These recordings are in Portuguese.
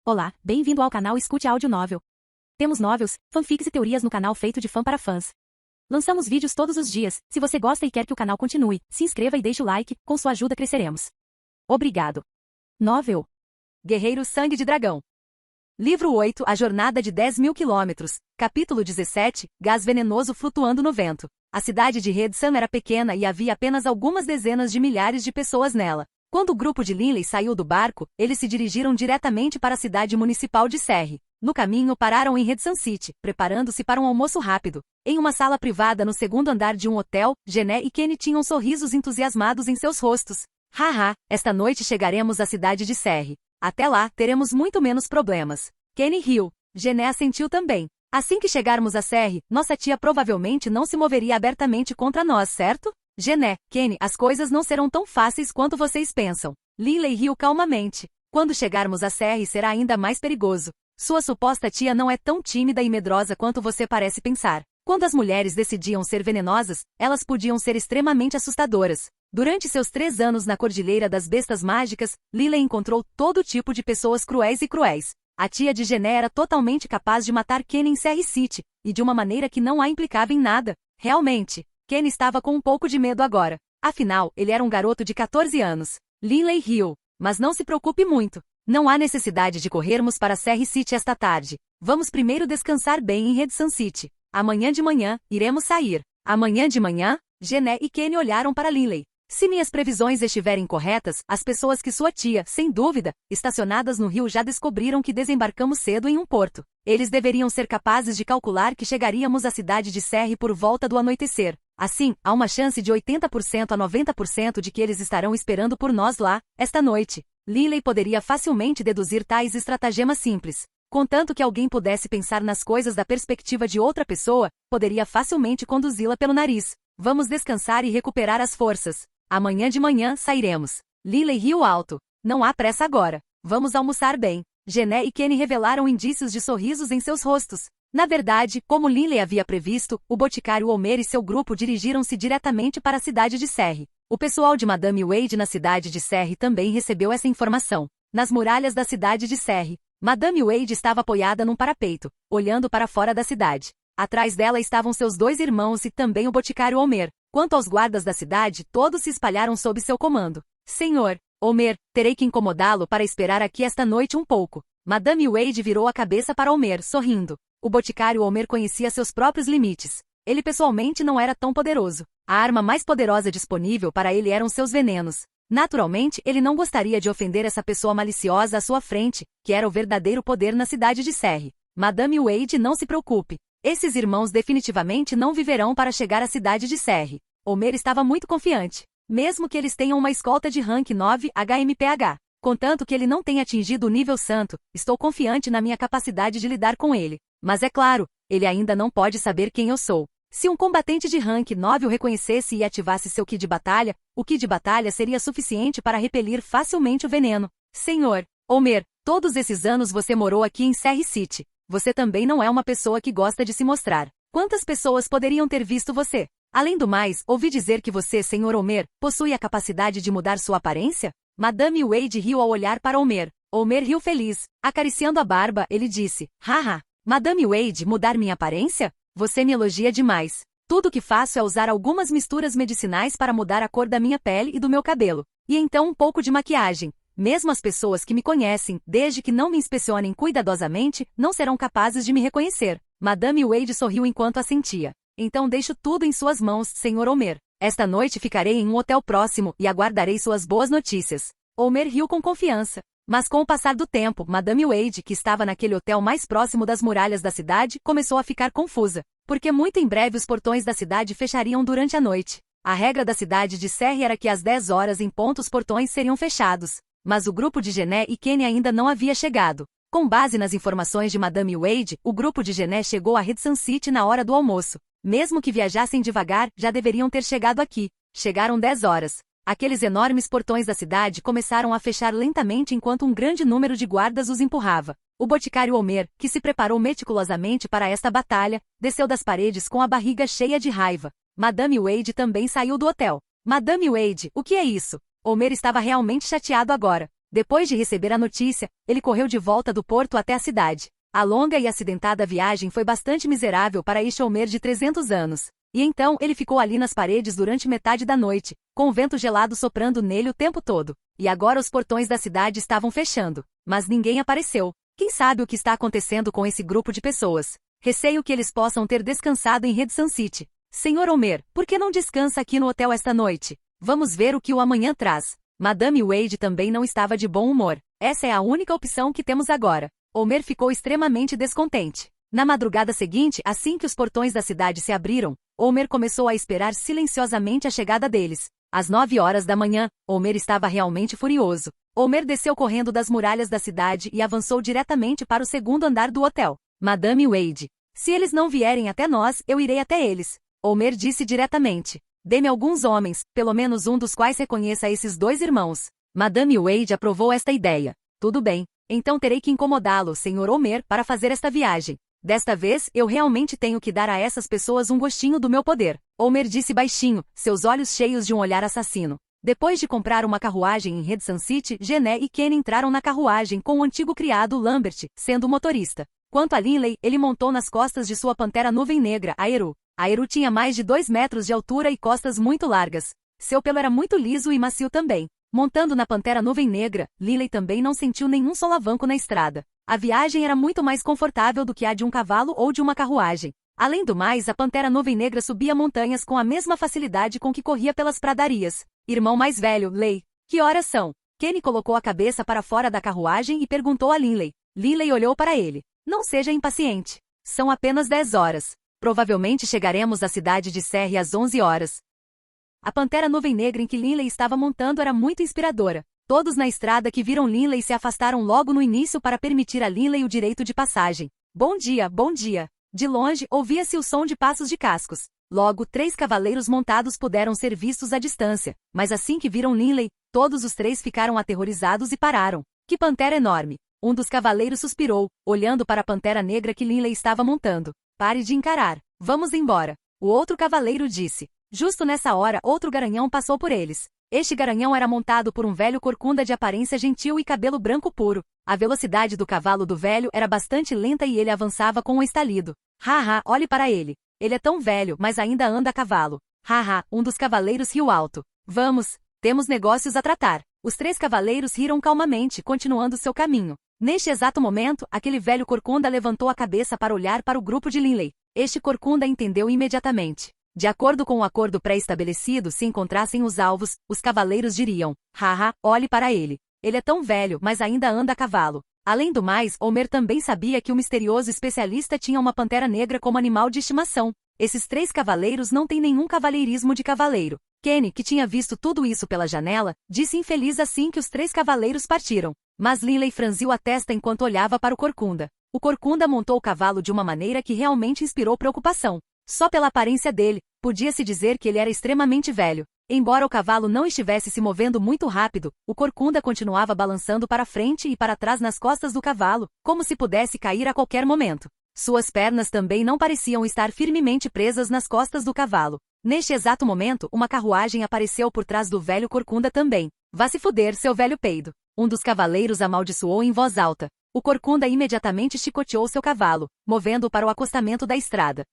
Olá, bem-vindo ao canal Escute Áudio Novel. Temos novels, fanfics e teorias no canal feito de fã para fãs. Lançamos vídeos todos os dias. Se você gosta e quer que o canal continue, se inscreva e deixe o like, com sua ajuda cresceremos. Obrigado. Novel. Guerreiro Sangue de Dragão. Livro 8, A Jornada de 10.000 quilômetros. Capítulo 17, Gás venenoso flutuando no vento. A cidade de Redsun era pequena e havia apenas algumas dezenas de milhares de pessoas nela. Quando o grupo de Linley saiu do barco, eles se dirigiram diretamente para a cidade municipal de Serre. No caminho pararam em Redsun City, preparando-se para um almoço rápido. Em uma sala privada no segundo andar de um hotel, Gené e Kenny tinham sorrisos entusiasmados em seus rostos. Haha, esta noite chegaremos à cidade de Serre. Até lá, teremos muito menos problemas. Kenny riu. Gené assentiu também. Assim que chegarmos a Serre, nossa tia provavelmente não se moveria abertamente contra nós, certo? Gené, Kenny, as coisas não serão tão fáceis quanto vocês pensam. Linley riu calmamente. Quando chegarmos a Serre será ainda mais perigoso. Sua suposta tia não é tão tímida e medrosa quanto você parece pensar. Quando as mulheres decidiam ser venenosas, elas podiam ser extremamente assustadoras. Durante seus 3 anos na Cordilheira das Bestas Mágicas, Linley encontrou todo tipo de pessoas cruéis e cruéis. A tia de Gené era totalmente capaz de matar Kenny em Serre City, e de uma maneira que não a implicava em nada. Realmente, Kenny estava com um pouco de medo agora. Afinal, ele era um garoto de 14 anos. Linley riu. Mas não se preocupe muito. Não há necessidade de corrermos para Serre City esta tarde. Vamos primeiro descansar bem em Redsun City. Amanhã de manhã, iremos sair. Amanhã de manhã? Gené e Kenny olharam para Linley. Se minhas previsões estiverem corretas, as pessoas que sua tia, sem dúvida, estacionadas no rio já descobriram que desembarcamos cedo em um porto. Eles deveriam ser capazes de calcular que chegaríamos à cidade de Serre por volta do anoitecer. Assim, há uma chance de 80% a 90% de que eles estarão esperando por nós lá, esta noite. Linley poderia facilmente deduzir tais estratagemas simples. Contanto que alguém pudesse pensar nas coisas da perspectiva de outra pessoa, poderia facilmente conduzi-la pelo nariz. Vamos descansar e recuperar as forças. Amanhã de manhã sairemos. Linley riu alto. Não há pressa agora. Vamos almoçar bem. Gené e Kenny revelaram indícios de sorrisos em seus rostos. Na verdade, como Linley havia previsto, o boticário Homer e seu grupo dirigiram-se diretamente para a cidade de Serre. O pessoal de Madame Wade na cidade de Serre também recebeu essa informação. Nas muralhas da cidade de Serre, Madame Wade estava apoiada num parapeito, olhando para fora da cidade. Atrás dela estavam seus 2 irmãos e também o boticário Homer. Quanto aos guardas da cidade, todos se espalharam sob seu comando. Senhor, Homer, terei que incomodá-lo para esperar aqui esta noite um pouco. Madame Wade virou a cabeça para Homer, sorrindo. O boticário Homer conhecia seus próprios limites. Ele pessoalmente não era tão poderoso. A arma mais poderosa disponível para ele eram seus venenos. Naturalmente, ele não gostaria de ofender essa pessoa maliciosa à sua frente, que era o verdadeiro poder na cidade de Serre. Madame Wade, não se preocupe. Esses irmãos definitivamente não viverão para chegar à cidade de Serre. Homer estava muito confiante. Mesmo que eles tenham uma escolta de rank 9 HMPH. Contanto que ele não tenha atingido o nível santo, estou confiante na minha capacidade de lidar com ele. Mas é claro, ele ainda não pode saber quem eu sou. Se um combatente de rank 9 o reconhecesse e ativasse seu Ki de batalha, o Ki de batalha seria suficiente para repelir facilmente o veneno. Senhor, Homer, todos esses anos você morou aqui em Serre City. Você também não é uma pessoa que gosta de se mostrar. Quantas pessoas poderiam ter visto você? Além do mais, ouvi dizer que você, Senhor Homer, possui a capacidade de mudar sua aparência? Madame Wade riu ao olhar para Homer. Homer riu feliz. Acariciando a barba, ele disse, haha, Madame Wade, mudar minha aparência? Você me elogia demais. Tudo o que faço é usar algumas misturas medicinais para mudar a cor da minha pele e do meu cabelo. E então um pouco de maquiagem. Mesmo as pessoas que me conhecem, desde que não me inspecionem cuidadosamente, não serão capazes de me reconhecer. Madame Wade sorriu enquanto assentia. Então deixo tudo em suas mãos, Senhor Homer. Esta noite ficarei em um hotel próximo e aguardarei suas boas notícias. Homer riu com confiança. Mas com o passar do tempo, Madame Wade, que estava naquele hotel mais próximo das muralhas da cidade, começou a ficar confusa. Porque muito em breve os portões da cidade fechariam durante a noite. A regra da cidade de Serre era que às 10 horas em ponto os portões seriam fechados. Mas o grupo de Gené e Kenny ainda não havia chegado. Com base nas informações de Madame Wade, o grupo de Gené chegou a Redsun City na hora do almoço. Mesmo que viajassem devagar, já deveriam ter chegado aqui. Chegaram 10 horas. Aqueles enormes portões da cidade começaram a fechar lentamente enquanto um grande número de guardas os empurrava. O boticário Homer, que se preparou meticulosamente para esta batalha, desceu das paredes com a barriga cheia de raiva. Madame Wade também saiu do hotel. Madame Wade, o que é isso? Homer estava realmente chateado agora. Depois de receber a notícia, ele correu de volta do porto até a cidade. A longa e acidentada viagem foi bastante miserável para este Homer de 300 anos. E então ele ficou ali nas paredes durante metade da noite, com o vento gelado soprando nele o tempo todo. E agora os portões da cidade estavam fechando, mas ninguém apareceu. Quem sabe o que está acontecendo com esse grupo de pessoas? Receio que eles possam ter descansado em Redsun City. Senhor Homer, por que não descansa aqui no hotel esta noite? Vamos ver o que o amanhã traz. Madame Wade também não estava de bom humor. Essa é a única opção que temos agora. Homer ficou extremamente descontente. Na madrugada seguinte, assim que os portões da cidade se abriram, Homer começou a esperar silenciosamente a chegada deles. Às 9 horas da manhã, Homer estava realmente furioso. Homer desceu correndo das muralhas da cidade e avançou diretamente para o segundo andar do hotel. Madame Wade, se eles não vierem até nós, eu irei até eles. Homer disse diretamente. Dê-me alguns homens, pelo menos um dos quais reconheça esses dois irmãos. Madame Wade aprovou esta ideia. Tudo bem, então terei que incomodá-lo, Sr. Homer, para fazer esta viagem. Desta vez, eu realmente tenho que dar a essas pessoas um gostinho do meu poder. Homer disse baixinho, seus olhos cheios de um olhar assassino. Depois de comprar uma carruagem em Redsun City, Gené e Ken entraram na carruagem com o antigo criado Lambert, sendo o motorista. Quanto a Linley, ele montou nas costas de sua pantera nuvem negra, Aeru. Aeru tinha mais de 2 metros de altura e costas muito largas. Seu pelo era muito liso e macio também. Montando na pantera nuvem negra, Linley também não sentiu nenhum solavanco na estrada. A viagem era muito mais confortável do que a de um cavalo ou de uma carruagem. Além do mais, a pantera nuvem negra subia montanhas com a mesma facilidade com que corria pelas pradarias. Irmão mais velho, Lei, que horas são? Kenny colocou a cabeça para fora da carruagem e perguntou a Linley. Linley olhou para ele. Não seja impaciente. São apenas 10 horas. Provavelmente chegaremos à cidade de Serre às 11 horas. A pantera nuvem negra em que Linley estava montando era muito inspiradora. Todos na estrada que viram Linley se afastaram logo no início para permitir a Linley o direito de passagem. Bom dia, bom dia. De longe, ouvia-se o som de passos de cascos. Logo, 3 cavaleiros montados puderam ser vistos à distância, mas assim que viram Linley, todos os 3 ficaram aterrorizados e pararam. Que pantera enorme! Um dos cavaleiros suspirou, olhando para a pantera negra que Linley estava montando. Pare de encarar. Vamos embora. O outro cavaleiro disse. Justo nessa hora, outro garanhão passou por eles. Este garanhão era montado por um velho corcunda de aparência gentil e cabelo branco puro. A velocidade do cavalo do velho era bastante lenta e ele avançava com um estalido. Haha, olhe para ele. Ele é tão velho, mas ainda anda a cavalo. Haha, um dos cavaleiros riu alto. Vamos, temos negócios a tratar. Os 3 cavaleiros riram calmamente, continuando seu caminho. Neste exato momento, aquele velho corcunda levantou a cabeça para olhar para o grupo de Linley. Este corcunda entendeu imediatamente. De acordo com o acordo pré-estabelecido, se encontrassem os alvos, os cavaleiros diriam, haha, olhe para ele. Ele é tão velho, mas ainda anda a cavalo. Além do mais, Homer também sabia que o misterioso especialista tinha uma pantera negra como animal de estimação. Esses 3 cavaleiros não têm nenhum cavalheirismo de cavaleiro. Kenny, que tinha visto tudo isso pela janela, disse infeliz assim que os 3 cavaleiros partiram. Mas Linley franziu a testa enquanto olhava para o corcunda. O corcunda montou o cavalo de uma maneira que realmente inspirou preocupação. Só pela aparência dele, podia-se dizer que ele era extremamente velho. Embora o cavalo não estivesse se movendo muito rápido, o corcunda continuava balançando para frente e para trás nas costas do cavalo, como se pudesse cair a qualquer momento. Suas pernas também não pareciam estar firmemente presas nas costas do cavalo. Neste exato momento, uma carruagem apareceu por trás do velho corcunda também. Vá se fuder, seu velho peido. Um dos cavaleiros amaldiçoou em voz alta. O corcunda imediatamente chicoteou seu cavalo, movendo-o para o acostamento da estrada.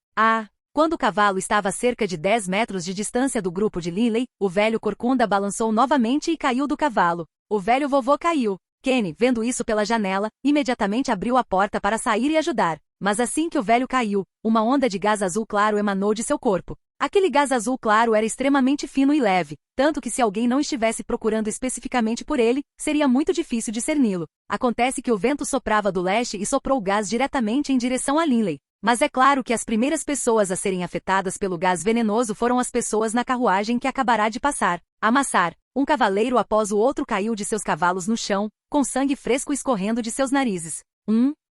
Quando o cavalo estava a cerca de 10 metros de distância do grupo de Linley, o velho corcunda balançou novamente e caiu do cavalo. O velho vovô caiu. Kenny, vendo isso pela janela, imediatamente abriu a porta para sair e ajudar. Mas assim que o velho caiu, uma onda de gás azul claro emanou de seu corpo. Aquele gás azul claro era extremamente fino e leve, tanto que se alguém não estivesse procurando especificamente por ele, seria muito difícil discerni-lo. Acontece que o vento soprava do leste e soprou o gás diretamente em direção a Linley. Mas é claro que as primeiras pessoas a serem afetadas pelo gás venenoso foram as pessoas na carruagem que acabará de passar. Amassar. Um cavaleiro após o outro caiu de seus cavalos no chão, com sangue fresco escorrendo de seus narizes.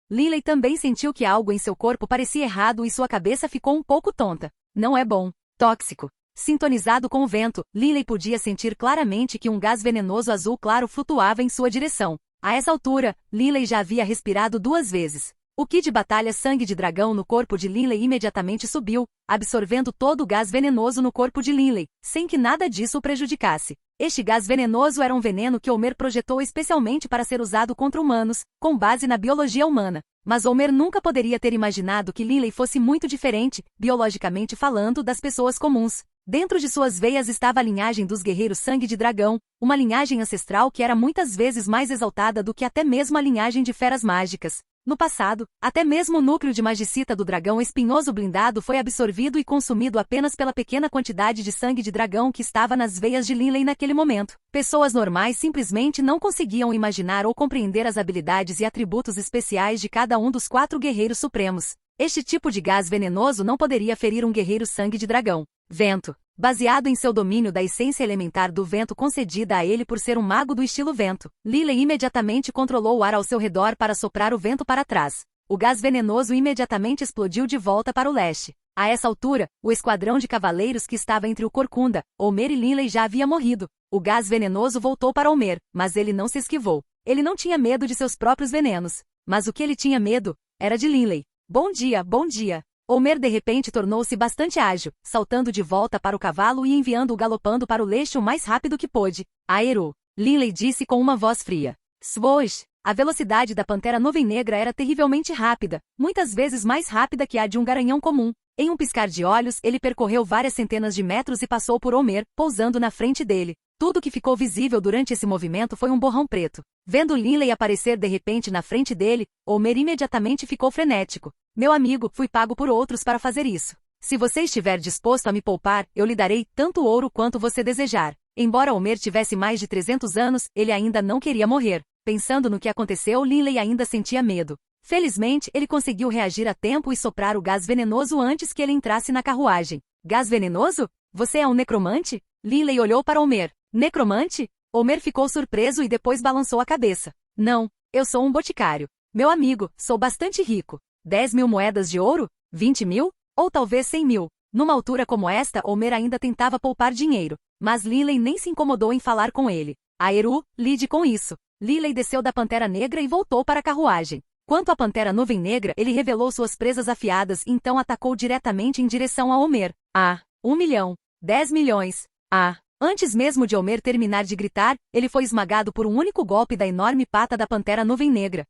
Linley também sentiu que algo em seu corpo parecia errado e sua cabeça ficou um pouco tonta. Não é bom. Tóxico. Sintonizado com o vento, Linley podia sentir claramente que um gás venenoso azul claro flutuava em sua direção. A essa altura, Linley já havia respirado 2 vezes. O kit de batalha sangue de dragão no corpo de Linley imediatamente subiu, absorvendo todo o gás venenoso no corpo de Linley, sem que nada disso o prejudicasse. Este gás venenoso era um veneno que Homer projetou especialmente para ser usado contra humanos, com base na biologia humana. Mas Homer nunca poderia ter imaginado que Linley fosse muito diferente, biologicamente falando, das pessoas comuns. Dentro de suas veias estava a linhagem dos guerreiros sangue de dragão, uma linhagem ancestral que era muitas vezes mais exaltada do que até mesmo a linhagem de feras mágicas. No passado, até mesmo o núcleo de magicita do dragão espinhoso blindado foi absorvido e consumido apenas pela pequena quantidade de sangue de dragão que estava nas veias de Linley naquele momento. Pessoas normais simplesmente não conseguiam imaginar ou compreender as habilidades e atributos especiais de cada um dos 4 guerreiros supremos. Este tipo de gás venenoso não poderia ferir um guerreiro sangue de dragão. Vento. Baseado em seu domínio da essência elementar do vento concedida a ele por ser um mago do estilo vento, Linley imediatamente controlou o ar ao seu redor para soprar o vento para trás. O gás venenoso imediatamente explodiu de volta para o leste. A essa altura, o esquadrão de cavaleiros que estava entre o Corcunda, Homer e Linley já havia morrido. O gás venenoso voltou para Homer, mas ele não se esquivou. Ele não tinha medo de seus próprios venenos. Mas o que ele tinha medo era de Linley. Bom dia, bom dia. Homer de repente tornou-se bastante ágil, saltando de volta para o cavalo e enviando-o galopando para o leste o mais rápido que pôde. Aero! Linley disse com uma voz fria. Swoosh! A velocidade da pantera nuvem negra era terrivelmente rápida, muitas vezes mais rápida que a de um garanhão comum. Em um piscar de olhos, ele percorreu várias centenas de metros e passou por Homer, pousando na frente dele. Tudo que ficou visível durante esse movimento foi um borrão preto. Vendo Linley aparecer de repente na frente dele, Homer imediatamente ficou frenético. Meu amigo, fui pago por outros para fazer isso. Se você estiver disposto a me poupar, eu lhe darei tanto ouro quanto você desejar. Embora Homer tivesse mais de 300 anos, ele ainda não queria morrer. Pensando no que aconteceu, Linley ainda sentia medo. Felizmente, ele conseguiu reagir a tempo e soprar o gás venenoso antes que ele entrasse na carruagem. Gás venenoso? Você é um necromante? Linley olhou para Homer. Necromante? Homer ficou surpreso e depois balançou a cabeça. Não, eu sou um boticário. Meu amigo, sou bastante rico. 10.000 moedas de ouro? 20.000? Ou talvez 100.000. Numa altura como esta, Homer ainda tentava poupar dinheiro. Mas Linley nem se incomodou em falar com ele. Aero, lide com isso. Linley desceu da Pantera Negra e voltou para a carruagem. Quanto à Pantera Nuvem Negra, ele revelou suas presas afiadas e então atacou diretamente em direção a Homer. 1 milhão. 10 milhões. Antes mesmo de Homer terminar de gritar, ele foi esmagado por um único golpe da enorme pata da Pantera Nuvem Negra.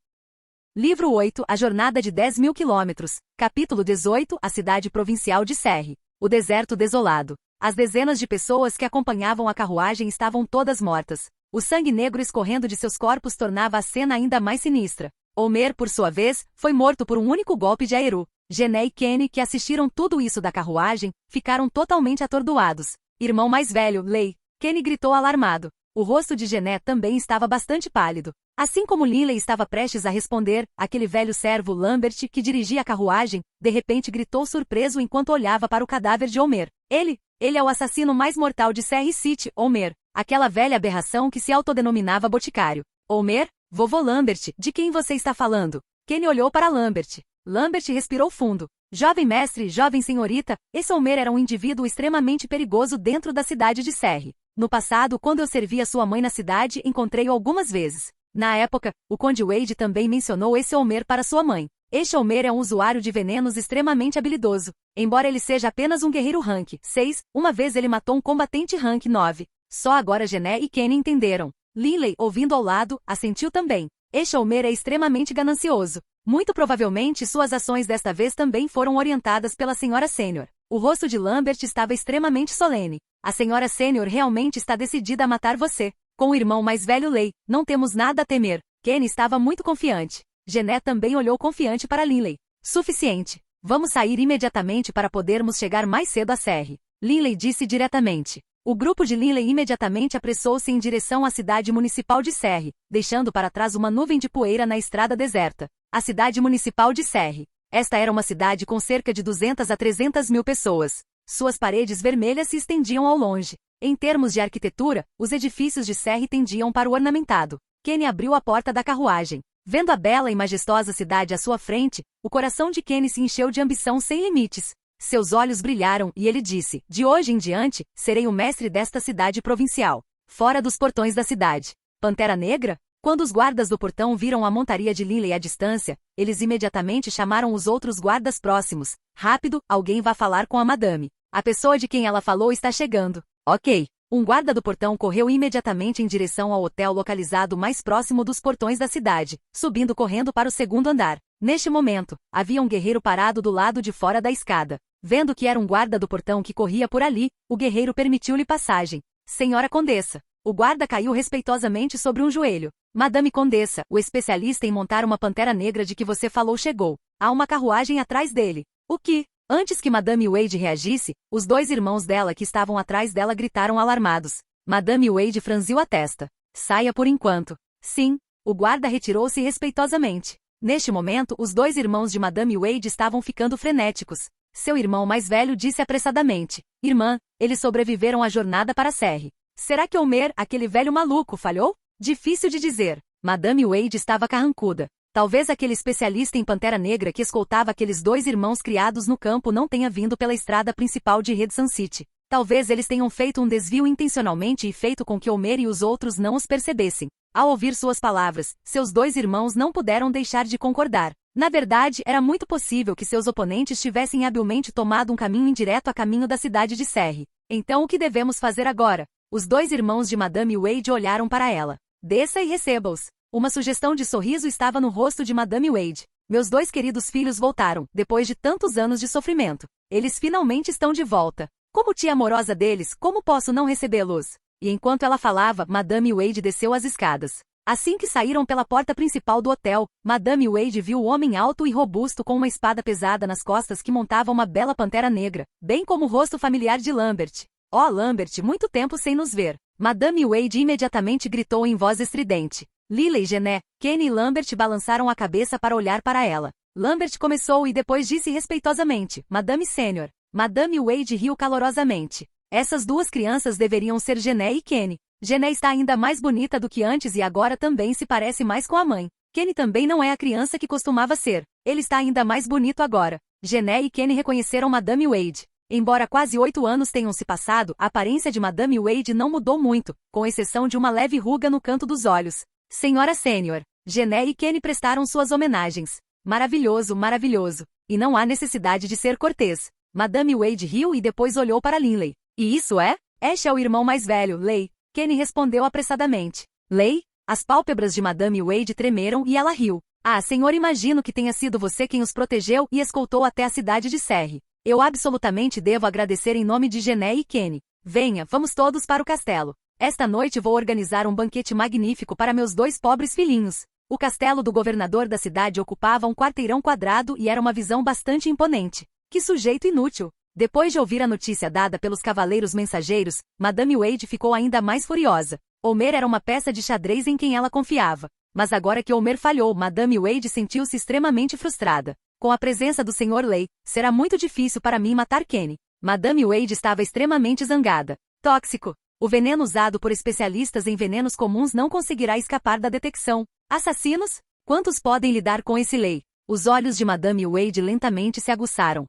Livro 8, A Jornada de 10.000 quilômetros. Capítulo 18, A Cidade Provincial de Serre. O Deserto Desolado. As dezenas de pessoas que acompanhavam a carruagem estavam todas mortas. O sangue negro escorrendo de seus corpos tornava a cena ainda mais sinistra. Homer, por sua vez, foi morto por um único golpe de Aero. Gené e Kenny, que assistiram tudo isso da carruagem, ficaram totalmente atordoados. Irmão mais velho, Lei. Kenny gritou alarmado. O rosto de Gené também estava bastante pálido. Assim como Linley estava prestes a responder, aquele velho servo Lambert, que dirigia a carruagem, de repente gritou surpreso enquanto olhava para o cadáver de Homer. Ele é o assassino mais mortal de Serre City, Homer. Aquela velha aberração que se autodenominava boticário. Homer? Vovô Lambert, de quem você está falando? Kenny olhou para Lambert. Lambert respirou fundo. Jovem mestre, jovem senhorita, esse Homer era um indivíduo extremamente perigoso dentro da cidade de Serre. No passado, quando eu servia sua mãe na cidade, encontrei-o algumas vezes. Na época, o Conde Wade também mencionou esse Homer para sua mãe. Este Homer é um usuário de venenos extremamente habilidoso. Embora ele seja apenas um guerreiro rank 6, uma vez ele matou um combatente rank 9. Só agora Gené e Kenny entenderam. Linley, ouvindo ao lado, assentiu também. Este Homer é extremamente ganancioso. Muito provavelmente suas ações desta vez também foram orientadas pela Senhora Sênior. O rosto de Lambert estava extremamente solene. A Senhora Sênior realmente está decidida a matar você. Com o irmão mais velho Lei, não temos nada a temer. Kenny estava muito confiante. Gené também olhou confiante para Linley. Suficiente. Vamos sair imediatamente para podermos chegar mais cedo a Serre. Linley disse diretamente. O grupo de Linley imediatamente apressou-se em direção à cidade municipal de Serre, deixando para trás uma nuvem de poeira na estrada deserta. A cidade municipal de Serre. Esta era uma cidade com cerca de 200 a 300 mil pessoas. Suas paredes vermelhas se estendiam ao longe. Em termos de arquitetura, os edifícios de Serre tendiam para o ornamentado. Kenny abriu a porta da carruagem. Vendo a bela e majestosa cidade à sua frente, o coração de Kenny se encheu de ambição sem limites. Seus olhos brilharam e ele disse, de hoje em diante, serei o mestre desta cidade provincial. Fora dos portões da cidade. Pantera Negra? Quando os guardas do portão viram a montaria de Linley à distância, eles imediatamente chamaram os outros guardas próximos. Rápido, alguém vá falar com a madame. A pessoa de quem ela falou está chegando. Ok. Um guarda do portão correu imediatamente em direção ao hotel localizado mais próximo dos portões da cidade, subindo correndo para o segundo andar. Neste momento, havia um guerreiro parado do lado de fora da escada. Vendo que era um guarda do portão que corria por ali, o guerreiro permitiu-lhe passagem. Senhora Condessa. O guarda caiu respeitosamente sobre um joelho. Madame Condessa, o especialista em montar uma pantera negra de que você falou chegou. Há uma carruagem atrás dele. O que? Antes que Madame Wade reagisse, os dois irmãos dela que estavam atrás dela gritaram alarmados. Madame Wade franziu a testa. Saia por enquanto. Sim. O guarda retirou-se respeitosamente. Neste momento, os dois irmãos de Madame Wade estavam ficando frenéticos. Seu irmão mais velho disse apressadamente. Irmã, eles sobreviveram à jornada para Serre. Será que Homer, aquele velho maluco, falhou? Difícil de dizer. Madame Wade estava carrancuda. Talvez aquele especialista em Pantera Negra que escoltava aqueles dois irmãos criados no campo não tenha vindo pela estrada principal de Redsun City. Talvez eles tenham feito um desvio intencionalmente e feito com que Homer e os outros não os percebessem. Ao ouvir suas palavras, seus dois irmãos não puderam deixar de concordar. Na verdade, era muito possível que seus oponentes tivessem habilmente tomado um caminho indireto a caminho da cidade de Serre. Então o que devemos fazer agora? Os dois irmãos de Madame Wade olharam para ela. Desça e receba-os. Uma sugestão de sorriso estava no rosto de Madame Wade. Meus dois queridos filhos voltaram, depois de tantos anos de sofrimento. Eles finalmente estão de volta. Como tia amorosa deles, como posso não recebê-los? E enquanto ela falava, Madame Wade desceu as escadas. Assim que saíram pela porta principal do hotel, Madame Wade viu o homem alto e robusto com uma espada pesada nas costas que montava uma bela pantera negra, bem como o rosto familiar de Lambert. Oh, Lambert, muito tempo sem nos ver. Madame Wade imediatamente gritou em voz estridente. Lila e Gené, Kenny e Lambert balançaram a cabeça para olhar para ela. Lambert começou e depois disse respeitosamente, Madame Sênior. Madame Wade riu calorosamente. Essas duas crianças deveriam ser Gené e Kenny. Gené está ainda mais bonita do que antes e agora também se parece mais com a mãe. Kenny também não é a criança que costumava ser. Ele está ainda mais bonito agora. Gené e Kenny reconheceram Madame Wade. Embora quase 8 anos tenham se passado, a aparência de Madame Wade não mudou muito, com exceção de uma leve ruga no canto dos olhos. Senhora Sênior. Gené e Kenny prestaram suas homenagens. Maravilhoso, maravilhoso. E não há necessidade de ser cortês. Madame Wade riu e depois olhou para Linley. E isso é? Ash é o irmão mais velho, Lei. Kenny respondeu apressadamente. Lei? As pálpebras de Madame Wade tremeram e ela riu. Ah, senhor, imagino que tenha sido você quem os protegeu e escoltou até a cidade de Serre. Eu absolutamente devo agradecer em nome de Gené e Kenny. Venha, vamos todos para o castelo. Esta noite vou organizar um banquete magnífico para meus dois pobres filhinhos. O castelo do governador da cidade ocupava um quarteirão quadrado e era uma visão bastante imponente. Que sujeito inútil! Depois de ouvir a notícia dada pelos cavaleiros mensageiros, Madame Wade ficou ainda mais furiosa. Homer era uma peça de xadrez em quem ela confiava. Mas agora que Homer falhou, Madame Wade sentiu-se extremamente frustrada. Com a presença do Sr. Lei, será muito difícil para mim matar Kenny. Madame Wade estava extremamente zangada. Tóxico. O veneno usado por especialistas em venenos comuns não conseguirá escapar da detecção. Assassinos? Quantos podem lidar com esse Lei? Os olhos de Madame Wade lentamente se aguçaram.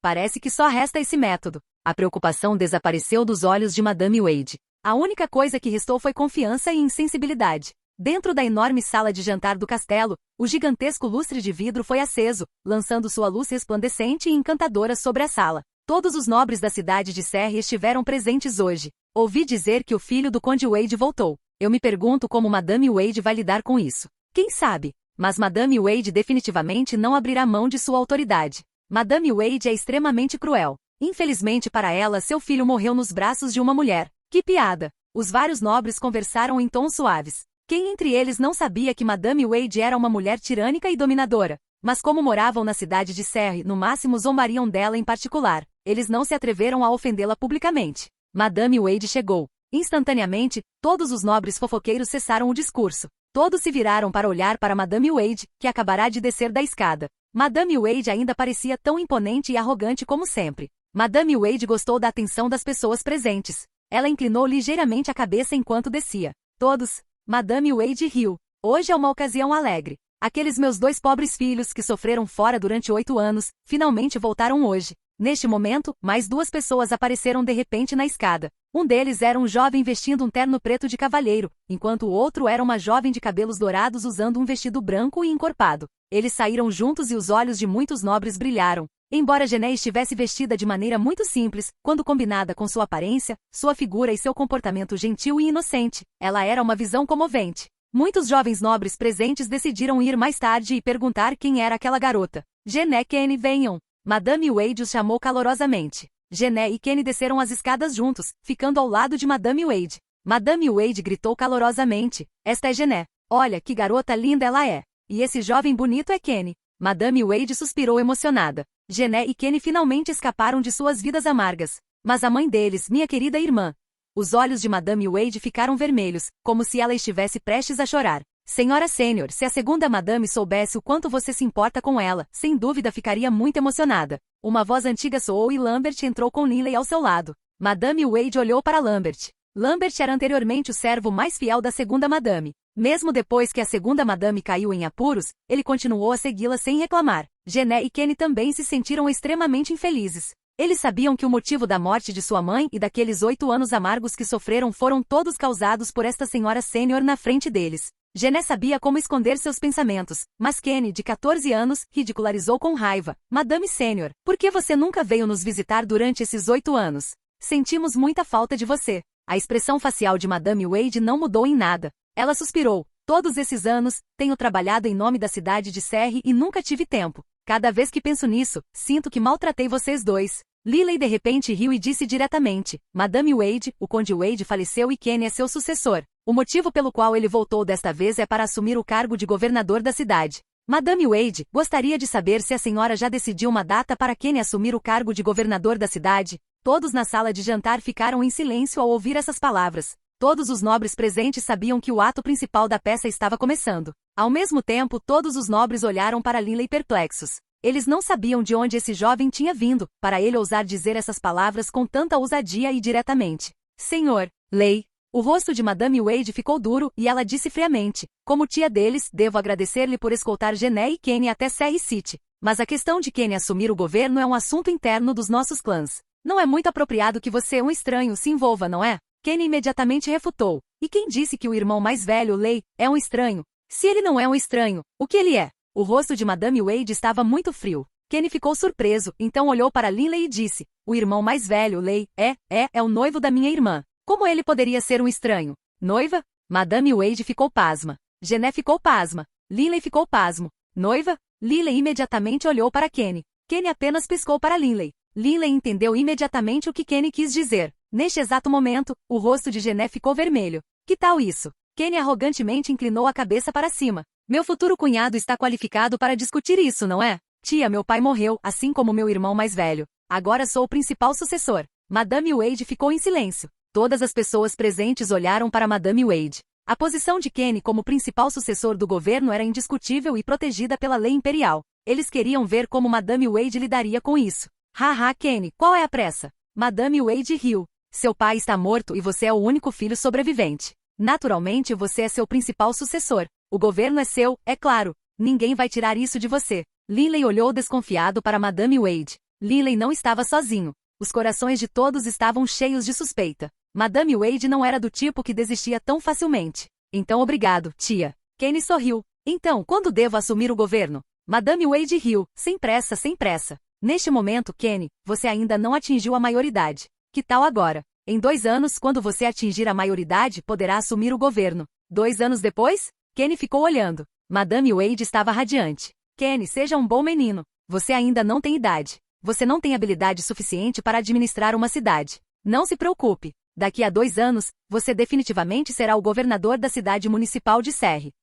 Parece que só resta esse método. A preocupação desapareceu dos olhos de Madame Wade. A única coisa que restou foi confiança e insensibilidade. Dentro da enorme sala de jantar do castelo, o gigantesco lustre de vidro foi aceso, lançando sua luz resplandecente e encantadora sobre a sala. Todos os nobres da cidade de Serre estiveram presentes hoje. Ouvi dizer que o filho do Conde Wade voltou. Eu me pergunto como Madame Wade vai lidar com isso. Quem sabe? Mas Madame Wade definitivamente não abrirá mão de sua autoridade. Madame Wade é extremamente cruel. Infelizmente para ela, seu filho morreu nos braços de uma mulher. Que piada! Os vários nobres conversaram em tons suaves. Quem entre eles não sabia que Madame Wade era uma mulher tirânica e dominadora? Mas como moravam na cidade de Serre, no máximo zombariam dela em particular. Eles não se atreveram a ofendê-la publicamente. Madame Wade chegou. Instantaneamente, todos os nobres fofoqueiros cessaram o discurso. Todos se viraram para olhar para Madame Wade, que acabará de descer da escada. Madame Wade ainda parecia tão imponente e arrogante como sempre. Madame Wade gostou da atenção das pessoas presentes. Ela inclinou ligeiramente a cabeça enquanto descia. Todos. Madame Wade riu. Hoje é uma ocasião alegre. Aqueles meus dois pobres filhos que sofreram fora durante 8 anos, finalmente voltaram hoje. Neste momento, mais 2 pessoas apareceram de repente na escada. Um deles era um jovem vestindo um terno preto de cavalheiro, enquanto o outro era uma jovem de cabelos dourados usando um vestido branco e encorpado. Eles saíram juntos e os olhos de muitos nobres brilharam. Embora Gené estivesse vestida de maneira muito simples, quando combinada com sua aparência, sua figura e seu comportamento gentil e inocente, ela era uma visão comovente. Muitos jovens nobres presentes decidiram ir mais tarde e perguntar quem era aquela garota. Gené, Kenny, venham. Madame Wade os chamou calorosamente. Gené e Kenny desceram as escadas juntos, ficando ao lado de Madame Wade. Madame Wade gritou calorosamente, esta é Gené. Olha, que garota linda ela é. E esse jovem bonito é Kenny. Madame Wade suspirou emocionada. Gené e Kenny finalmente escaparam de suas vidas amargas. Mas a mãe deles, minha querida irmã. Os olhos de Madame Wade ficaram vermelhos, como se ela estivesse prestes a chorar. Senhora Sênior, se a segunda Madame soubesse o quanto você se importa com ela, sem dúvida ficaria muito emocionada. Uma voz antiga soou e Lambert entrou com Linley ao seu lado. Madame Wade olhou para Lambert. Lambert era anteriormente o servo mais fiel da segunda Madame. Mesmo depois que a segunda Madame caiu em apuros, ele continuou a segui-la sem reclamar. Gené e Kenny também se sentiram extremamente infelizes. Eles sabiam que o motivo da morte de sua mãe e daqueles 8 anos amargos que sofreram foram todos causados por esta senhora sênior na frente deles. Gené sabia como esconder seus pensamentos, mas Kenny, de 14 anos, ridicularizou com raiva. Madame Sênior, por que você nunca veio nos visitar durante esses 8 anos? Sentimos muita falta de você. A expressão facial de Madame Wade não mudou em nada. Ela suspirou. Todos esses anos, tenho trabalhado em nome da cidade de Serre e nunca tive tempo. Cada vez que penso nisso, sinto que maltratei vocês dois. Linley de repente riu e disse diretamente, Madame Wade, o Conde Wade faleceu e Kenny é seu sucessor. O motivo pelo qual ele voltou desta vez é para assumir o cargo de governador da cidade. Madame Wade, gostaria de saber se a senhora já decidiu uma data para Kenny assumir o cargo de governador da cidade? Todos na sala de jantar ficaram em silêncio ao ouvir essas palavras. Todos os nobres presentes sabiam que o ato principal da peça estava começando. Ao mesmo tempo, todos os nobres olharam para Linley perplexos. Eles não sabiam de onde esse jovem tinha vindo, para ele ousar dizer essas palavras com tanta ousadia e diretamente. Senhor, Lei. O rosto de Madame Wade ficou duro, e ela disse friamente, como tia deles, devo agradecer-lhe por escoltar Gené e Kenny até Serre City. Mas a questão de Kenny assumir o governo é um assunto interno dos nossos clãs. Não é muito apropriado que você, um estranho, se envolva, não é? Kenny imediatamente refutou. E quem disse que o irmão mais velho, Lei, é um estranho? Se ele não é um estranho, o que ele é? O rosto de Madame Wade estava muito frio. Kenny ficou surpreso, então olhou para Linley e disse, o irmão mais velho, Lei, é o noivo da minha irmã. Como ele poderia ser um estranho? Noiva? Madame Wade ficou pasma. Gené ficou pasma. Linley ficou pasmo. Noiva? Linley imediatamente olhou para Kenny. Kenny apenas piscou para Linley. Linley entendeu imediatamente o que Kenny quis dizer. Neste exato momento, o rosto de Gené ficou vermelho. Que tal isso? Kenny arrogantemente inclinou a cabeça para cima. Meu futuro cunhado está qualificado para discutir isso, não é? Tia, meu pai morreu, assim como meu irmão mais velho. Agora sou o principal sucessor. Madame Wade ficou em silêncio. Todas as pessoas presentes olharam para Madame Wade. A posição de Kenny como principal sucessor do governo era indiscutível e protegida pela lei imperial. Eles queriam ver como Madame Wade lidaria com isso. Haha, Kenny, qual é a pressa? Madame Wade riu. Seu pai está morto e você é o único filho sobrevivente. Naturalmente você é seu principal sucessor. O governo é seu, é claro. Ninguém vai tirar isso de você. Linley olhou desconfiado para Madame Wade. Linley não estava sozinho. Os corações de todos estavam cheios de suspeita. Madame Wade não era do tipo que desistia tão facilmente. Então obrigado, tia. Kenny sorriu. Então, quando devo assumir o governo? Madame Wade riu. Sem pressa, sem pressa. Neste momento, Kenny, você ainda não atingiu a maioridade. Que tal agora? Em 2 anos, quando você atingir a maioridade, poderá assumir o governo. 2 anos depois? Kenny ficou olhando. Madame Wade estava radiante. Kenny, seja um bom menino. Você ainda não tem idade. Você não tem habilidade suficiente para administrar uma cidade. Não se preocupe. Daqui a 2 anos, você definitivamente será o governador da cidade municipal de Serre.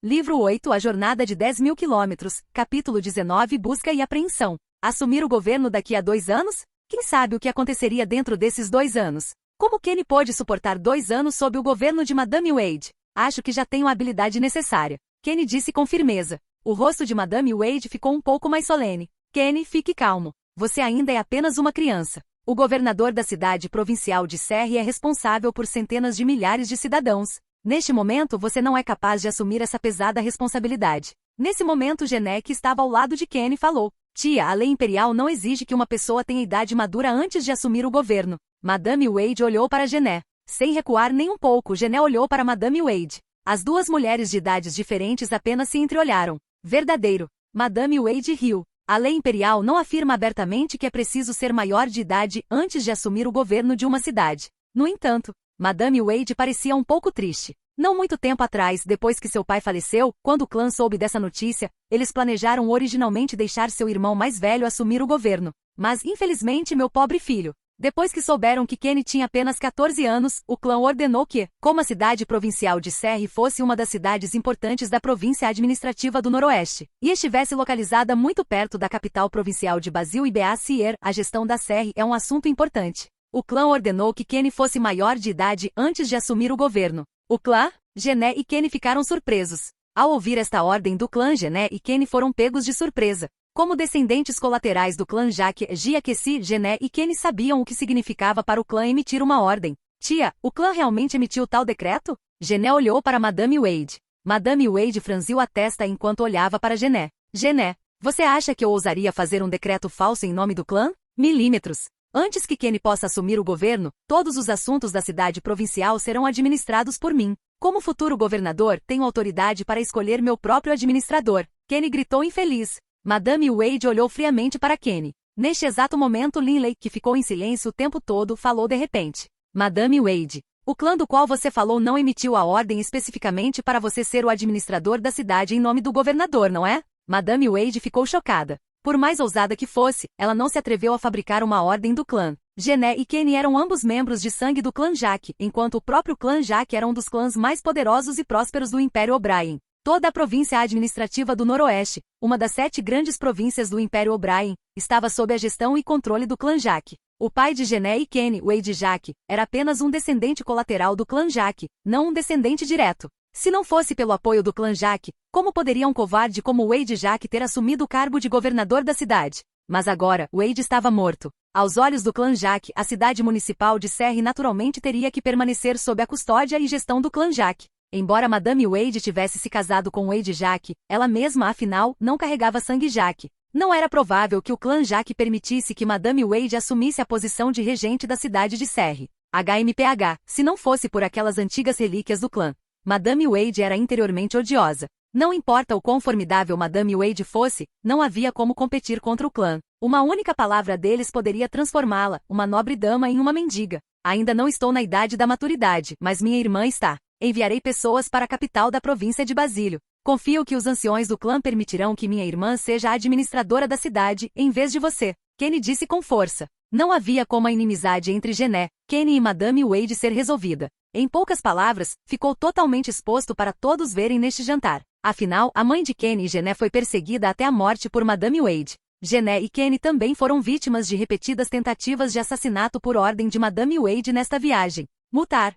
Livro 8 A Jornada de 10.000 quilômetros, capítulo 19 Busca e apreensão. Assumir o governo daqui a 2 anos? Quem sabe o que aconteceria dentro desses 2 anos? Como Kenny pôde suportar 2 anos sob o governo de Madame Wade? Acho que já tenho a habilidade necessária. Kenny disse com firmeza. O rosto de Madame Wade ficou um pouco mais solene. Kenny, fique calmo. Você ainda é apenas uma criança. O governador da cidade provincial de Serre é responsável por centenas de milhares de cidadãos. Neste momento você não é capaz de assumir essa pesada responsabilidade. Nesse momento Gené, que estava ao lado de Kenny, falou. Tia, a lei imperial não exige que uma pessoa tenha idade madura antes de assumir o governo. Madame Wade olhou para Gené. Sem recuar nem um pouco, Gené olhou para Madame Wade. As 2 mulheres de idades diferentes apenas se entreolharam. Verdadeiro. Madame Wade riu. A lei imperial não afirma abertamente que é preciso ser maior de idade antes de assumir o governo de uma cidade. No entanto, Madame Wade parecia um pouco triste. Não muito tempo atrás, depois que seu pai faleceu, quando o clã soube dessa notícia, eles planejaram originalmente deixar seu irmão mais velho assumir o governo. Mas, infelizmente, meu pobre filho. Depois que souberam que Kenny tinha apenas 14 anos, o clã ordenou que, como a cidade provincial de Serre fosse uma das cidades importantes da província administrativa do Noroeste, e estivesse localizada muito perto da capital provincial de Basil e Beacier, a gestão da Serre é um assunto importante. O clã ordenou que Kenny fosse maior de idade antes de assumir o governo. O clã, Gené e Kenny ficaram surpresos. Ao ouvir esta ordem do clã, Gené e Kenny foram pegos de surpresa. Como descendentes colaterais do clã Jacques, Giacessi, Gené e Kenny sabiam o que significava para o clã emitir uma ordem. Tia, o clã realmente emitiu tal decreto? Gené olhou para Madame Wade. Madame Wade franziu a testa enquanto olhava para Gené. Gené, você acha que eu ousaria fazer um decreto falso em nome do clã? Milímetros. Antes que Kenny possa assumir o governo, todos os assuntos da cidade provincial serão administrados por mim. Como futuro governador, tenho autoridade para escolher meu próprio administrador. Kenny gritou infeliz. Madame Wade olhou friamente para Kenny. Neste exato momento, Linley, que ficou em silêncio o tempo todo, falou de repente. Madame Wade, o clã do qual você falou não emitiu a ordem especificamente para você ser o administrador da cidade em nome do governador, não é? Madame Wade ficou chocada. Por mais ousada que fosse, ela não se atreveu a fabricar uma ordem do clã. Gené e Kenny eram ambos membros de sangue do clã Jacques, enquanto o próprio clã Jacques era um dos clãs mais poderosos e prósperos do Império O'Brien. Toda a província administrativa do Noroeste, uma das 7 grandes províncias do Império O'Brien, estava sob a gestão e controle do clã Jacques. O pai de Gené e Kenny, Wade Jacques, era apenas um descendente colateral do clã Jacques, não um descendente direto. Se não fosse pelo apoio do clã Jacques, como poderia um covarde como Wade Jacques ter assumido o cargo de governador da cidade? Mas agora, Wade estava morto. Aos olhos do clã Jacques, a cidade municipal de Serre naturalmente teria que permanecer sob a custódia e gestão do clã Jacques. Embora Madame Wade tivesse se casado com Wade Jacques, ela mesma, afinal, não carregava sangue Jacques. Não era provável que o clã Jacques permitisse que Madame Wade assumisse a posição de regente da cidade de Serre. HMPH, se não fosse por aquelas antigas relíquias do clã. Madame Wade era interiormente odiosa. Não importa o quão formidável Madame Wade fosse, não havia como competir contra o clã. Uma única palavra deles poderia transformá-la, uma nobre dama, em uma mendiga. Ainda não estou na idade da maturidade, mas minha irmã está. Enviarei pessoas para a capital da província de Basílio. Confio que os anciões do clã permitirão que minha irmã seja a administradora da cidade, em vez de você. Kenny disse com força. Não havia como a inimizade entre Gené, Kenny e Madame Wade ser resolvida. Em poucas palavras, ficou totalmente exposto para todos verem neste jantar. Afinal, a mãe de Kenny e Gené foi perseguida até a morte por Madame Wade. Gené e Kenny também foram vítimas de repetidas tentativas de assassinato por ordem de Madame Wade nesta viagem. Mutar.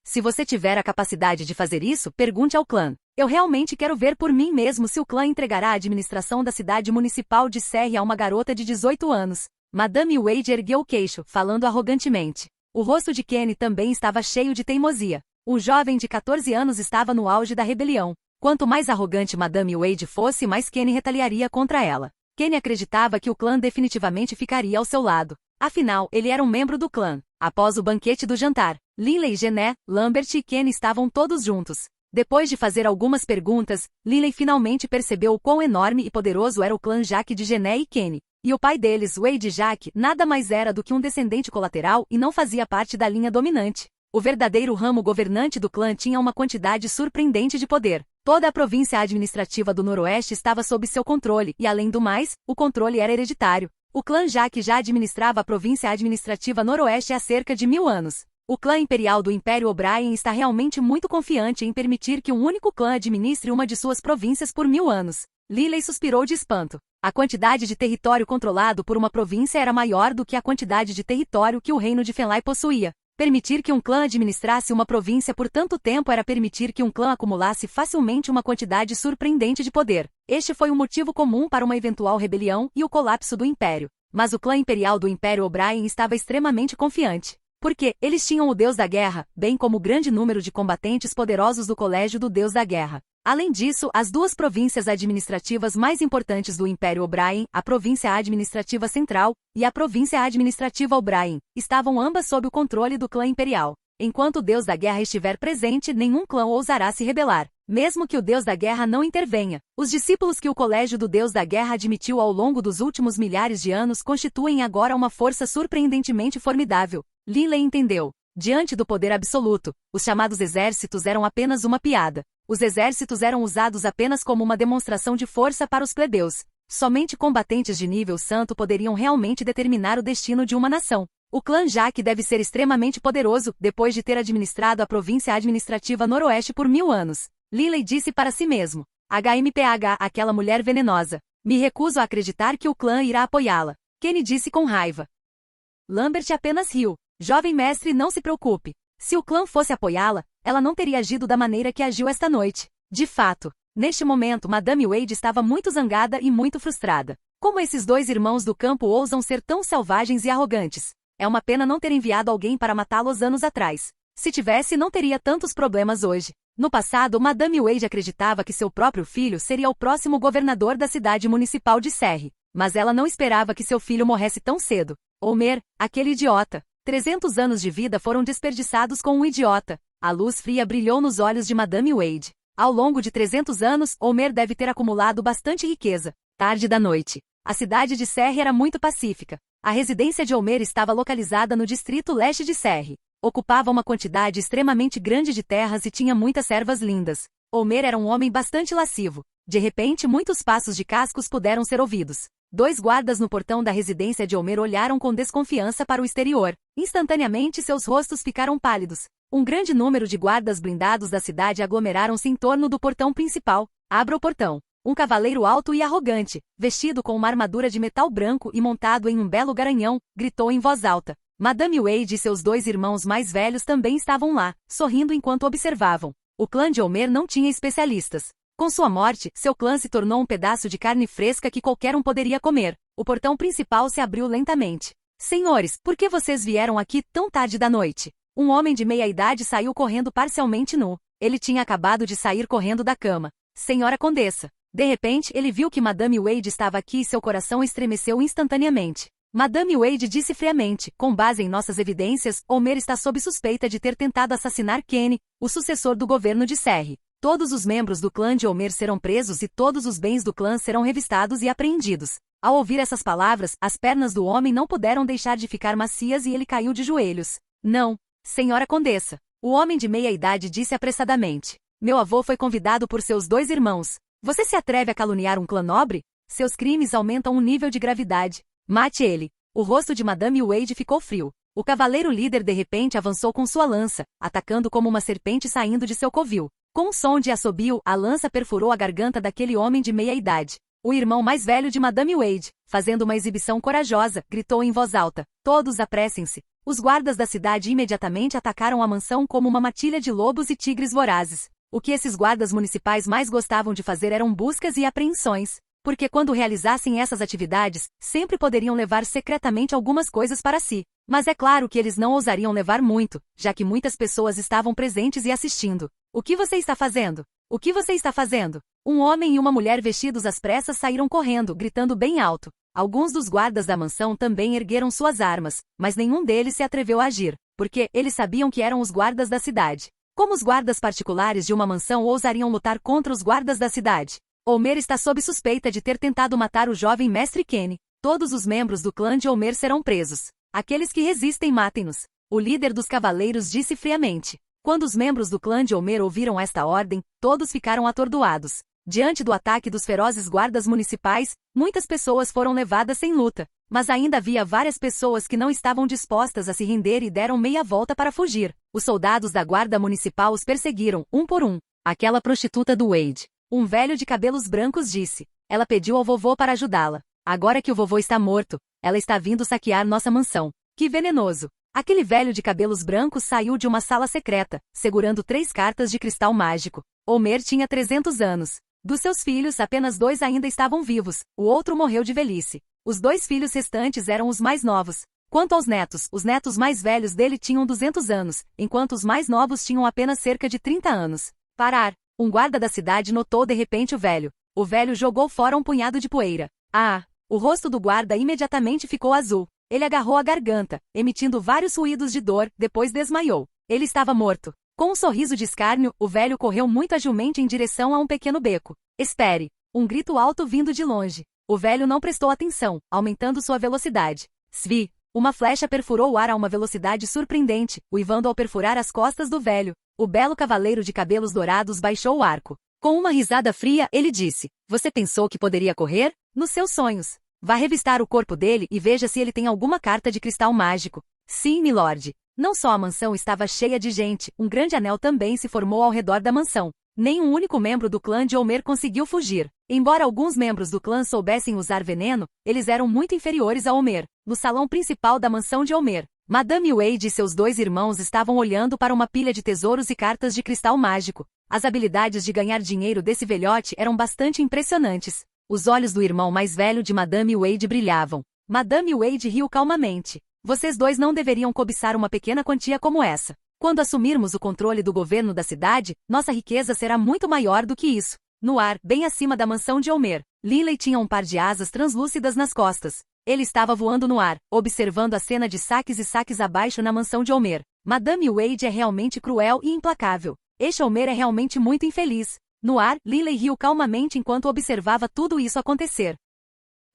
Se você tiver a capacidade de fazer isso, pergunte ao clã. Eu realmente quero ver por mim mesmo se o clã entregará a administração da cidade municipal de Serre a uma garota de 18 anos. Madame Wade ergueu o queixo, falando arrogantemente. O rosto de Kenny também estava cheio de teimosia. O jovem de 14 anos estava no auge da rebelião. Quanto mais arrogante Madame Wade fosse, mais Kenny retaliaria contra ela. Kenny acreditava que o clã definitivamente ficaria ao seu lado. Afinal, ele era um membro do clã. Após o banquete do jantar, Linley, Gené, Lambert e Kenny estavam todos juntos. Depois de fazer algumas perguntas, Linley finalmente percebeu o quão enorme e poderoso era o clã Jacques de Gené e Kenny. E o pai deles, Wade Jacques, nada mais era do que um descendente colateral e não fazia parte da linha dominante. O verdadeiro ramo governante do clã tinha uma quantidade surpreendente de poder. Toda a província administrativa do Noroeste estava sob seu controle e, além do mais, o controle era hereditário. O clã Jacques já administrava a província administrativa Noroeste há cerca de 1000 anos. O clã imperial do Império O'Brien está realmente muito confiante em permitir que um único clã administre uma de suas províncias por 1000 anos. Liley suspirou de espanto. A quantidade de território controlado por uma província era maior do que a quantidade de território que o reino de Fenlai possuía. Permitir que um clã administrasse uma província por tanto tempo era permitir que um clã acumulasse facilmente uma quantidade surpreendente de poder. Este foi um motivo comum para uma eventual rebelião e o colapso do Império. Mas o clã imperial do Império O'Brien estava extremamente confiante. Porque eles tinham o Deus da Guerra, bem como o grande número de combatentes poderosos do Colégio do Deus da Guerra. Além disso, as duas províncias administrativas mais importantes do Império O'Brien, a Província Administrativa Central e a Província Administrativa O'Brien, estavam ambas sob o controle do clã imperial. Enquanto o Deus da Guerra estiver presente, nenhum clã ousará se rebelar. Mesmo que o Deus da guerra não intervenha, os discípulos que o Colégio do Deus da Guerra admitiu ao longo dos últimos milhares de anos constituem agora uma força surpreendentemente formidável. Linley entendeu. Diante do poder absoluto, os chamados exércitos eram apenas uma piada. Os exércitos eram usados apenas como uma demonstração de força para os plebeus. Somente combatentes de nível santo poderiam realmente determinar o destino de uma nação. O clã Jaque deve ser extremamente poderoso, depois de ter administrado a província administrativa noroeste por 1000 anos. Linley disse para si mesmo. HMPH, aquela mulher venenosa. Me recuso a acreditar que o clã irá apoiá-la. Kenny disse com raiva. Lambert apenas riu. Jovem mestre, não se preocupe. Se o clã fosse apoiá-la, ela não teria agido da maneira que agiu esta noite. De fato, neste momento Madame Wade estava muito zangada e muito frustrada. Como esses dois irmãos do campo ousam ser tão selvagens e arrogantes? É uma pena não ter enviado alguém para matá-los anos atrás. Se tivesse, não teria tantos problemas hoje. No passado, Madame Wade acreditava que seu próprio filho seria o próximo governador da cidade municipal de Serre. Mas ela não esperava que seu filho morresse tão cedo. Homer, aquele idiota. 300 anos de vida foram desperdiçados com um idiota. A luz fria brilhou nos olhos de Madame Wade. Ao longo de 300 anos, Homer deve ter acumulado bastante riqueza. Tarde da noite. A cidade de Serre era muito pacífica. A residência de Homer estava localizada no distrito leste de Serre. Ocupava uma quantidade extremamente grande de terras e tinha muitas servas lindas. Homer era um homem bastante lascivo. De repente, muitos passos de cascos puderam ser ouvidos. 2 guardas no portão da residência de Homer olharam com desconfiança para o exterior. Instantaneamente, seus rostos ficaram pálidos. Um grande número de guardas blindados da cidade aglomeraram-se em torno do portão principal. Abra o portão. Um cavaleiro alto e arrogante, vestido com uma armadura de metal branco e montado em um belo garanhão, gritou em voz alta. Madame Wade e seus 2 irmãos mais velhos também estavam lá, sorrindo enquanto observavam. O clã de Homer não tinha especialistas. Com sua morte, seu clã se tornou um pedaço de carne fresca que qualquer um poderia comer. O portão principal se abriu lentamente. Senhores, por que vocês vieram aqui tão tarde da noite? Um homem de meia-idade saiu correndo parcialmente nu. Ele tinha acabado de sair correndo da cama. Senhora Condessa. De repente, ele viu que Madame Wade estava aqui e seu coração estremeceu instantaneamente. Madame Wade disse friamente, com base em nossas evidências, Homer está sob suspeita de ter tentado assassinar Kenny, o sucessor do governo de Serre. Todos os membros do clã de Homer serão presos e todos os bens do clã serão revistados e apreendidos. Ao ouvir essas palavras, as pernas do homem não puderam deixar de ficar macias e ele caiu de joelhos. Não, senhora Condessa. O homem de meia-idade disse apressadamente. Meu avô foi convidado por seus 2 irmãos. Você se atreve a caluniar um clã nobre? Seus crimes aumentam um nível de gravidade. Mate ele. O rosto de Madame Wade ficou frio. O cavaleiro líder de repente avançou com sua lança, atacando como uma serpente saindo de seu covil. Com um som de assobio, a lança perfurou a garganta daquele homem de meia-idade. O irmão mais velho de Madame Wade, fazendo uma exibição corajosa, gritou em voz alta. Todos apressem-se. Os guardas da cidade imediatamente atacaram a mansão como uma matilha de lobos e tigres vorazes. O que esses guardas municipais mais gostavam de fazer eram buscas e apreensões. Porque quando realizassem essas atividades, sempre poderiam levar secretamente algumas coisas para si. Mas é claro que eles não ousariam levar muito, já que muitas pessoas estavam presentes e assistindo. O que você está fazendo? O que você está fazendo? Um homem e uma mulher vestidos às pressas saíram correndo, gritando bem alto. Alguns dos guardas da mansão também ergueram suas armas, mas nenhum deles se atreveu a agir, porque eles sabiam que eram os guardas da cidade. Como os guardas particulares de uma mansão ousariam lutar contra os guardas da cidade? Homer está sob suspeita de ter tentado matar o jovem mestre Kenny. Todos os membros do clã de Homer serão presos. Aqueles que resistem, matem-nos. O líder dos cavaleiros disse friamente. Quando os membros do clã de Homer ouviram esta ordem, todos ficaram atordoados. Diante do ataque dos ferozes guardas municipais, muitas pessoas foram levadas sem luta. Mas ainda havia várias pessoas que não estavam dispostas a se render e deram meia volta para fugir. Os soldados da guarda municipal os perseguiram, um por um. Aquela prostituta do Wade. Um velho de cabelos brancos disse. Ela pediu ao vovô para ajudá-la. Agora que o vovô está morto, ela está vindo saquear nossa mansão. Que venenoso! Aquele velho de cabelos brancos saiu de uma sala secreta, segurando 3 cartas de cristal mágico. Homer tinha 300 anos. Dos seus filhos, apenas 2 ainda estavam vivos, o outro morreu de velhice. Os 2 filhos restantes eram os mais novos. Quanto aos netos, os netos mais velhos dele tinham 200 anos, enquanto os mais novos tinham apenas cerca de 30 anos. Parar! Um guarda da cidade notou de repente o velho. O velho jogou fora um punhado de poeira. Ah! O rosto do guarda imediatamente ficou azul. Ele agarrou a garganta, emitindo vários ruídos de dor, depois desmaiou. Ele estava morto. Com um sorriso de escárnio, o velho correu muito agilmente em direção a um pequeno beco. Espere! Um grito alto vindo de longe. O velho não prestou atenção, aumentando sua velocidade. Svi! Uma flecha perfurou o ar a uma velocidade surpreendente, uivando ao perfurar as costas do velho. O belo cavaleiro de cabelos dourados baixou o arco. Com uma risada fria, ele disse: Você pensou que poderia correr? Nos seus sonhos. Vá revistar o corpo dele e veja se ele tem alguma carta de cristal mágico. Sim, milord. Não só a mansão estava cheia de gente, um grande anel também se formou ao redor da mansão. Nem um único membro do clã de Homer conseguiu fugir. Embora alguns membros do clã soubessem usar veneno, eles eram muito inferiores a Homer. No salão principal da mansão de Homer, Madame Wade e seus 2 irmãos estavam olhando para uma pilha de tesouros e cartas de cristal mágico. As habilidades de ganhar dinheiro desse velhote eram bastante impressionantes. Os olhos do irmão mais velho de Madame Wade brilhavam. Madame Wade riu calmamente. Vocês 2 não deveriam cobiçar uma pequena quantia como essa. Quando assumirmos o controle do governo da cidade, nossa riqueza será muito maior do que isso. No ar, bem acima da mansão de Homer, Linley tinha um par de asas translúcidas nas costas. Ele estava voando no ar, observando a cena de saques e saques abaixo na mansão de Homer. Madame Wade é realmente cruel e implacável. Este Homer é realmente muito infeliz. No ar, Linley riu calmamente enquanto observava tudo isso acontecer.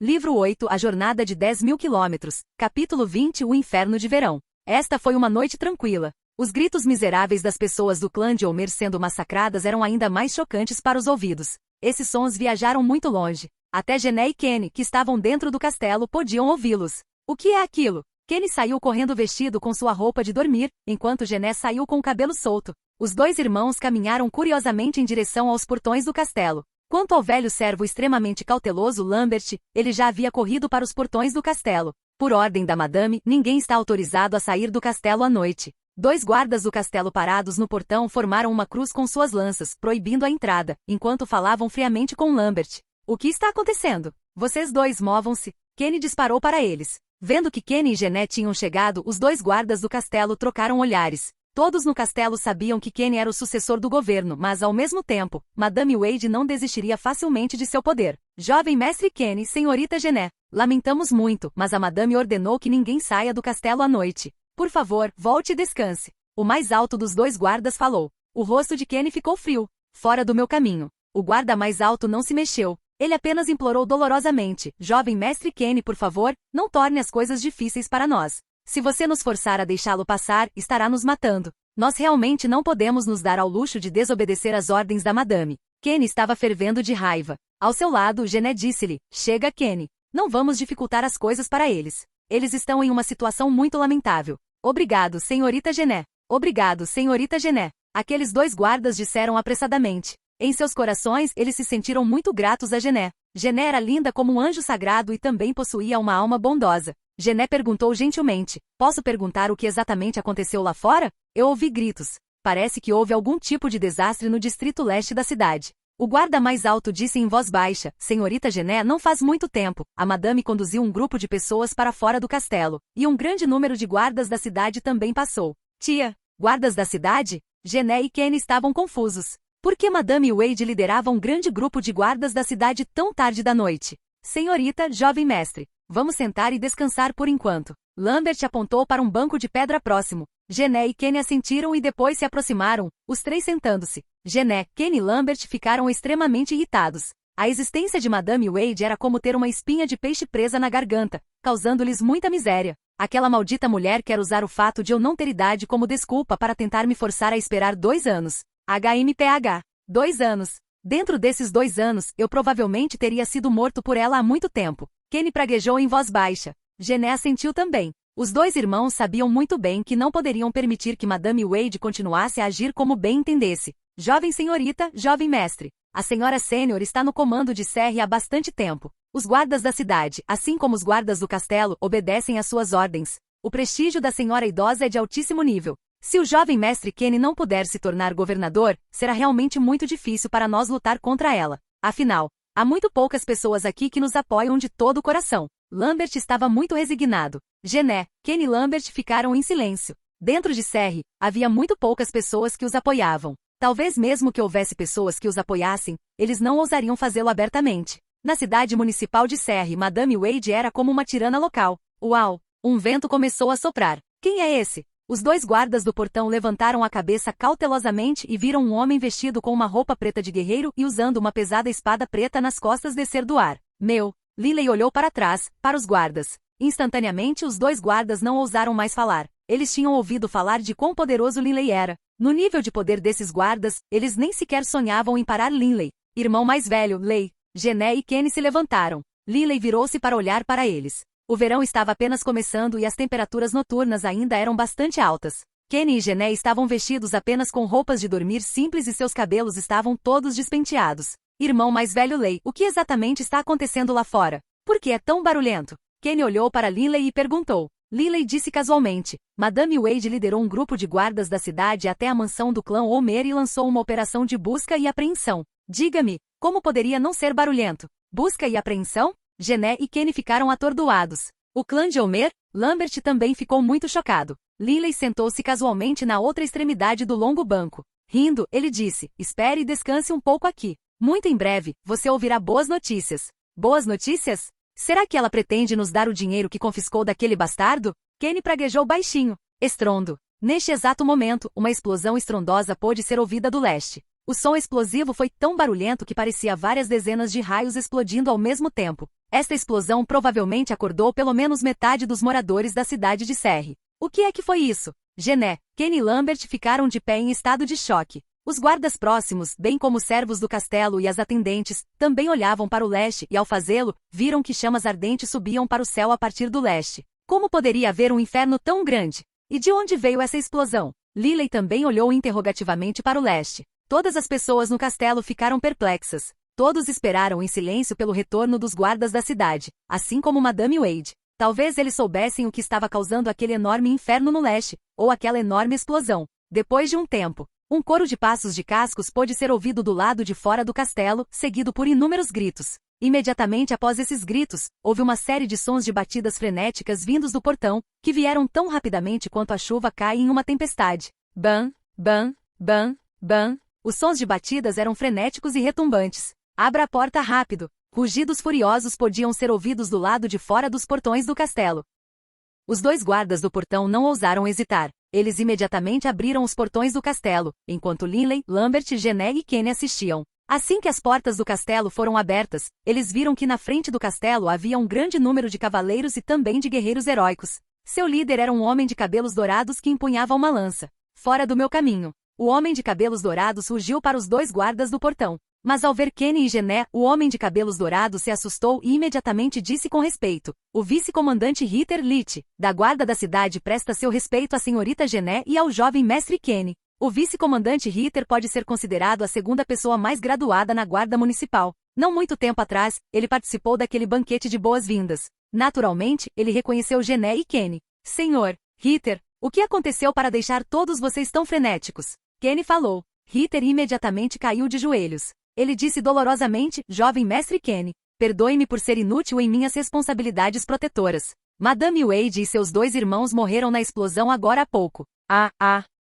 Livro 8 A Jornada de 10.000 quilômetros. Capítulo 20 O Inferno de Verão. Esta foi uma noite tranquila. Os gritos miseráveis das pessoas do clã de Homer sendo massacradas eram ainda mais chocantes para os ouvidos. Esses sons viajaram muito longe. Até Gené e Kenny, que estavam dentro do castelo, podiam ouvi-los. O que é aquilo? Kenny saiu correndo vestido com sua roupa de dormir, enquanto Gené saiu com o cabelo solto. Os 2 irmãos caminharam curiosamente em direção aos portões do castelo. Quanto ao velho servo extremamente cauteloso Lambert, ele já havia corrido para os portões do castelo. Por ordem da madame, ninguém está autorizado a sair do castelo à noite. 2 guardas do castelo parados no portão formaram uma cruz com suas lanças, proibindo a entrada, enquanto falavam friamente com Lambert. O que está acontecendo? Vocês 2 movam-se. Kenny disparou para eles. Vendo que Kenny e Gené tinham chegado, os 2 guardas do castelo trocaram olhares. Todos no castelo sabiam que Kenny era o sucessor do governo, mas ao mesmo tempo, Madame Wade não desistiria facilmente de seu poder. Jovem mestre Kenny, senhorita Gené, lamentamos muito, mas a madame ordenou que ninguém saia do castelo à noite. Por favor, volte e descanse. O mais alto dos 2 guardas falou. O rosto de Kenny ficou frio. Fora do meu caminho. O guarda mais alto não se mexeu. Ele apenas implorou dolorosamente. Jovem mestre Kenny, por favor, não torne as coisas difíceis para nós. Se você nos forçar a deixá-lo passar, estará nos matando. Nós realmente não podemos nos dar ao luxo de desobedecer às ordens da madame. Kenny estava fervendo de raiva. Ao seu lado, Gené disse-lhe: Chega, Kenny. Não vamos dificultar as coisas para eles. Eles estão em uma situação muito lamentável. Obrigado, senhorita Gené. Obrigado, senhorita Gené. Aqueles 2 guardas disseram apressadamente. Em seus corações, eles se sentiram muito gratos a Gené. Gené era linda como um anjo sagrado e também possuía uma alma bondosa. Gené perguntou gentilmente: Posso perguntar o que exatamente aconteceu lá fora? Eu ouvi gritos. Parece que houve algum tipo de desastre no distrito leste da cidade. O guarda mais alto disse em voz baixa: Senhorita Gené, não faz muito tempo, a madame conduziu um grupo de pessoas para fora do castelo, e um grande número de guardas da cidade também passou. Tia, guardas da cidade? Gené e Kenny estavam confusos. Por que Madame Wade liderava um grande grupo de guardas da cidade tão tarde da noite? Senhorita, jovem mestre, vamos sentar e descansar por enquanto. Lambert apontou para um banco de pedra próximo. Gené e Kenny assentiram e depois se aproximaram, os 3 sentando-se. Gené, Kenny e Lambert ficaram extremamente irritados. A existência de Madame Wade era como ter uma espinha de peixe presa na garganta, causando-lhes muita miséria. Aquela maldita mulher quer usar o fato de eu não ter idade como desculpa para tentar me forçar a esperar 2 anos. HMPH. 2 anos. Dentro desses 2 anos, eu provavelmente teria sido morto por ela há muito tempo. Kenny praguejou em voz baixa. Gené assentiu também. Os 2 irmãos sabiam muito bem que não poderiam permitir que Madame Wade continuasse a agir como bem entendesse. Jovem senhorita, jovem mestre. A senhora Sênior está no comando de Serre há bastante tempo. Os guardas da cidade, assim como os guardas do castelo, obedecem às suas ordens. O prestígio da senhora idosa é de altíssimo nível. Se o jovem mestre Kenny não puder se tornar governador, será realmente muito difícil para nós lutar contra ela. Afinal, há muito poucas pessoas aqui que nos apoiam de todo o coração. Lambert estava muito resignado. Gené, Kenny e Lambert ficaram em silêncio. Dentro de Serre, havia muito poucas pessoas que os apoiavam. Talvez mesmo que houvesse pessoas que os apoiassem, eles não ousariam fazê-lo abertamente. Na cidade municipal de Serre, Madame Wade era como uma tirana local. Uau! Um vento começou a soprar. Quem é esse? Os dois guardas do portão levantaram a cabeça cautelosamente e viram um homem vestido com uma roupa preta de guerreiro e usando uma pesada espada preta nas costas descer do ar. Linley olhou para trás, para os guardas. Instantaneamente os dois guardas não ousaram mais falar. Eles tinham ouvido falar de quão poderoso Linley era. No nível de poder desses guardas, eles nem sequer sonhavam em parar Linley. Irmão mais velho, Lei, Gené e Kenny se levantaram. Linley virou-se para olhar para eles. O verão estava apenas começando e as temperaturas noturnas ainda eram bastante altas. Kenny e Gené estavam vestidos apenas com roupas de dormir simples e seus cabelos estavam todos despenteados. Irmão mais velho Lei, o que exatamente está acontecendo lá fora? Por que é tão barulhento? Kenny olhou para Linley e perguntou. Linley disse casualmente. Madame Wade liderou um grupo de guardas da cidade até a mansão do clã Omer e lançou uma operação de busca e apreensão. Diga-me, como poderia não ser barulhento? Busca e apreensão? Gené e Kenny ficaram atordoados. O clã de Omer? Lambert também ficou muito chocado. Linley sentou-se casualmente na outra extremidade do longo banco. Rindo, ele disse, espere e descanse um pouco aqui. Muito em breve, você ouvirá boas notícias. Boas notícias? Será que ela pretende nos dar o dinheiro que confiscou daquele bastardo? Kenny praguejou baixinho. Estrondo. Neste exato momento, uma explosão estrondosa pôde ser ouvida do leste. O som explosivo foi tão barulhento que parecia várias dezenas de raios explodindo ao mesmo tempo. Esta explosão provavelmente acordou pelo menos metade dos moradores da cidade de Serre. O que é que foi isso? Gené, Kenny e Lambert ficaram de pé em estado de choque. Os guardas próximos, bem como os servos do castelo e as atendentes, também olhavam para o leste e, ao fazê-lo, viram que chamas ardentes subiam para o céu a partir do leste. Como poderia haver um inferno tão grande? E de onde veio essa explosão? Linley também olhou interrogativamente para o leste. Todas as pessoas no castelo ficaram perplexas. Todos esperaram em silêncio pelo retorno dos guardas da cidade, assim como Madame Wade. Talvez eles soubessem o que estava causando aquele enorme inferno no leste, ou aquela enorme explosão. Depois de um tempo, um coro de passos de cascos pôde ser ouvido do lado de fora do castelo, seguido por inúmeros gritos. Imediatamente após esses gritos, houve uma série de sons de batidas frenéticas vindos do portão, que vieram tão rapidamente quanto a chuva cai em uma tempestade. Bam, bam, bam, bam. Os sons de batidas eram frenéticos e retumbantes. Abra a porta rápido. Rugidos furiosos podiam ser ouvidos do lado de fora dos portões do castelo. Os dois guardas do portão não ousaram hesitar. Eles imediatamente abriram os portões do castelo, enquanto Linley, Lambert, Gené e Kenny assistiam. Assim que as portas do castelo foram abertas, eles viram que na frente do castelo havia um grande número de cavaleiros e também de guerreiros heróicos. Seu líder era um homem de cabelos dourados que empunhava uma lança. Fora do meu caminho. O homem de cabelos dourados rugiu para os dois guardas do portão. Mas ao ver Kenny e Gené, o homem de cabelos dourados se assustou e imediatamente disse com respeito. O vice-comandante Ritter Leach, da guarda da cidade, presta seu respeito à senhorita Gené e ao jovem mestre Kenny. O vice-comandante Ritter pode ser considerado a segunda pessoa mais graduada na guarda municipal. Não muito tempo atrás, ele participou daquele banquete de boas-vindas. Naturalmente, ele reconheceu Gené e Kenny. Senhor Ritter, o que aconteceu para deixar todos vocês tão frenéticos? Kenny falou. Ritter imediatamente caiu de joelhos. Ele disse dolorosamente, jovem mestre Kenny, perdoe-me por ser inútil em minhas responsabilidades protetoras. Madame Wade e seus dois irmãos morreram na explosão agora há pouco.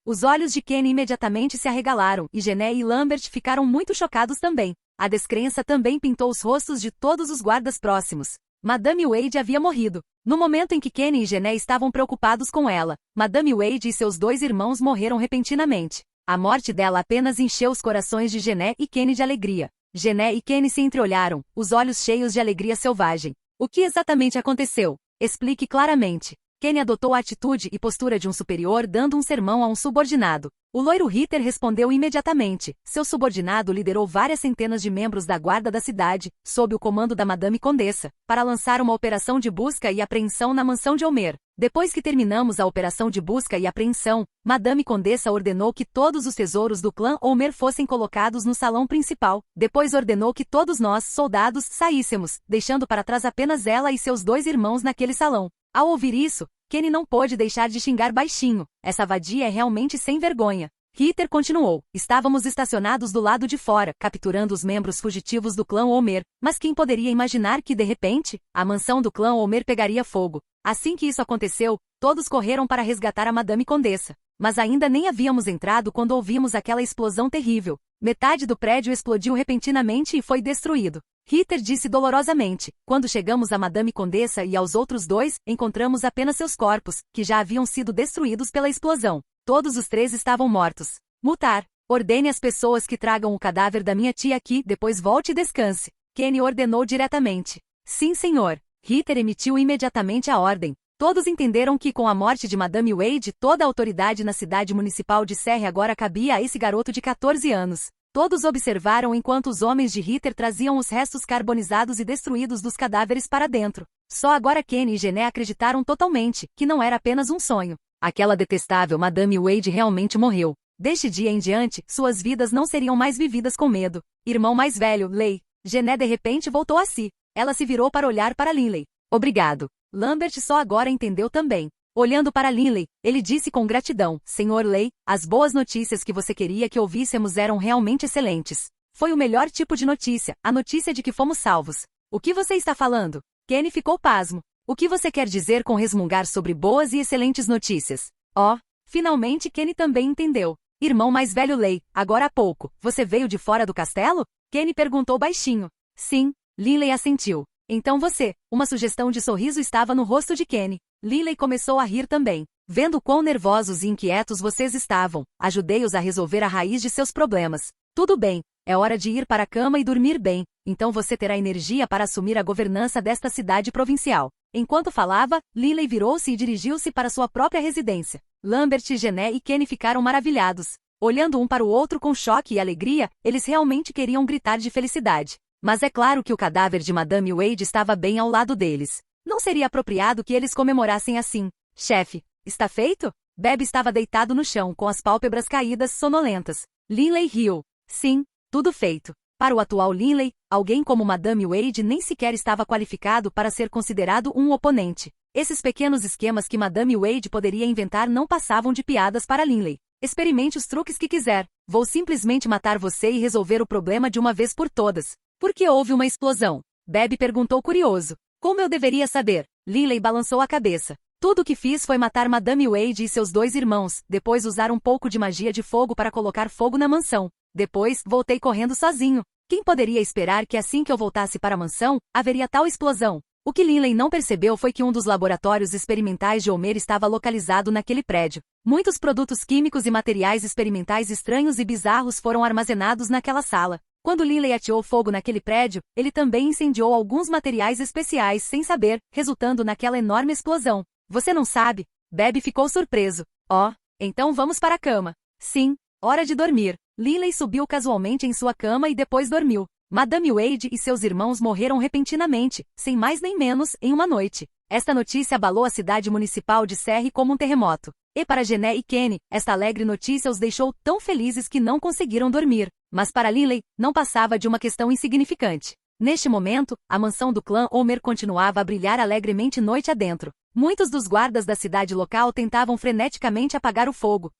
Os olhos de Kenny imediatamente se arregalaram e Gené e Lambert ficaram muito chocados também. A descrença também pintou os rostos de todos os guardas próximos. Madame Wade havia morrido. No momento em que Kenny e Gené estavam preocupados com ela, Madame Wade e seus dois irmãos morreram repentinamente. A morte dela apenas encheu os corações de Gené e Kenny de alegria. Gené e Kenny se entreolharam, os olhos cheios de alegria selvagem. O que exatamente aconteceu? Explique claramente. Kenny adotou a atitude e postura de um superior dando um sermão a um subordinado. O loiro Ritter respondeu imediatamente. Seu subordinado liderou várias centenas de membros da guarda da cidade, sob o comando da Madame Condessa, para lançar uma operação de busca e apreensão na mansão de Omer. Depois que terminamos a operação de busca e apreensão, Madame Condessa ordenou que todos os tesouros do clã Omer fossem colocados no salão principal. Depois ordenou que todos nós, soldados, saíssemos, deixando para trás apenas ela e seus dois irmãos naquele salão. Ao ouvir isso, Kenny não pôde deixar de xingar baixinho. Essa vadia é realmente sem vergonha. Ritter continuou. Estávamos estacionados do lado de fora, capturando os membros fugitivos do clã Omer, mas quem poderia imaginar que, de repente, a mansão do clã Omer pegaria fogo? Assim que isso aconteceu, todos correram para resgatar a Madame Condessa. Mas ainda nem havíamos entrado quando ouvimos aquela explosão terrível. Metade do prédio explodiu repentinamente e foi destruído. Ritter disse dolorosamente. Quando chegamos a Madame Condessa e aos outros dois, encontramos apenas seus corpos, que já haviam sido destruídos pela explosão. Todos os 3 estavam mortos. Mutar. Ordene às pessoas que tragam o cadáver da minha tia aqui, depois volte e descanse. Kenny ordenou diretamente. Sim, senhor. Ritter emitiu imediatamente a ordem. Todos entenderam que com a morte de Madame Wade, toda a autoridade na cidade municipal de Serre agora cabia a esse garoto de 14 anos. Todos observaram enquanto os homens de Ritter traziam os restos carbonizados e destruídos dos cadáveres para dentro. Só agora Kenny e Gené acreditaram totalmente que não era apenas um sonho. Aquela detestável Madame Wade realmente morreu. Deste dia em diante, suas vidas não seriam mais vividas com medo. Irmão mais velho, Lei. Gené de repente voltou a si. Ela se virou para olhar para Linley. Obrigado. Lambert só agora entendeu também. Olhando para Linley, ele disse com gratidão, Senhor Lei, as boas notícias que você queria que ouvíssemos eram realmente excelentes. Foi o melhor tipo de notícia, a notícia de que fomos salvos. O que você está falando? Kenny ficou pasmo. O que você quer dizer com resmungar sobre boas e excelentes notícias? Oh, finalmente Kenny também entendeu. Irmão mais velho Lei, agora há pouco, você veio de fora do castelo? Kenny perguntou baixinho. Sim, Linley assentiu. Então você, uma sugestão de sorriso estava no rosto de Kenny. Linley começou a rir também. Vendo quão nervosos e inquietos vocês estavam, ajudei-os a resolver a raiz de seus problemas. Tudo bem, é hora de ir para a cama e dormir bem, então você terá energia para assumir a governança desta cidade provincial. Enquanto falava, Linley virou-se e dirigiu-se para sua própria residência. Lambert, Gené e Kenny ficaram maravilhados. Olhando um para o outro com choque e alegria, eles realmente queriam gritar de felicidade. Mas é claro que o cadáver de Madame Wade estava bem ao lado deles. Não seria apropriado que eles comemorassem assim. Chefe, está feito? Beb estava deitado no chão, com as pálpebras caídas, sonolentas. Linley riu. Sim, tudo feito. Para o atual Linley, alguém como Madame Wade nem sequer estava qualificado para ser considerado um oponente. Esses pequenos esquemas que Madame Wade poderia inventar não passavam de piadas para Linley. Experimente os truques que quiser. Vou simplesmente matar você e resolver o problema de uma vez por todas. Por que houve uma explosão? Beb perguntou curioso. Como eu deveria saber? Linley balançou a cabeça. Tudo o que fiz foi matar Madame Wade e seus 2 irmãos, depois usar um pouco de magia de fogo para colocar fogo na mansão. Depois, voltei correndo sozinho. Quem poderia esperar que assim que eu voltasse para a mansão, haveria tal explosão? O que Linley não percebeu foi que um dos laboratórios experimentais de Homer estava localizado naquele prédio. Muitos produtos químicos e materiais experimentais estranhos e bizarros foram armazenados naquela sala. Quando Linley ateou fogo naquele prédio, ele também incendiou alguns materiais especiais sem saber, resultando naquela enorme explosão. Você não sabe? Beb ficou surpreso. Oh, então vamos para a cama. Sim, hora de dormir. Linley subiu casualmente em sua cama e depois dormiu. Madame Wade e seus irmãos morreram repentinamente, sem mais nem menos, em uma noite. Esta notícia abalou a cidade municipal de Serre como um terremoto. E para Gené e Kenny, esta alegre notícia os deixou tão felizes que não conseguiram dormir. Mas para Linley, não passava de uma questão insignificante. Neste momento, a mansão do clã Homer continuava a brilhar alegremente noite adentro. Muitos dos guardas da cidade local tentavam freneticamente apagar o fogo.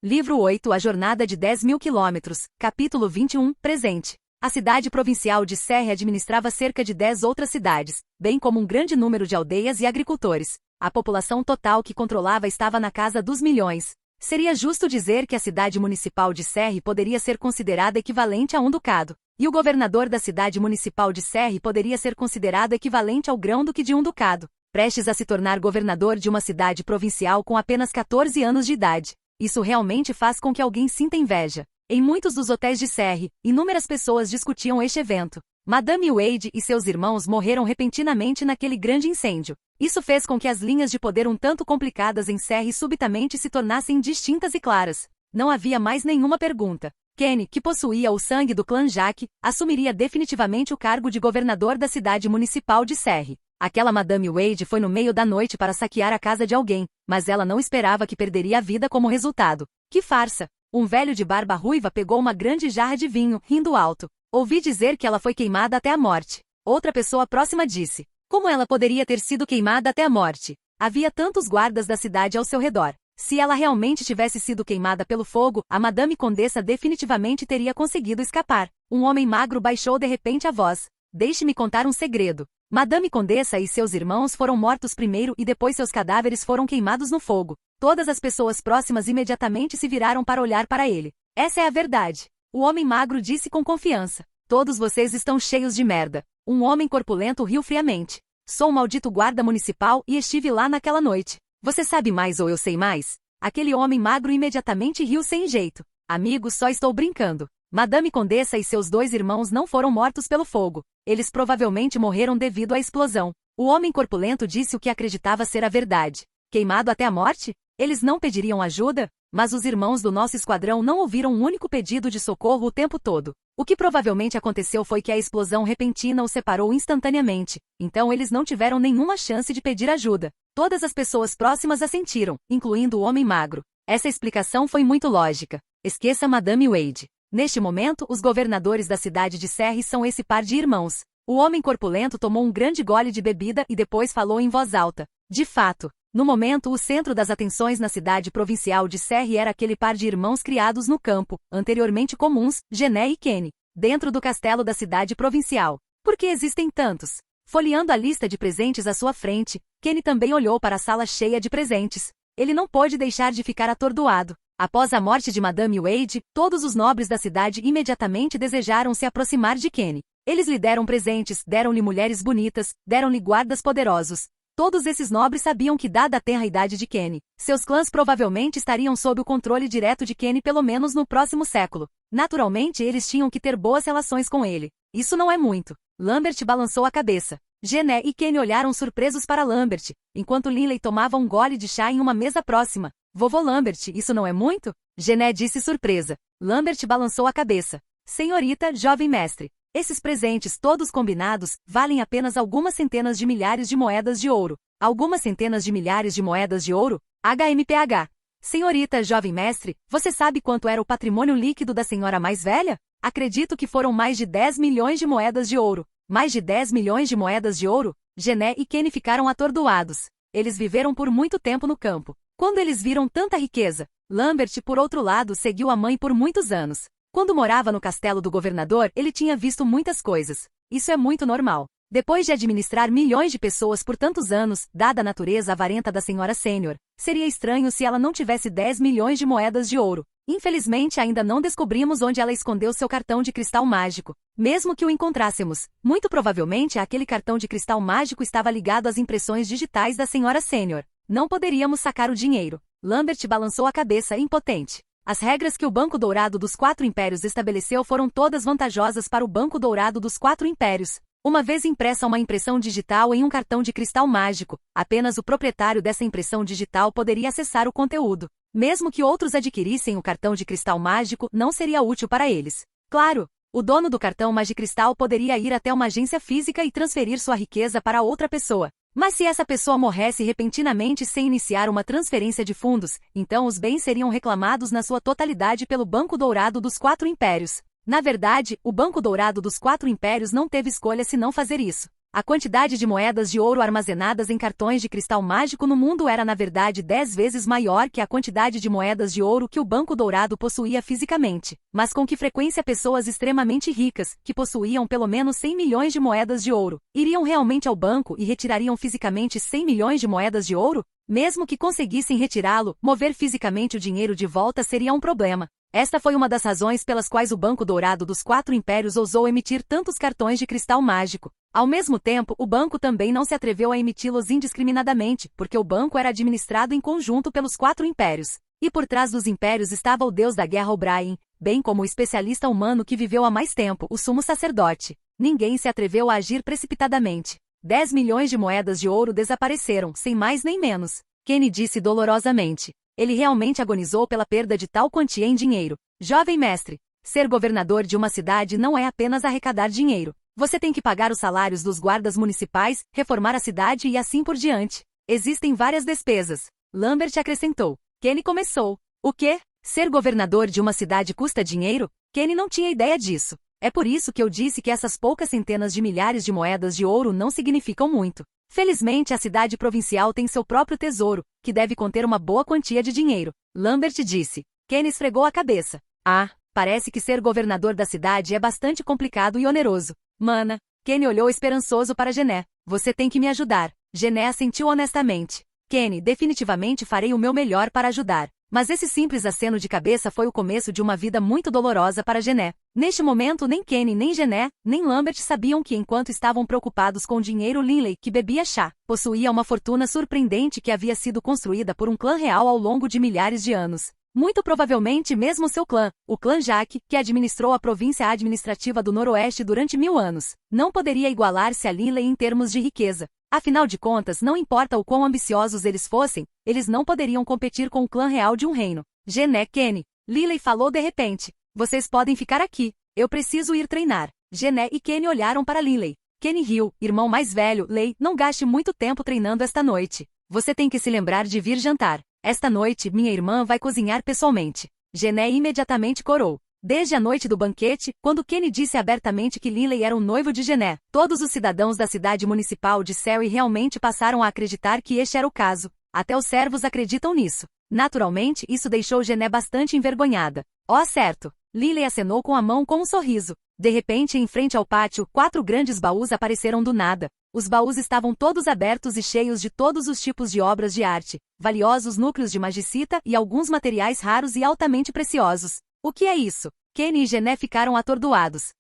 Livro 8 A Jornada de 10.000 quilômetros, capítulo 21, presente. A cidade provincial de Serre administrava cerca de 10 outras cidades, bem como um grande número de aldeias e agricultores. A população total que controlava estava na casa dos milhões. Seria justo dizer que a cidade municipal de Serre poderia ser considerada equivalente a um ducado, e o governador da cidade municipal de Serre poderia ser considerado equivalente ao grão-duque de um ducado, prestes a se tornar governador de uma cidade provincial com apenas 14 anos de idade. Isso realmente faz com que alguém sinta inveja. Em muitos dos hotéis de Serre, inúmeras pessoas discutiam este evento. Madame Wade e seus irmãos morreram repentinamente naquele grande incêndio. Isso fez com que as linhas de poder um tanto complicadas em Serre subitamente se tornassem distintas e claras. Não havia mais nenhuma pergunta. Kenny, que possuía o sangue do clã Jack, assumiria definitivamente o cargo de governador da cidade municipal de Serre. Aquela Madame Wade foi no meio da noite para saquear a casa de alguém, mas ela não esperava que perderia a vida como resultado. Que farsa! Um velho de barba ruiva pegou uma grande jarra de vinho, rindo alto. Ouvi dizer que ela foi queimada até a morte. Outra pessoa próxima disse. Como ela poderia ter sido queimada até a morte? Havia tantos guardas da cidade ao seu redor. Se ela realmente tivesse sido queimada pelo fogo, a Madame Condessa definitivamente teria conseguido escapar. Um homem magro baixou de repente a voz. Deixe-me contar um segredo. Madame Condessa e seus irmãos foram mortos primeiro e depois seus cadáveres foram queimados no fogo. Todas as pessoas próximas imediatamente se viraram para olhar para ele. Essa é a verdade. O homem magro disse com confiança. Todos vocês estão cheios de merda. Um homem corpulento riu friamente. Sou um maldito guarda municipal e estive lá naquela noite. Você sabe mais ou eu sei mais? Aquele homem magro imediatamente riu sem jeito. Amigo, só estou brincando. Madame Condessa e seus 2 irmãos não foram mortos pelo fogo. Eles provavelmente morreram devido à explosão. O homem corpulento disse o que acreditava ser a verdade. Queimado até a morte? Eles não pediriam ajuda? Mas os irmãos do nosso esquadrão não ouviram um único pedido de socorro o tempo todo. O que provavelmente aconteceu foi que a explosão repentina os separou instantaneamente, então eles não tiveram nenhuma chance de pedir ajuda. Todas as pessoas próximas assentiram, incluindo o homem magro. Essa explicação foi muito lógica. Esqueça Madame Wade. Neste momento, os governadores da cidade de Serres são esse par de irmãos. O homem corpulento tomou um grande gole de bebida e depois falou em voz alta. De fato, no momento o centro das atenções na cidade provincial de Serres era aquele par de irmãos criados no campo, anteriormente comuns, Gené e Kenny, dentro do castelo da cidade provincial. Por que existem tantos? Folheando a lista de presentes à sua frente, Kenny também olhou para a sala cheia de presentes. Ele não pôde deixar de ficar atordoado. Após a morte de Madame Wade, todos os nobres da cidade imediatamente desejaram se aproximar de Kenny. Eles lhe deram presentes, deram-lhe mulheres bonitas, deram-lhe guardas poderosos. Todos esses nobres sabiam que, dada a tenra idade de Kenny, seus clãs provavelmente estariam sob o controle direto de Kenny pelo menos no próximo século. Naturalmente, eles tinham que ter boas relações com ele. Isso não é muito. Lambert balançou a cabeça. Gené e Kenny olharam surpresos para Lambert, enquanto Linley tomava um gole de chá em uma mesa próxima. Vovô Lambert, isso não é muito? Gené disse surpresa. Lambert balançou a cabeça. Senhorita, jovem mestre. Esses presentes todos combinados valem apenas algumas centenas de milhares de moedas de ouro. Algumas centenas de milhares de moedas de ouro? HMPH. Senhorita, jovem mestre, você sabe quanto era o patrimônio líquido da senhora mais velha? Acredito que foram mais de 10 milhões de moedas de ouro. Mais de 10 milhões de moedas de ouro? Gené e Kenny ficaram atordoados. Eles viveram por muito tempo no campo. Quando eles viram tanta riqueza, Lambert, por outro lado, seguiu a mãe por muitos anos. Quando morava no castelo do governador, ele tinha visto muitas coisas. Isso é muito normal. Depois de administrar milhões de pessoas por tantos anos, dada a natureza avarenta da senhora sênior, seria estranho se ela não tivesse 10 milhões de moedas de ouro. Infelizmente, ainda não descobrimos onde ela escondeu seu cartão de cristal mágico. Mesmo que o encontrássemos, muito provavelmente aquele cartão de cristal mágico estava ligado às impressões digitais da senhora sênior. Não poderíamos sacar o dinheiro. Lambert balançou a cabeça impotente. As regras que o Banco Dourado dos 4 Impérios estabeleceu foram todas vantajosas para o Banco Dourado dos 4 Impérios. Uma vez impressa uma impressão digital em um cartão de cristal mágico, apenas o proprietário dessa impressão digital poderia acessar o conteúdo. Mesmo que outros adquirissem o cartão de cristal mágico, não seria útil para eles. Claro, o dono do cartão Magicristal poderia ir até uma agência física e transferir sua riqueza para outra pessoa. Mas se essa pessoa morresse repentinamente sem iniciar uma transferência de fundos, então os bens seriam reclamados na sua totalidade pelo Banco Dourado dos 4 Impérios. Na verdade, o Banco Dourado dos 4 Impérios não teve escolha senão fazer isso. A quantidade de moedas de ouro armazenadas em cartões de cristal mágico no mundo era na verdade 10 vezes maior que a quantidade de moedas de ouro que o Banco Dourado possuía fisicamente. Mas com que frequência pessoas extremamente ricas, que possuíam pelo menos 100 milhões de moedas de ouro, iriam realmente ao banco e retirariam fisicamente 100 milhões de moedas de ouro? Mesmo que conseguissem retirá-lo, mover fisicamente o dinheiro de volta seria um problema. Esta foi uma das razões pelas quais o Banco Dourado dos 4 Impérios ousou emitir tantos cartões de cristal mágico. Ao mesmo tempo, o banco também não se atreveu a emiti-los indiscriminadamente, porque o banco era administrado em conjunto pelos 4 impérios. E por trás dos impérios estava o deus da guerra O'Brien, bem como o especialista humano que viveu há mais tempo, o sumo sacerdote. Ninguém se atreveu a agir precipitadamente. 10 milhões de moedas de ouro desapareceram, sem mais nem menos. Kenny disse dolorosamente. Ele realmente agonizou pela perda de tal quantia em dinheiro. Jovem mestre, ser governador de uma cidade não é apenas arrecadar dinheiro. Você tem que pagar os salários dos guardas municipais, reformar a cidade e assim por diante. Existem várias despesas. Lambert acrescentou. Kenny começou. O quê? Ser governador de uma cidade custa dinheiro? Kenny não tinha ideia disso. É por isso que eu disse que essas poucas centenas de milhares de moedas de ouro não significam muito. Felizmente a cidade provincial tem seu próprio tesouro, que deve conter uma boa quantia de dinheiro. Lambert disse. Kenny esfregou a cabeça. Ah, parece que ser governador da cidade é bastante complicado e oneroso. Mana. Kenny olhou esperançoso para Gené. Você tem que me ajudar. Gené assentiu honestamente. Kenny, definitivamente farei o meu melhor para ajudar. Mas esse simples aceno de cabeça foi o começo de uma vida muito dolorosa para Gené. Neste momento nem Kenny, nem Gené, nem Lambert sabiam que enquanto estavam preocupados com o dinheiro, Linley, que bebia chá, possuía uma fortuna surpreendente que havia sido construída por um clã real ao longo de milhares de anos. Muito provavelmente mesmo seu clã, o clã Jaque, que administrou a província administrativa do Noroeste durante 1000 anos, não poderia igualar-se a Linley em termos de riqueza. Afinal de contas, não importa o quão ambiciosos eles fossem, eles não poderiam competir com o clã real de um reino. Gené, Kenny. Linley falou de repente. Vocês podem ficar aqui. Eu preciso ir treinar. Gené e Kenny olharam para Linley. Kenny riu. Irmão mais velho, Lei, não gaste muito tempo treinando esta noite. Você tem que se lembrar de vir jantar. Esta noite, minha irmã vai cozinhar pessoalmente. Gené imediatamente corou. Desde a noite do banquete, quando Kenny disse abertamente que Linley era o noivo de Gené, todos os cidadãos da cidade municipal de Surrey realmente passaram a acreditar que este era o caso. Até os servos acreditam nisso. Naturalmente, isso deixou Gené bastante envergonhada. Ó, certo! Linley acenou com a mão com um sorriso. De repente, em frente ao pátio, 4 grandes baús apareceram do nada. Os baús estavam todos abertos e cheios de todos os tipos de obras de arte, valiosos núcleos de magicita e alguns materiais raros e altamente preciosos. O que é isso? Kenny e Gené ficaram atordoados.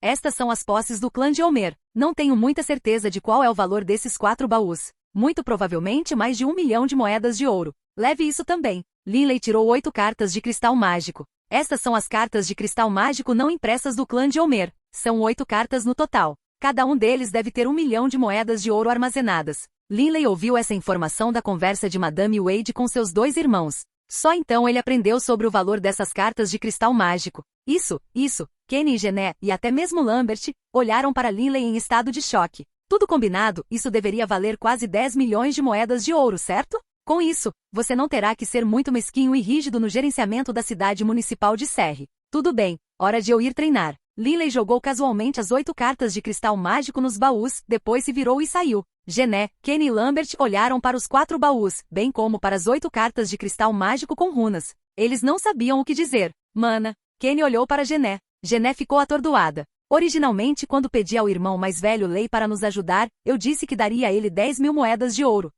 Estas são as posses do clã de Homer. Não tenho muita certeza de qual é o valor desses 4 baús. Muito provavelmente mais de 1 milhão de moedas de ouro. Leve isso também. Linley tirou 8 cartas de cristal mágico. Estas são as cartas de cristal mágico não impressas do clã de Homer. São 8 cartas no total. Cada um deles deve ter 1 milhão de moedas de ouro armazenadas. Linley ouviu essa informação da conversa de Madame Wade com seus 2 irmãos. Só então ele aprendeu sobre o valor dessas cartas de cristal mágico. Isso, Kenny e Gené, e até mesmo Lambert, olharam para Linley em estado de choque. Tudo combinado, isso deveria valer quase 10 milhões de moedas de ouro, certo? Com isso, você não terá que ser muito mesquinho e rígido no gerenciamento da cidade municipal de Surrey. Tudo bem, hora de eu ir treinar. Linley jogou casualmente as 8 cartas de cristal mágico nos baús, depois se virou e saiu. Gené, Kenny e Lambert olharam para os 4 baús, bem como para as 8 cartas de cristal mágico com runas. Eles não sabiam o que dizer. Mana. Kenny olhou para Gené. Gené ficou atordoada. Originalmente, quando pedi ao irmão mais velho Lei para nos ajudar, eu disse que daria a ele 10 mil moedas de ouro.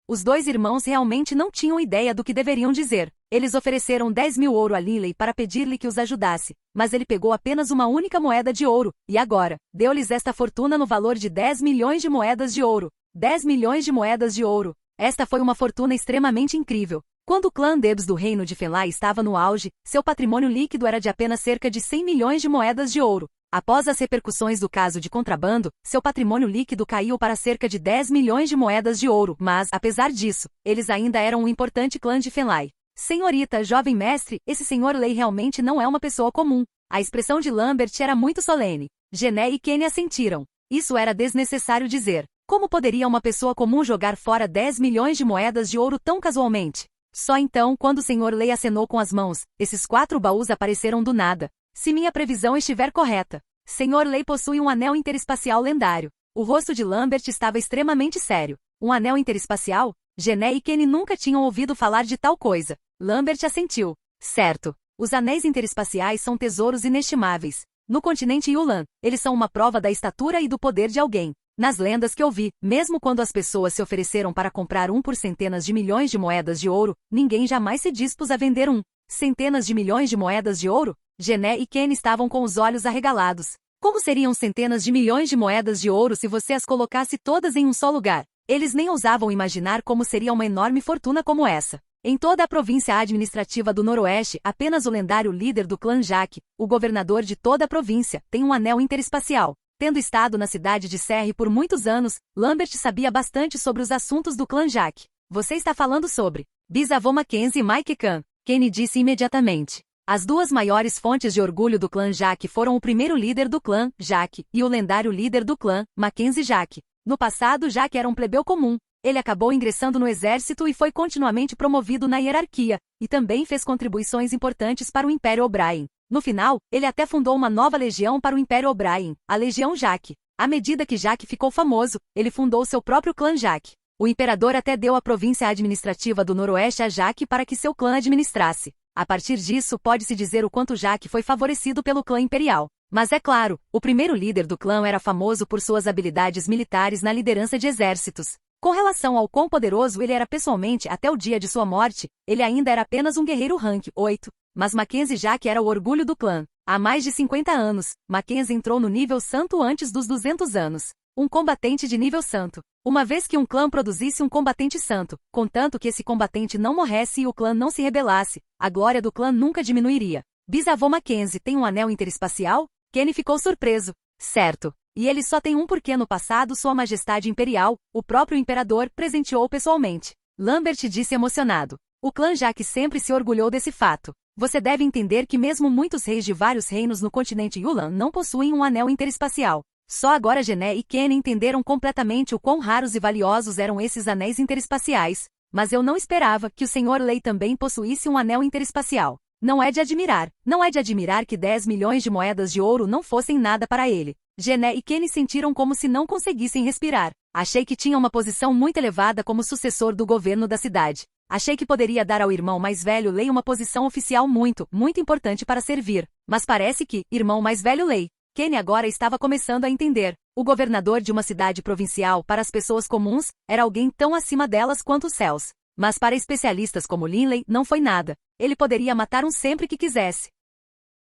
Os 2 irmãos realmente não tinham ideia do que deveriam dizer. Eles ofereceram 10 mil ouro a Linley para pedir-lhe que os ajudasse, mas ele pegou apenas uma única moeda de ouro, e agora, deu-lhes esta fortuna no valor de 10 milhões de moedas de ouro. 10 milhões de moedas de ouro. Esta foi uma fortuna extremamente incrível. Quando o clã Debs do reino de Fenlai estava no auge, seu patrimônio líquido era de apenas cerca de 100 milhões de moedas de ouro. Após as repercussões do caso de contrabando, seu patrimônio líquido caiu para cerca de 10 milhões de moedas de ouro, mas, apesar disso, eles ainda eram um importante clã de Fenlai. Senhorita, jovem mestre, esse senhor Lei realmente não é uma pessoa comum. A expressão de Lambert era muito solene. Gené e Kenny assentiram. Isso era desnecessário dizer. Como poderia uma pessoa comum jogar fora 10 milhões de moedas de ouro tão casualmente? Só então, quando o senhor Lei acenou com as mãos, esses 4 baús apareceram do nada. Se minha previsão estiver correta, Senhor Lei possui um anel interespacial lendário. O rosto de Lambert estava extremamente sério. Um anel interespacial? Gené e Kenny nunca tinham ouvido falar de tal coisa. Lambert assentiu. Certo. Os anéis interespaciais são tesouros inestimáveis. No continente Yulan, eles são uma prova da estatura e do poder de alguém. Nas lendas que ouvi, mesmo quando as pessoas se ofereceram para comprar um por centenas de milhões de moedas de ouro, ninguém jamais se dispôs a vender um. Centenas de milhões de moedas de ouro? Gené e Kenny estavam com os olhos arregalados. Como seriam centenas de milhões de moedas de ouro se você as colocasse todas em um só lugar? Eles nem ousavam imaginar como seria uma enorme fortuna como essa. Em toda a província administrativa do Noroeste, apenas o lendário líder do clã Jaque, o governador de toda a província, tem um anel interespacial. Tendo estado na cidade de Surrey por muitos anos, Lambert sabia bastante sobre os assuntos do clã Jaque. Você está falando sobre bisavô Mackenzie e Mike Khan, Kenny disse imediatamente. As 2 maiores fontes de orgulho do clã Jaque foram o primeiro líder do clã, Jaque, e o lendário líder do clã, Mackenzie Jaque. No passado, Jaque era um plebeu comum. Ele acabou ingressando no exército e foi continuamente promovido na hierarquia, e também fez contribuições importantes para o Império O'Brien. No final, ele até fundou uma nova legião para o Império O'Brien, a Legião Jaque. À medida que Jaque ficou famoso, ele fundou seu próprio clã Jaque. O imperador até deu a província administrativa do Noroeste a Jaque para que seu clã administrasse. A partir disso, pode-se dizer o quanto Jaque foi favorecido pelo clã imperial. Mas é claro, o primeiro líder do clã era famoso por suas habilidades militares na liderança de exércitos. Com relação ao quão poderoso ele era pessoalmente até o dia de sua morte, ele ainda era apenas um guerreiro rank 8. Mas Mackenzie Jaque era o orgulho do clã. Há mais de 50 anos, Mackenzie entrou no nível santo antes dos 200 anos. Um combatente de nível santo. Uma vez que um clã produzisse um combatente santo, contanto que esse combatente não morresse e o clã não se rebelasse, a glória do clã nunca diminuiria. Bisavô Mackenzie tem um anel interespacial? Kenny ficou surpreso. Certo. E ele só tem um porque no passado Sua Majestade Imperial, o próprio imperador, presenteou pessoalmente. Lambert disse emocionado. O clã Jaque sempre se orgulhou desse fato. Você deve entender que mesmo muitos reis de vários reinos no continente Yulan não possuem um anel interespacial. Só agora Gené e Kenny entenderam completamente o quão raros e valiosos eram esses anéis interespaciais. Mas eu não esperava que o Sr. Lei também possuísse um anel interespacial. Não é de admirar que 10 milhões de moedas de ouro não fossem nada para ele. Gené e Kenny sentiram como se não conseguissem respirar. Achei que tinha uma posição muito elevada como sucessor do governo da cidade. Achei que poderia dar ao irmão mais velho Lei uma posição oficial muito importante para servir. Mas parece que, irmão mais velho Lei, Kenny agora estava começando a entender. O governador de uma cidade provincial para as pessoas comuns era alguém tão acima delas quanto os céus. Mas para especialistas como Linley não foi nada. Ele poderia matar um sempre que quisesse.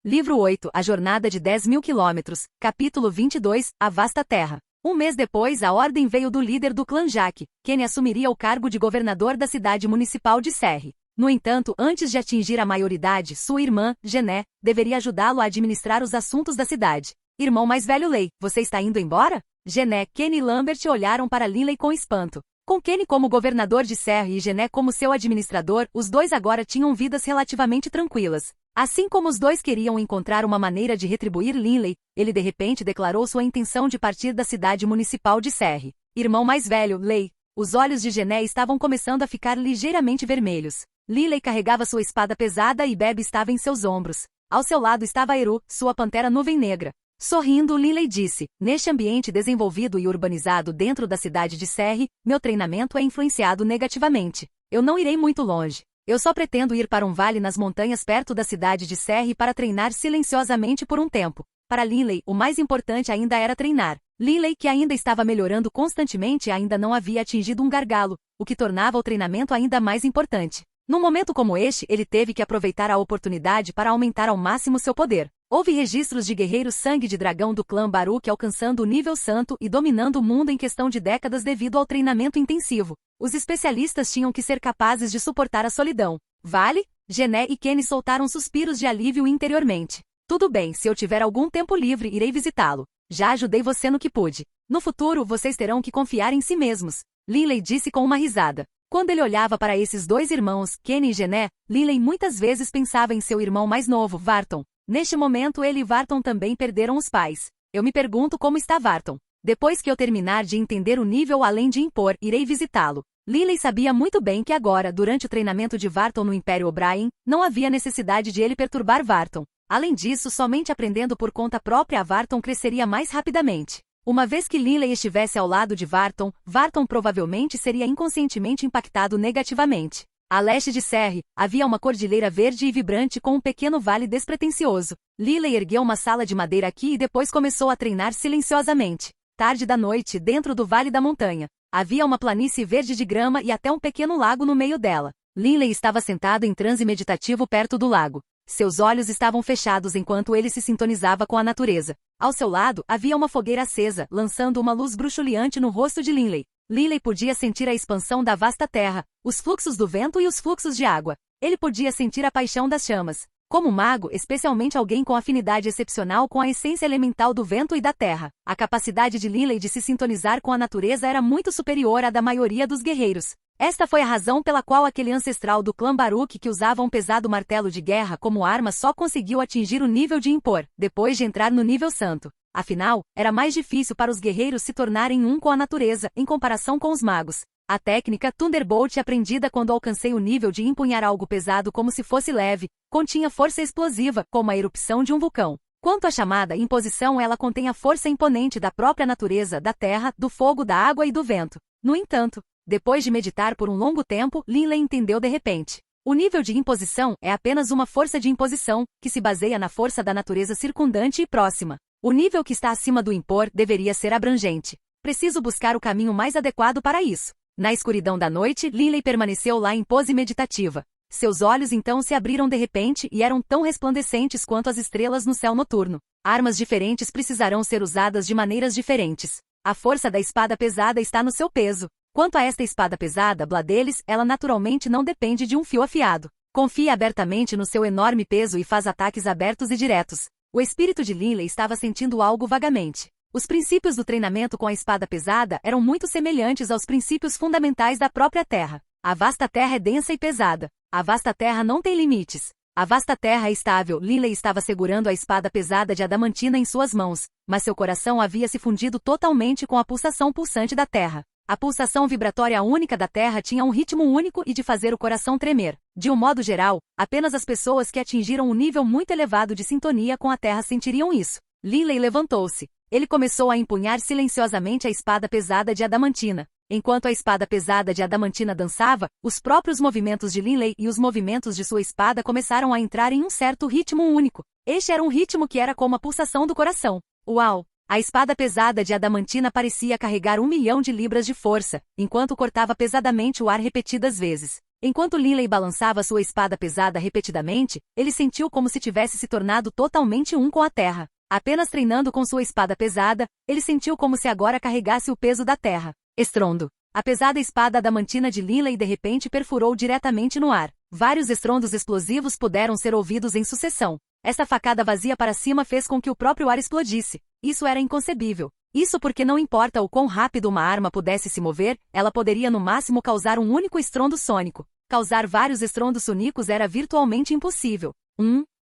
Livro 8, A Jornada de 10.000 quilômetros, capítulo 22, A Vasta Terra. Um mês depois a ordem veio do líder do clã Jaque. Kenny assumiria o cargo de governador da cidade municipal de Serre. No entanto, antes de atingir a maioridade, sua irmã, Gené, deveria ajudá-lo a administrar os assuntos da cidade. Irmão mais velho Lei, você está indo embora? Gené, Kenny e Lambert olharam para Linley com espanto. Com Kenny como governador de Serre e Gené como seu administrador, os dois agora tinham vidas relativamente tranquilas. Assim como os dois queriam encontrar uma maneira de retribuir Linley, ele de repente declarou sua intenção de partir da cidade municipal de Serre. Irmão mais velho, Lei. Os olhos de Gené estavam começando a ficar ligeiramente vermelhos. Linley carregava sua espada pesada e Bebe estava em seus ombros. Ao seu lado estava Eru, sua pantera nuvem negra. Sorrindo, Linley disse, neste ambiente desenvolvido e urbanizado dentro da cidade de Serre, meu treinamento é influenciado negativamente. Eu não irei muito longe. Eu só pretendo ir para um vale nas montanhas perto da cidade de Serre para treinar silenciosamente por um tempo. Para Linley, o mais importante ainda era treinar. Linley, que ainda estava melhorando constantemente, ainda não havia atingido um gargalo, o que tornava o treinamento ainda mais importante. Num momento como este, ele teve que aproveitar a oportunidade para aumentar ao máximo seu poder. Houve registros de guerreiros sangue de dragão do clã Baruch alcançando o nível santo e dominando o mundo em questão de décadas devido ao treinamento intensivo. Os especialistas tinham que ser capazes de suportar a solidão. Vale? Gené e Kenny soltaram suspiros de alívio interiormente. Tudo bem, se eu tiver algum tempo livre, irei visitá-lo. Já ajudei você no que pude. No futuro, vocês terão que confiar em si mesmos. Linley disse com uma risada. Quando ele olhava para esses dois irmãos, Kenny e Gené, Linley muitas vezes pensava em seu irmão mais novo, Varton. Neste momento ele e Varton também perderam os pais. Eu me pergunto como está Varton. Depois que eu terminar de entender o nível além de impor, irei visitá-lo. Linley sabia muito bem que agora, durante o treinamento de Varton no Império O'Brien, não havia necessidade de ele perturbar Varton. Além disso, somente aprendendo por conta própria Varton cresceria mais rapidamente. Uma vez que Linley estivesse ao lado de Varton, Varton provavelmente seria inconscientemente impactado negativamente. A leste de Serre, havia uma cordilheira verde e vibrante com um pequeno vale despretensioso. Linley ergueu uma sala de madeira aqui e depois começou a treinar silenciosamente. Tarde da noite, dentro do Vale da Montanha. Havia uma planície verde de grama e até um pequeno lago no meio dela. Linley estava sentado em transe meditativo perto do lago. Seus olhos estavam fechados enquanto ele se sintonizava com a natureza. Ao seu lado, havia uma fogueira acesa, lançando uma luz bruxuleante no rosto de Linley. Linley podia sentir a expansão da vasta terra, os fluxos do vento e os fluxos de água. Ele podia sentir a paixão das chamas. Como mago, especialmente alguém com afinidade excepcional com a essência elemental do vento e da terra, a capacidade de Linley de se sintonizar com a natureza era muito superior à da maioria dos guerreiros. Esta foi a razão pela qual aquele ancestral do clã Baruch que usava um pesado martelo de guerra como arma só conseguiu atingir o nível de impor, depois de entrar no nível santo. Afinal, era mais difícil para os guerreiros se tornarem um com a natureza, em comparação com os magos. A técnica Thunderbolt aprendida quando alcancei o nível de empunhar algo pesado como se fosse leve, continha força explosiva, como a erupção de um vulcão. Quanto à chamada imposição, ela contém a força imponente da própria natureza, da terra, do fogo, da água e do vento. No entanto, depois de meditar por um longo tempo, Linley entendeu de repente. O nível de imposição é apenas uma força de imposição, que se baseia na força da natureza circundante e próxima. O nível que está acima do impor deveria ser abrangente. Preciso buscar o caminho mais adequado para isso. Na escuridão da noite, Linley permaneceu lá em pose meditativa. Seus olhos então se abriram de repente e eram tão resplandecentes quanto as estrelas no céu noturno. Armas diferentes precisarão ser usadas de maneiras diferentes. A força da espada pesada está no seu peso. Quanto a esta espada pesada, Bladeles, ela naturalmente não depende de um fio afiado. Confia abertamente no seu enorme peso e faz ataques abertos e diretos. O espírito de Linley estava sentindo algo vagamente. Os princípios do treinamento com a espada pesada eram muito semelhantes aos princípios fundamentais da própria Terra. A vasta Terra é densa e pesada. A vasta Terra não tem limites. A vasta Terra é estável. Linley estava segurando a espada pesada de adamantina em suas mãos, mas seu coração havia se fundido totalmente com a pulsação pulsante da Terra. A pulsação vibratória única da Terra tinha um ritmo único e de fazer o coração tremer. De um modo geral, apenas as pessoas que atingiram um nível muito elevado de sintonia com a Terra sentiriam isso. Linley levantou-se. Ele começou a empunhar silenciosamente a espada pesada de adamantina. Enquanto a espada pesada de adamantina dançava, os próprios movimentos de Linley e os movimentos de sua espada começaram a entrar em um certo ritmo único. Este era um ritmo que era como a pulsação do coração. Uau! A espada pesada de adamantina parecia carregar 1 milhão de libras de força, enquanto cortava pesadamente o ar repetidas vezes. Enquanto Linley balançava sua espada pesada repetidamente, ele sentiu como se tivesse se tornado totalmente um com a terra. Apenas treinando com sua espada pesada, ele sentiu como se agora carregasse o peso da terra. Estrondo. A pesada espada adamantina de Linley de repente perfurou diretamente no ar. Vários estrondos explosivos puderam ser ouvidos em sucessão. Essa facada vazia para cima fez com que o próprio ar explodisse. Isso era inconcebível. Isso porque não importa o quão rápido uma arma pudesse se mover, ela poderia no máximo causar um único estrondo sônico. Causar vários estrondos sônicos era virtualmente impossível.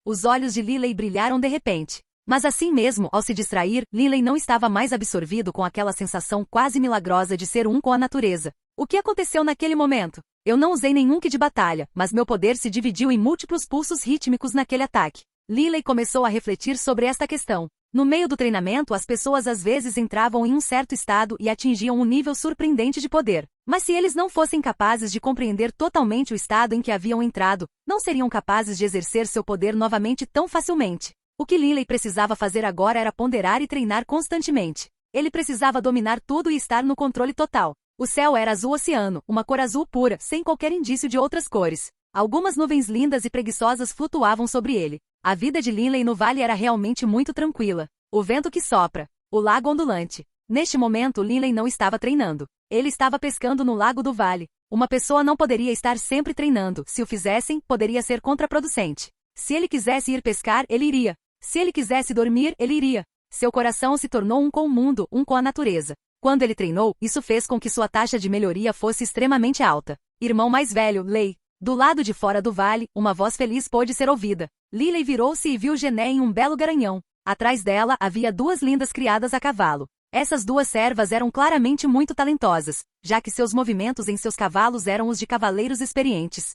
Os olhos de Linley brilharam de repente. Mas assim mesmo, ao se distrair, Linley não estava mais absorvido com aquela sensação quase milagrosa de ser um com a natureza. O que aconteceu naquele momento? Eu não usei nenhum ki de batalha, mas meu poder se dividiu em múltiplos pulsos rítmicos naquele ataque. Linley começou a refletir sobre esta questão. No meio do treinamento, as pessoas às vezes entravam em um certo estado e atingiam um nível surpreendente de poder. Mas se eles não fossem capazes de compreender totalmente o estado em que haviam entrado, não seriam capazes de exercer seu poder novamente tão facilmente. O que Linley precisava fazer agora era ponderar e treinar constantemente. Ele precisava dominar tudo e estar no controle total. O céu era azul oceano, uma cor azul pura, sem qualquer indício de outras cores. Algumas nuvens lindas e preguiçosas flutuavam sobre ele. A vida de Linley no vale era realmente muito tranquila. O vento que sopra, o lago ondulante. Neste momento, Linley não estava treinando. Ele estava pescando no lago do vale. Uma pessoa não poderia estar sempre treinando. Se o fizessem, poderia ser contraproducente. Se ele quisesse ir pescar, ele iria. Se ele quisesse dormir, ele iria. Seu coração se tornou um com o mundo, um com a natureza. Quando ele treinou, isso fez com que sua taxa de melhoria fosse extremamente alta. Irmão mais velho, Lei. Do lado de fora do vale, uma voz feliz pôde ser ouvida. Linley virou-se e viu Gené em um belo garanhão. Atrás dela havia 2 lindas criadas a cavalo. Essas 2 servas eram claramente muito talentosas, já que seus movimentos em seus cavalos eram os de cavaleiros experientes.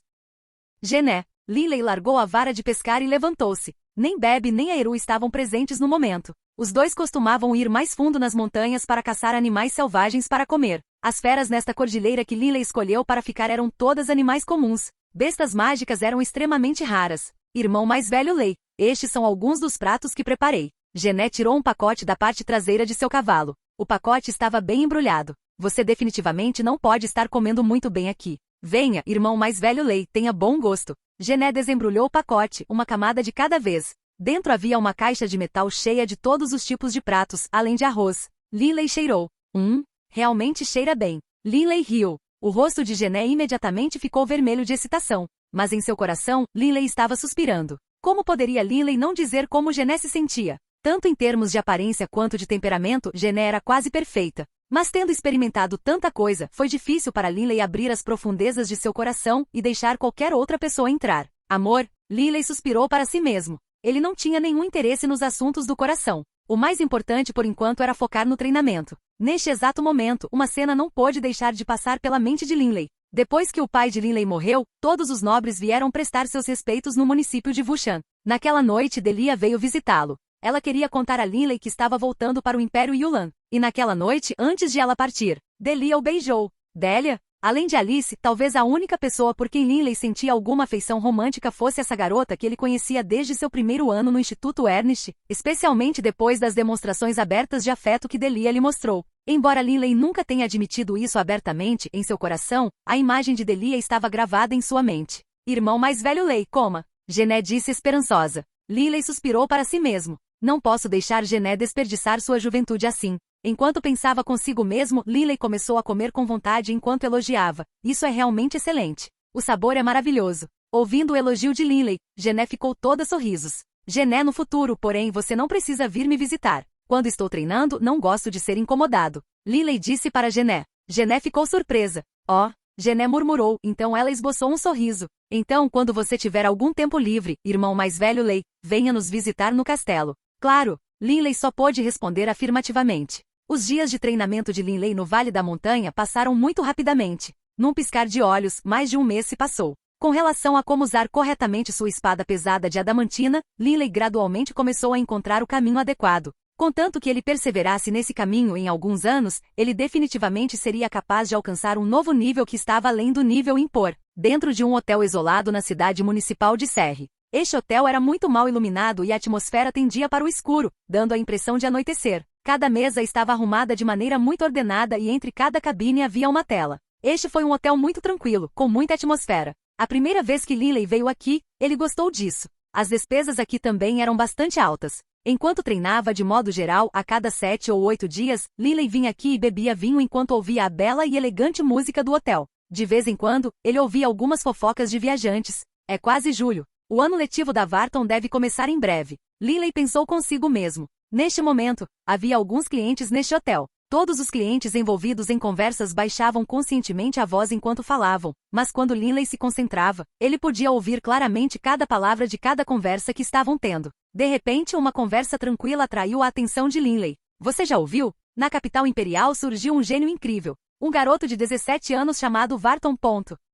Gené. Linley largou a vara de pescar e levantou-se. Nem Bebe nem Aeru estavam presentes no momento. Os 2 costumavam ir mais fundo nas montanhas para caçar animais selvagens para comer. As feras nesta cordilheira que Linley escolheu para ficar eram todas animais comuns. Bestas mágicas eram extremamente raras. Irmão mais velho Lei. Estes são alguns dos pratos que preparei. Gené tirou um pacote da parte traseira de seu cavalo. O pacote estava bem embrulhado. Você definitivamente não pode estar comendo muito bem aqui. Venha, irmão mais velho Lei, tenha bom gosto. Gené desembrulhou o pacote, uma camada de cada vez. Dentro havia uma caixa de metal cheia de todos os tipos de pratos, além de arroz. Linley cheirou. Realmente cheira bem. Linley riu. O rosto de Gené imediatamente ficou vermelho de excitação. Mas em seu coração, Linley estava suspirando. Como poderia Linley não dizer como Gené se sentia? Tanto em termos de aparência quanto de temperamento, Gené era quase perfeita. Mas tendo experimentado tanta coisa, foi difícil para Linley abrir as profundezas de seu coração e deixar qualquer outra pessoa entrar. Amor, Linley suspirou para si mesmo. Ele não tinha nenhum interesse nos assuntos do coração. O mais importante por enquanto era focar no treinamento. Neste exato momento, uma cena não pôde deixar de passar pela mente de Linley. Depois que o pai de Linley morreu, todos os nobres vieram prestar seus respeitos no município de Wushan. Naquela noite, Delia veio visitá-lo. Ela queria contar a Linley que estava voltando para o Império Yulan. E naquela noite, antes de ela partir, Delia o beijou. Delia? Além de Alice, talvez a única pessoa por quem Linley sentia alguma afeição romântica fosse essa garota que ele conhecia desde seu primeiro ano no Instituto Ernest, especialmente depois das demonstrações abertas de afeto que Delia lhe mostrou. Embora Linley nunca tenha admitido isso abertamente em seu coração, a imagem de Delia estava gravada em sua mente. Irmão mais velho Lei, coma. Gené disse esperançosa. Lilei suspirou para si mesmo. Não posso deixar Gené desperdiçar sua juventude assim. Enquanto pensava consigo mesmo, Lilei começou a comer com vontade enquanto elogiava. Isso é realmente excelente. O sabor é maravilhoso. Ouvindo o elogio de Lilei, Gené ficou toda sorrisos. Gené, no futuro, porém, você não precisa vir me visitar. Quando estou treinando, não gosto de ser incomodado. Lilei disse para Gené. Gené ficou surpresa. Oh, Gené murmurou, então ela esboçou um sorriso. Então, quando você tiver algum tempo livre, irmão mais velho Lei, venha nos visitar no castelo. Claro, Lilei só pôde responder afirmativamente. Os dias de treinamento de Lilei no Vale da Montanha passaram muito rapidamente. Num piscar de olhos, mais de um mês se passou. Com relação a como usar corretamente sua espada pesada de adamantina, Lilei gradualmente começou a encontrar o caminho adequado. Contanto que ele perseverasse nesse caminho em alguns anos, ele definitivamente seria capaz de alcançar um novo nível que estava além do nível impor, dentro de um hotel isolado na cidade municipal de Serre. Este hotel era muito mal iluminado e a atmosfera tendia para o escuro, dando a impressão de anoitecer. Cada mesa estava arrumada de maneira muito ordenada e entre cada cabine havia uma tela. Este foi um hotel muito tranquilo, com muita atmosfera. A primeira vez que Lilei veio aqui, ele gostou disso. As despesas aqui também eram bastante altas. Enquanto treinava de modo geral, a cada 7 ou 8 dias, Lilei vinha aqui e bebia vinho enquanto ouvia a bela e elegante música do hotel. De vez em quando, ele ouvia algumas fofocas de viajantes. É quase julho. O ano letivo da Wharton deve começar em breve. Lilei pensou consigo mesmo. Neste momento, havia alguns clientes neste hotel. Todos os clientes envolvidos em conversas baixavam conscientemente a voz enquanto falavam, mas quando Lilei se concentrava, ele podia ouvir claramente cada palavra de cada conversa que estavam tendo. De repente, uma conversa tranquila atraiu a atenção de Lilei. Você já ouviu? Na capital imperial surgiu um gênio incrível. Um garoto de 17 anos chamado Wharton.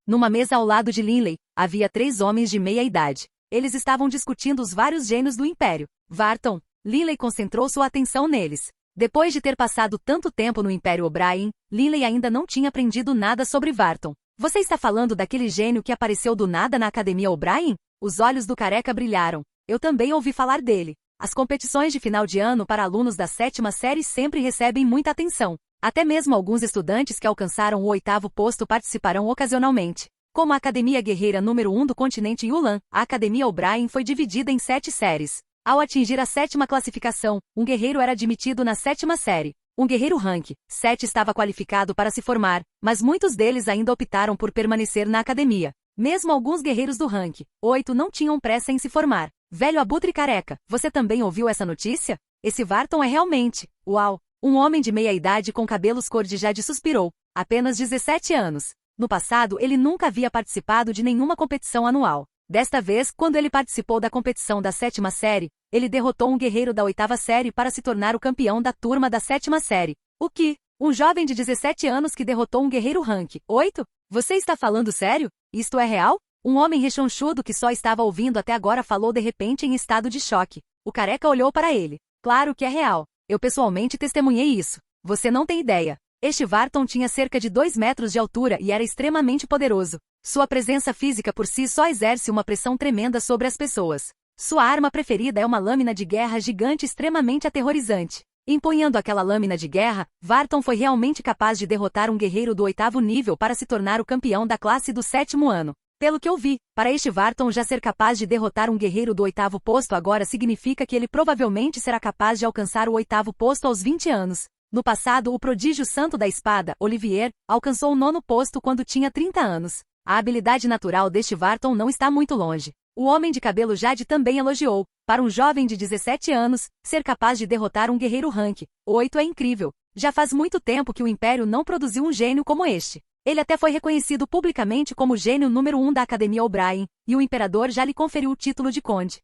Numa mesa ao lado de Lilei, havia 3 homens de meia idade. Eles estavam discutindo os vários gênios do Império. Wharton. Lilei concentrou sua atenção neles. Depois de ter passado tanto tempo no Império O'Brien, Lilei ainda não tinha aprendido nada sobre Wharton. Você está falando daquele gênio que apareceu do nada na Academia O'Brien? Os olhos do careca brilharam. Eu também ouvi falar dele. As competições de final de ano para alunos da 7ª série sempre recebem muita atenção. Até mesmo alguns estudantes que alcançaram o 8º posto participarão ocasionalmente. Como a Academia Guerreira número 1 do continente Yulan, a Academia O'Brien foi dividida em 7 séries. Ao atingir a 7ª classificação, um guerreiro era admitido na 7ª série. Um guerreiro rank 7 estava qualificado para se formar, mas muitos deles ainda optaram por permanecer na academia. Mesmo alguns guerreiros do rank 8 não tinham pressa em se formar. Velho abutre careca, você também ouviu essa notícia? Esse Wharton é realmente... Uau! Um homem de meia idade com cabelos cor de jade suspirou. Apenas 17 anos. No passado, ele nunca havia participado de nenhuma competição anual. Desta vez, quando ele participou da competição da 7ª série, ele derrotou um guerreiro da 8ª série para se tornar o campeão da turma da 7ª série. O que? Um jovem de 17 anos que derrotou um guerreiro rank 8? Você está falando sério? Isto é real? Um homem rechonchudo que só estava ouvindo até agora falou de repente em estado de choque. O careca olhou para ele. Claro que é real. Eu pessoalmente testemunhei isso. Você não tem ideia. Este Wharton tinha cerca de 2 metros de altura e era extremamente poderoso. Sua presença física por si só exerce uma pressão tremenda sobre as pessoas. Sua arma preferida é uma lâmina de guerra gigante extremamente aterrorizante. Empunhando aquela lâmina de guerra, Wharton foi realmente capaz de derrotar um guerreiro do 8º nível para se tornar o campeão da classe do 7º ano. Pelo que eu vi, para este Wharton já ser capaz de derrotar um guerreiro do 8º posto agora significa que ele provavelmente será capaz de alcançar o 8º posto aos 20 anos. No passado, o prodígio santo da espada, Olivier, alcançou o 9º posto quando tinha 30 anos. A habilidade natural deste Wharton não está muito longe. O homem de cabelo jade também elogiou. Para um jovem de 17 anos, ser capaz de derrotar um guerreiro rank 8 é incrível. Já faz muito tempo que o Império não produziu um gênio como este. Ele até foi reconhecido publicamente como gênio número 1 da Academia O'Brien, e o imperador já lhe conferiu o título de conde.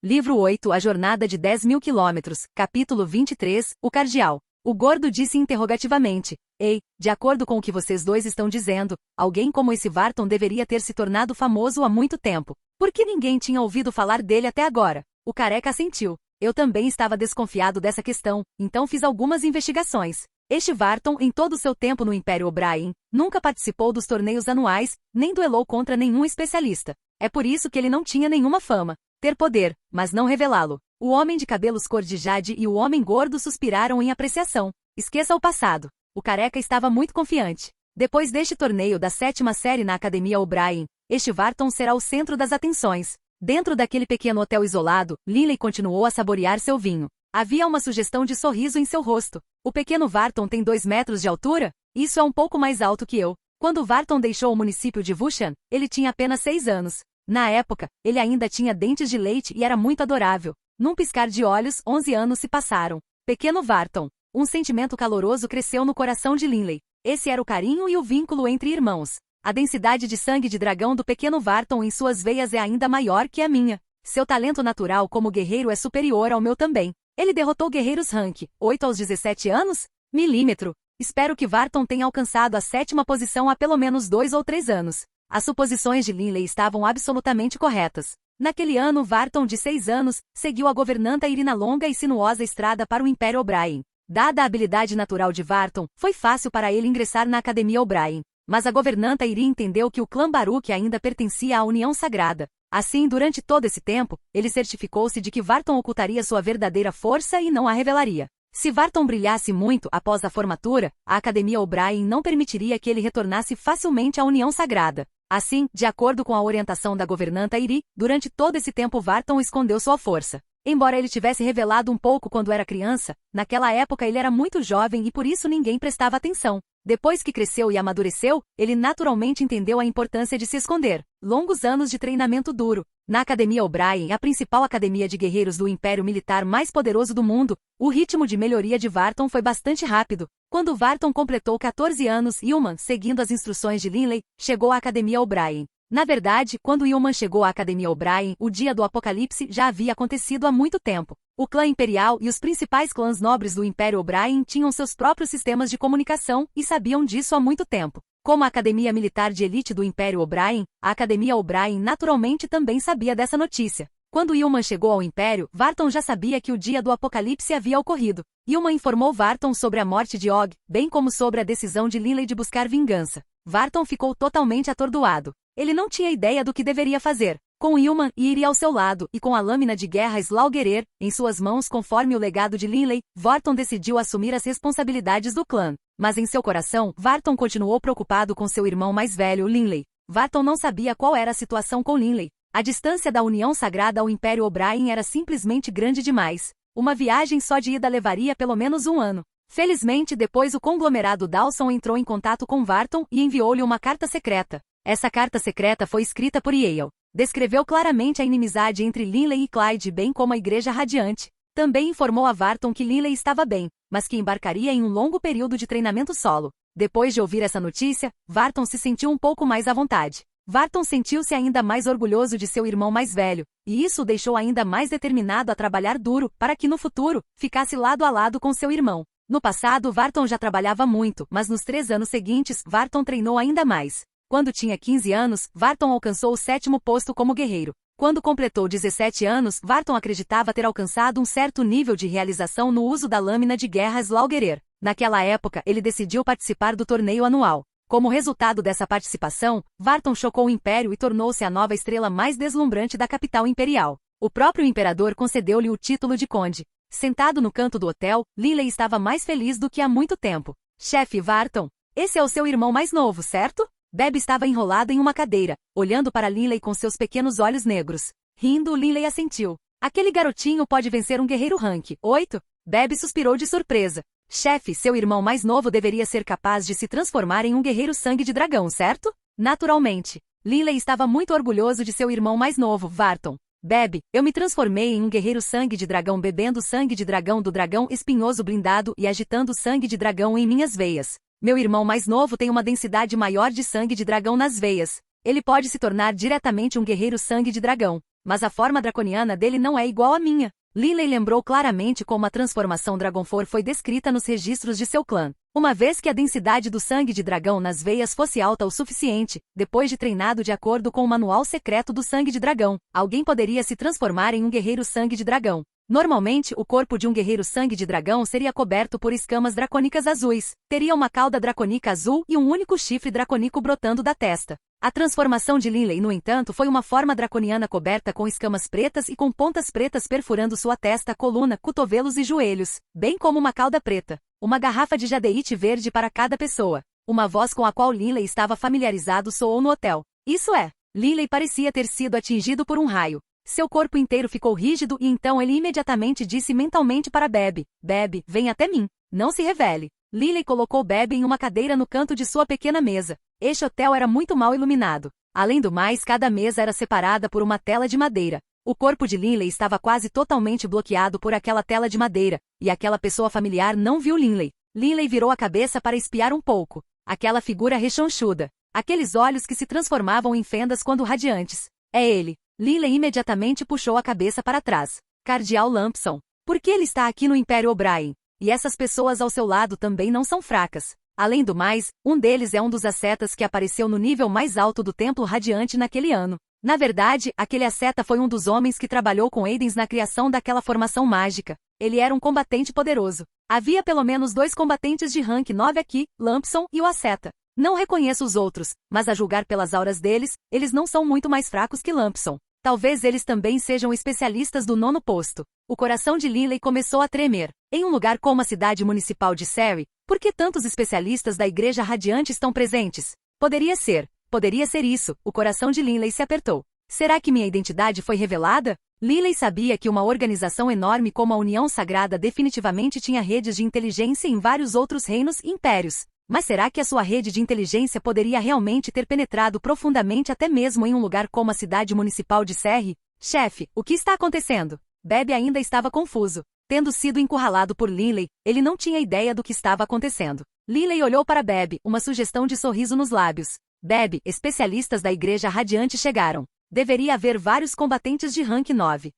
Livro 8 A Jornada de 10.000 quilômetros, capítulo 23, O Cardeal. O gordo disse interrogativamente. Ei, de acordo com o que vocês dois estão dizendo, alguém como esse Wharton deveria ter se tornado famoso há muito tempo. Por que ninguém tinha ouvido falar dele até agora? O careca assentiu. Eu também estava desconfiado dessa questão, então fiz algumas investigações. Este Wharton, em todo o seu tempo no Império O'Brien, nunca participou dos torneios anuais, nem duelou contra nenhum especialista. É por isso que ele não tinha nenhuma fama. Ter poder, mas não revelá-lo. O homem de cabelos cor de jade e o homem gordo suspiraram em apreciação. Esqueça o passado. O careca estava muito confiante. Depois deste torneio da 7ª série na Academia O'Brien, este Varton será o centro das atenções. Dentro daquele pequeno hotel isolado, Linley continuou a saborear seu vinho. Havia uma sugestão de sorriso em seu rosto. O pequeno Varton tem 2 metros de altura? Isso é um pouco mais alto que eu. Quando Varton deixou o município de Wushan, ele tinha apenas 6 anos. Na época, ele ainda tinha dentes de leite e era muito adorável. Num piscar de olhos, 11 anos se passaram. Pequeno Varton. Um sentimento caloroso cresceu no coração de Linley. Esse era o carinho e o vínculo entre irmãos. A densidade de sangue de dragão do pequeno Varton em suas veias é ainda maior que a minha. Seu talento natural como guerreiro é superior ao meu também. Ele derrotou guerreiros rank 8 aos 17 anos? Milímetro. Espero que Varton tenha alcançado a 7ª posição há pelo menos 2 ou 3 anos. As suposições de Linley estavam absolutamente corretas. Naquele ano, Varton, de 6 anos, seguiu a governanta Iri na longa e sinuosa estrada para o Império O'Brien. Dada a habilidade natural de Varton, foi fácil para ele ingressar na Academia O'Brien. Mas a governanta Iri entendeu que o clã Baruch ainda pertencia à União Sagrada. Assim, durante todo esse tempo, ele certificou-se de que Varton ocultaria sua verdadeira força e não a revelaria. Se Varton brilhasse muito após a formatura, a Academia O'Brien não permitiria que ele retornasse facilmente à União Sagrada. Assim, de acordo com a orientação da governanta Iri, durante todo esse tempo Varton escondeu sua força. Embora ele tivesse revelado um pouco quando era criança, naquela época ele era muito jovem e por isso ninguém prestava atenção. Depois que cresceu e amadureceu, ele naturalmente entendeu a importância de se esconder. Longos anos de treinamento duro. Na Academia O'Brien, a principal academia de guerreiros do Império Militar mais poderoso do mundo, o ritmo de melhoria de Varton foi bastante rápido. Quando Varton completou 14 anos, Ilman, seguindo as instruções de Linley, chegou à Academia O'Brien. Na verdade, quando Ilman chegou à Academia O'Brien, o dia do apocalipse já havia acontecido há muito tempo. O clã imperial e os principais clãs nobres do Império O'Brien tinham seus próprios sistemas de comunicação e sabiam disso há muito tempo. Como a Academia Militar de Elite do Império O'Brien, a Academia O'Brien naturalmente também sabia dessa notícia. Quando Ilman chegou ao Império, Varton já sabia que o dia do apocalipse havia ocorrido. Ilman informou Varton sobre a morte de Og, bem como sobre a decisão de Linley de buscar vingança. Varton ficou totalmente atordoado. Ele não tinha ideia do que deveria fazer. Com Ilman e Iri ao seu lado e com a lâmina de guerra Slaughter em suas mãos conforme o legado de Linley, Varton decidiu assumir as responsabilidades do clã. Mas em seu coração, Varton continuou preocupado com seu irmão mais velho, Linley. Varton não sabia qual era a situação com Linley. A distância da União Sagrada ao Império O'Brien era simplesmente grande demais. Uma viagem só de ida levaria pelo menos um ano. Felizmente, depois o conglomerado Dawson entrou em contato com Varton e enviou-lhe uma carta secreta. Essa carta secreta foi escrita por Yale. Descreveu claramente a inimizade entre Linley e Clyde, bem como a Igreja Radiante. Também informou a Varton que Linley estava bem, mas que embarcaria em um longo período de treinamento solo. Depois de ouvir essa notícia, Varton se sentiu um pouco mais à vontade. Varton sentiu-se ainda mais orgulhoso de seu irmão mais velho, e isso o deixou ainda mais determinado a trabalhar duro, para que no futuro, ficasse lado a lado com seu irmão. No passado, Varton já trabalhava muito, mas nos 3 anos seguintes, Varton treinou ainda mais. Quando tinha 15 anos, Varton alcançou o 7º posto como guerreiro. Quando completou 17 anos, Varton acreditava ter alcançado um certo nível de realização no uso da lâmina de guerra Slaughter. Naquela época, ele decidiu participar do torneio anual. Como resultado dessa participação, Varton chocou o Império e tornou-se a nova estrela mais deslumbrante da capital imperial. O próprio imperador concedeu-lhe o título de conde. Sentado no canto do hotel, Linley estava mais feliz do que há muito tempo. Chefe Varton, esse é o seu irmão mais novo, certo? Beb estava enrolado em uma cadeira, olhando para Linley com seus pequenos olhos negros. Rindo, Linley assentiu. Aquele garotinho pode vencer um guerreiro rank 8? Beb suspirou de surpresa. Chefe, seu irmão mais novo deveria ser capaz de se transformar em um guerreiro sangue de dragão, certo? Naturalmente. Linley estava muito orgulhoso de seu irmão mais novo, Varton. Beb, eu me transformei em um guerreiro sangue de dragão bebendo sangue de dragão do dragão espinhoso blindado e agitando sangue de dragão em minhas veias. Meu irmão mais novo tem uma densidade maior de sangue de dragão nas veias. Ele pode se tornar diretamente um guerreiro sangue de dragão, mas a forma draconiana dele não é igual à minha. Linley lembrou claramente como a transformação Dragonfor foi descrita nos registros de seu clã. Uma vez que a densidade do sangue de dragão nas veias fosse alta o suficiente, depois de treinado de acordo com o manual secreto do sangue de dragão, alguém poderia se transformar em um guerreiro sangue de dragão. Normalmente, o corpo de um guerreiro sangue de dragão seria coberto por escamas dracônicas azuis, teria uma cauda dracônica azul e um único chifre dracônico brotando da testa. A transformação de Linley, no entanto, foi uma forma draconiana coberta com escamas pretas e com pontas pretas perfurando sua testa, coluna, cotovelos e joelhos, bem como uma cauda preta. Uma garrafa de jadeite verde para cada pessoa. Uma voz com a qual Linley estava familiarizado soou no hotel. Isso é. Linley parecia ter sido atingido por um raio. Seu corpo inteiro ficou rígido e então ele imediatamente disse mentalmente para Bebe: Bebe, vem até mim. Não se revele. Linley colocou Bebe em uma cadeira no canto de sua pequena mesa. Este hotel era muito mal iluminado. Além do mais, cada mesa era separada por uma tela de madeira. O corpo de Linley estava quase totalmente bloqueado por aquela tela de madeira, e aquela pessoa familiar não viu Linley. Linley virou a cabeça para espiar um pouco. Aquela figura rechonchuda. Aqueles olhos que se transformavam em fendas quando radiantes. É ele. Linley imediatamente puxou a cabeça para trás. Cardeal Lampson. Por que ele está aqui no Império O'Brien? E essas pessoas ao seu lado também não são fracas. Além do mais, um deles é um dos ascetas que apareceu no nível mais alto do Templo Radiante naquele ano. Na verdade, aquele asceta foi um dos homens que trabalhou com Aidens na criação daquela formação mágica. Ele era um combatente poderoso. Havia pelo menos 2 combatentes de rank 9 aqui, Lampson e o asceta. Não reconheço os outros, mas a julgar pelas auras deles, eles não são muito mais fracos que Lampson. Talvez eles também sejam especialistas do 9º posto. O coração de Linley começou a tremer. Em um lugar como a cidade municipal de Surrey, por que tantos especialistas da Igreja Radiante estão presentes? Poderia ser isso. O coração de Linley se apertou. Será que minha identidade foi revelada? Linley sabia que uma organização enorme como a União Sagrada definitivamente tinha redes de inteligência em vários outros reinos e impérios. Mas será que a sua rede de inteligência poderia realmente ter penetrado profundamente até mesmo em um lugar como a cidade municipal de Surrey? Chefe, o que está acontecendo? Bebe ainda estava confuso. Tendo sido encurralado por Linley, ele não tinha ideia do que estava acontecendo. Linley olhou para Bebe, uma sugestão de sorriso nos lábios. Bebe, especialistas da Igreja Radiante chegaram. Deveria haver vários combatentes de rank 9.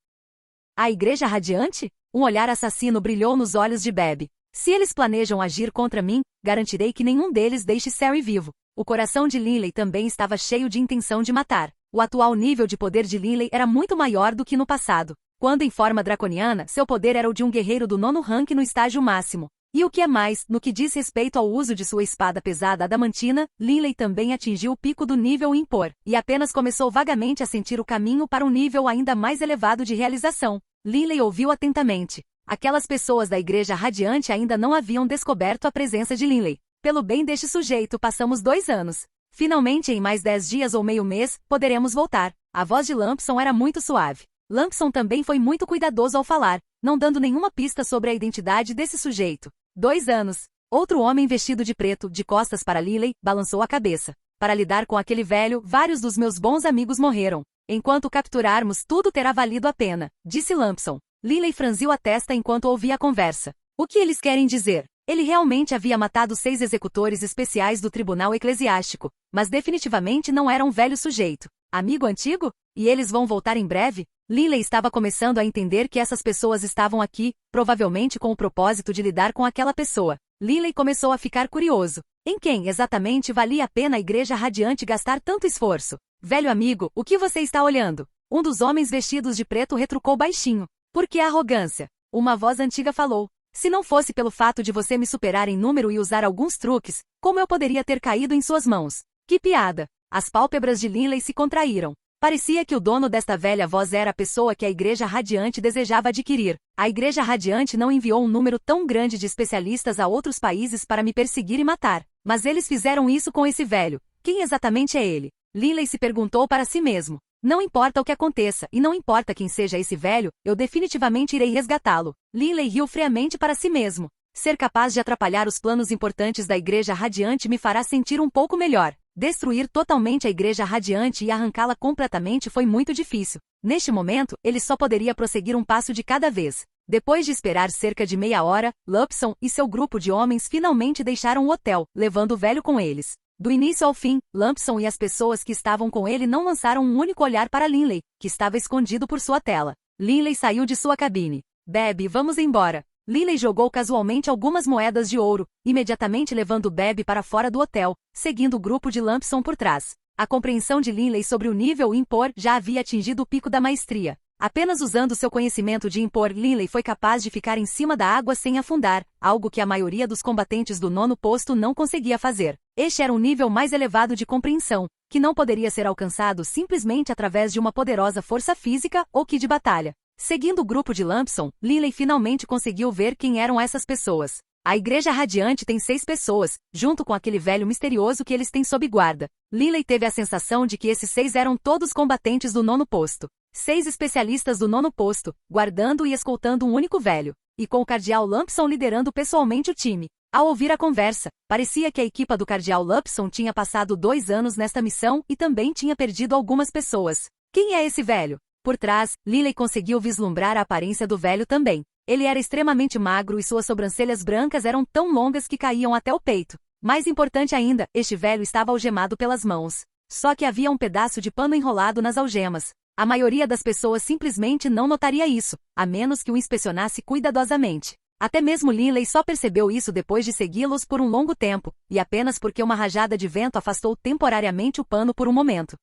A Igreja Radiante? Um olhar assassino brilhou nos olhos de Bebe. Se eles planejam agir contra mim, garantirei que nenhum deles deixe Surrey vivo. O coração de Linley também estava cheio de intenção de matar. O atual nível de poder de Linley era muito maior do que no passado. Quando em forma draconiana, seu poder era o de um guerreiro do 9º rank no estágio máximo. E o que é mais, no que diz respeito ao uso de sua espada pesada adamantina, Linley também atingiu o pico do nível impor, e apenas começou vagamente a sentir o caminho para um nível ainda mais elevado de realização. Linley ouviu atentamente. Aquelas pessoas da Igreja Radiante ainda não haviam descoberto a presença de Linley. Pelo bem deste sujeito, passamos 2 anos. Finalmente, em mais 10 dias ou meio mês, poderemos voltar. A voz de Lampson era muito suave. Lampson também foi muito cuidadoso ao falar, não dando nenhuma pista sobre a identidade desse sujeito. 2 anos. Outro homem vestido de preto, de costas para Linley, balançou a cabeça. Para lidar com aquele velho, vários dos meus bons amigos morreram. Enquanto capturarmos, tudo terá valido a pena, disse Lampson. Linley franziu a testa enquanto ouvia a conversa. O que eles querem dizer? Ele realmente havia matado 6 executores especiais do Tribunal Eclesiástico, mas definitivamente não era um velho sujeito. Amigo antigo? E eles vão voltar em breve? Linley estava começando a entender que essas pessoas estavam aqui, provavelmente com o propósito de lidar com aquela pessoa. Linley começou a ficar curioso. Em quem exatamente valia a pena a Igreja Radiante gastar tanto esforço? Velho amigo, o que você está olhando? Um dos homens vestidos de preto retrucou baixinho. Por que a arrogância? Uma voz antiga falou. Se não fosse pelo fato de você me superar em número e usar alguns truques, como eu poderia ter caído em suas mãos? Que piada! As pálpebras de Linley se contraíram. Parecia que o dono desta velha voz era a pessoa que a Igreja Radiante desejava adquirir. A Igreja Radiante não enviou um número tão grande de especialistas a outros países para me perseguir e matar. Mas eles fizeram isso com esse velho. Quem exatamente é ele? Linley se perguntou para si mesmo. Não importa o que aconteça, e não importa quem seja esse velho, eu definitivamente irei resgatá-lo. Linley riu friamente para si mesmo. Ser capaz de atrapalhar os planos importantes da Igreja Radiante me fará sentir um pouco melhor. Destruir totalmente a Igreja Radiante e arrancá-la completamente foi muito difícil. Neste momento, ele só poderia prosseguir um passo de cada vez. Depois de esperar cerca de meia hora, Lampson e seu grupo de homens finalmente deixaram o hotel, levando o velho com eles. Do início ao fim, Lampson e as pessoas que estavam com ele não lançaram um único olhar para Linley, que estava escondido por sua tela. Linley saiu de sua cabine. Bebe, vamos embora. Linley jogou casualmente algumas moedas de ouro, imediatamente levando Bebe para fora do hotel, seguindo o grupo de Lampson por trás. A compreensão de Linley sobre o nível impor já havia atingido o pico da maestria. Apenas usando seu conhecimento de impor, Linley foi capaz de ficar em cima da água sem afundar, algo que a maioria dos combatentes do 9º posto não conseguia fazer. Este era um nível mais elevado de compreensão, que não poderia ser alcançado simplesmente através de uma poderosa força física ou ki de batalha. Seguindo o grupo de Lampson, Linley finalmente conseguiu ver quem eram essas pessoas. A Igreja Radiante tem 6 pessoas, junto com aquele velho misterioso que eles têm sob guarda. Lily teve a sensação de que esses 6 eram todos combatentes do 9º posto. 6 especialistas do 9º posto, guardando e escoltando um único velho. E com o Cardeal Lampson liderando pessoalmente o time. Ao ouvir a conversa, parecia que a equipa do Cardeal Lampson tinha passado 2 anos nesta missão e também tinha perdido algumas pessoas. Quem é esse velho? Por trás, Lily conseguiu vislumbrar a aparência do velho também. Ele era extremamente magro e suas sobrancelhas brancas eram tão longas que caíam até o peito. Mais importante ainda, este velho estava algemado pelas mãos. Só que havia um pedaço de pano enrolado nas algemas. A maioria das pessoas simplesmente não notaria isso, a menos que o inspecionasse cuidadosamente. Até mesmo Lily só percebeu isso depois de segui-los por um longo tempo, e apenas porque uma rajada de vento afastou temporariamente o pano por um momento.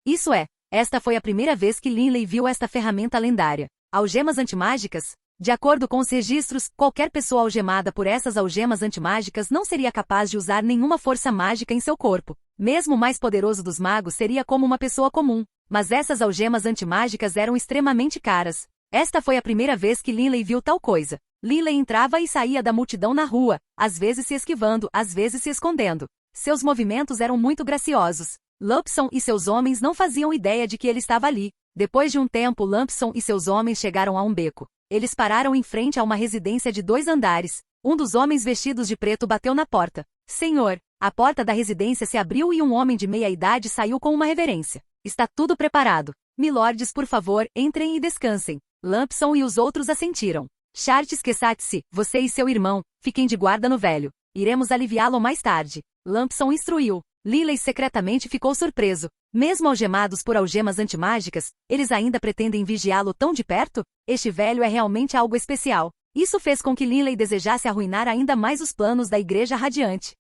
Isso é, esta foi a primeira vez que Lily viu esta ferramenta lendária. Algemas antimágicas? De acordo com os registros, qualquer pessoa algemada por essas algemas antimágicas não seria capaz de usar nenhuma força mágica em seu corpo. Mesmo o mais poderoso dos magos seria como uma pessoa comum. Mas essas algemas antimágicas eram extremamente caras. Esta foi a primeira vez que Lily viu tal coisa. Lily entrava e saía da multidão na rua, às vezes se esquivando, às vezes se escondendo. Seus movimentos eram muito graciosos. Lampson e seus homens não faziam ideia de que ele estava ali. Depois de um tempo, Lampson e seus homens chegaram a um beco. Eles pararam em frente a uma residência de 2 andares. Um dos homens vestidos de preto bateu na porta. Senhor, a porta da residência se abriu e um homem de meia-idade saiu com uma reverência. Está tudo preparado. Milordes, por favor, entrem e descansem. Lampson e os outros assentiram. Chartes Kessatsi, você e seu irmão, fiquem de guarda no velho. Iremos aliviá-lo mais tarde. Lampson instruiu. Lily secretamente ficou surpreso. Mesmo algemados por algemas antimágicas, eles ainda pretendem vigiá-lo tão de perto? Este velho é realmente algo especial. Isso fez com que Lily desejasse arruinar ainda mais os planos da Igreja Radiante.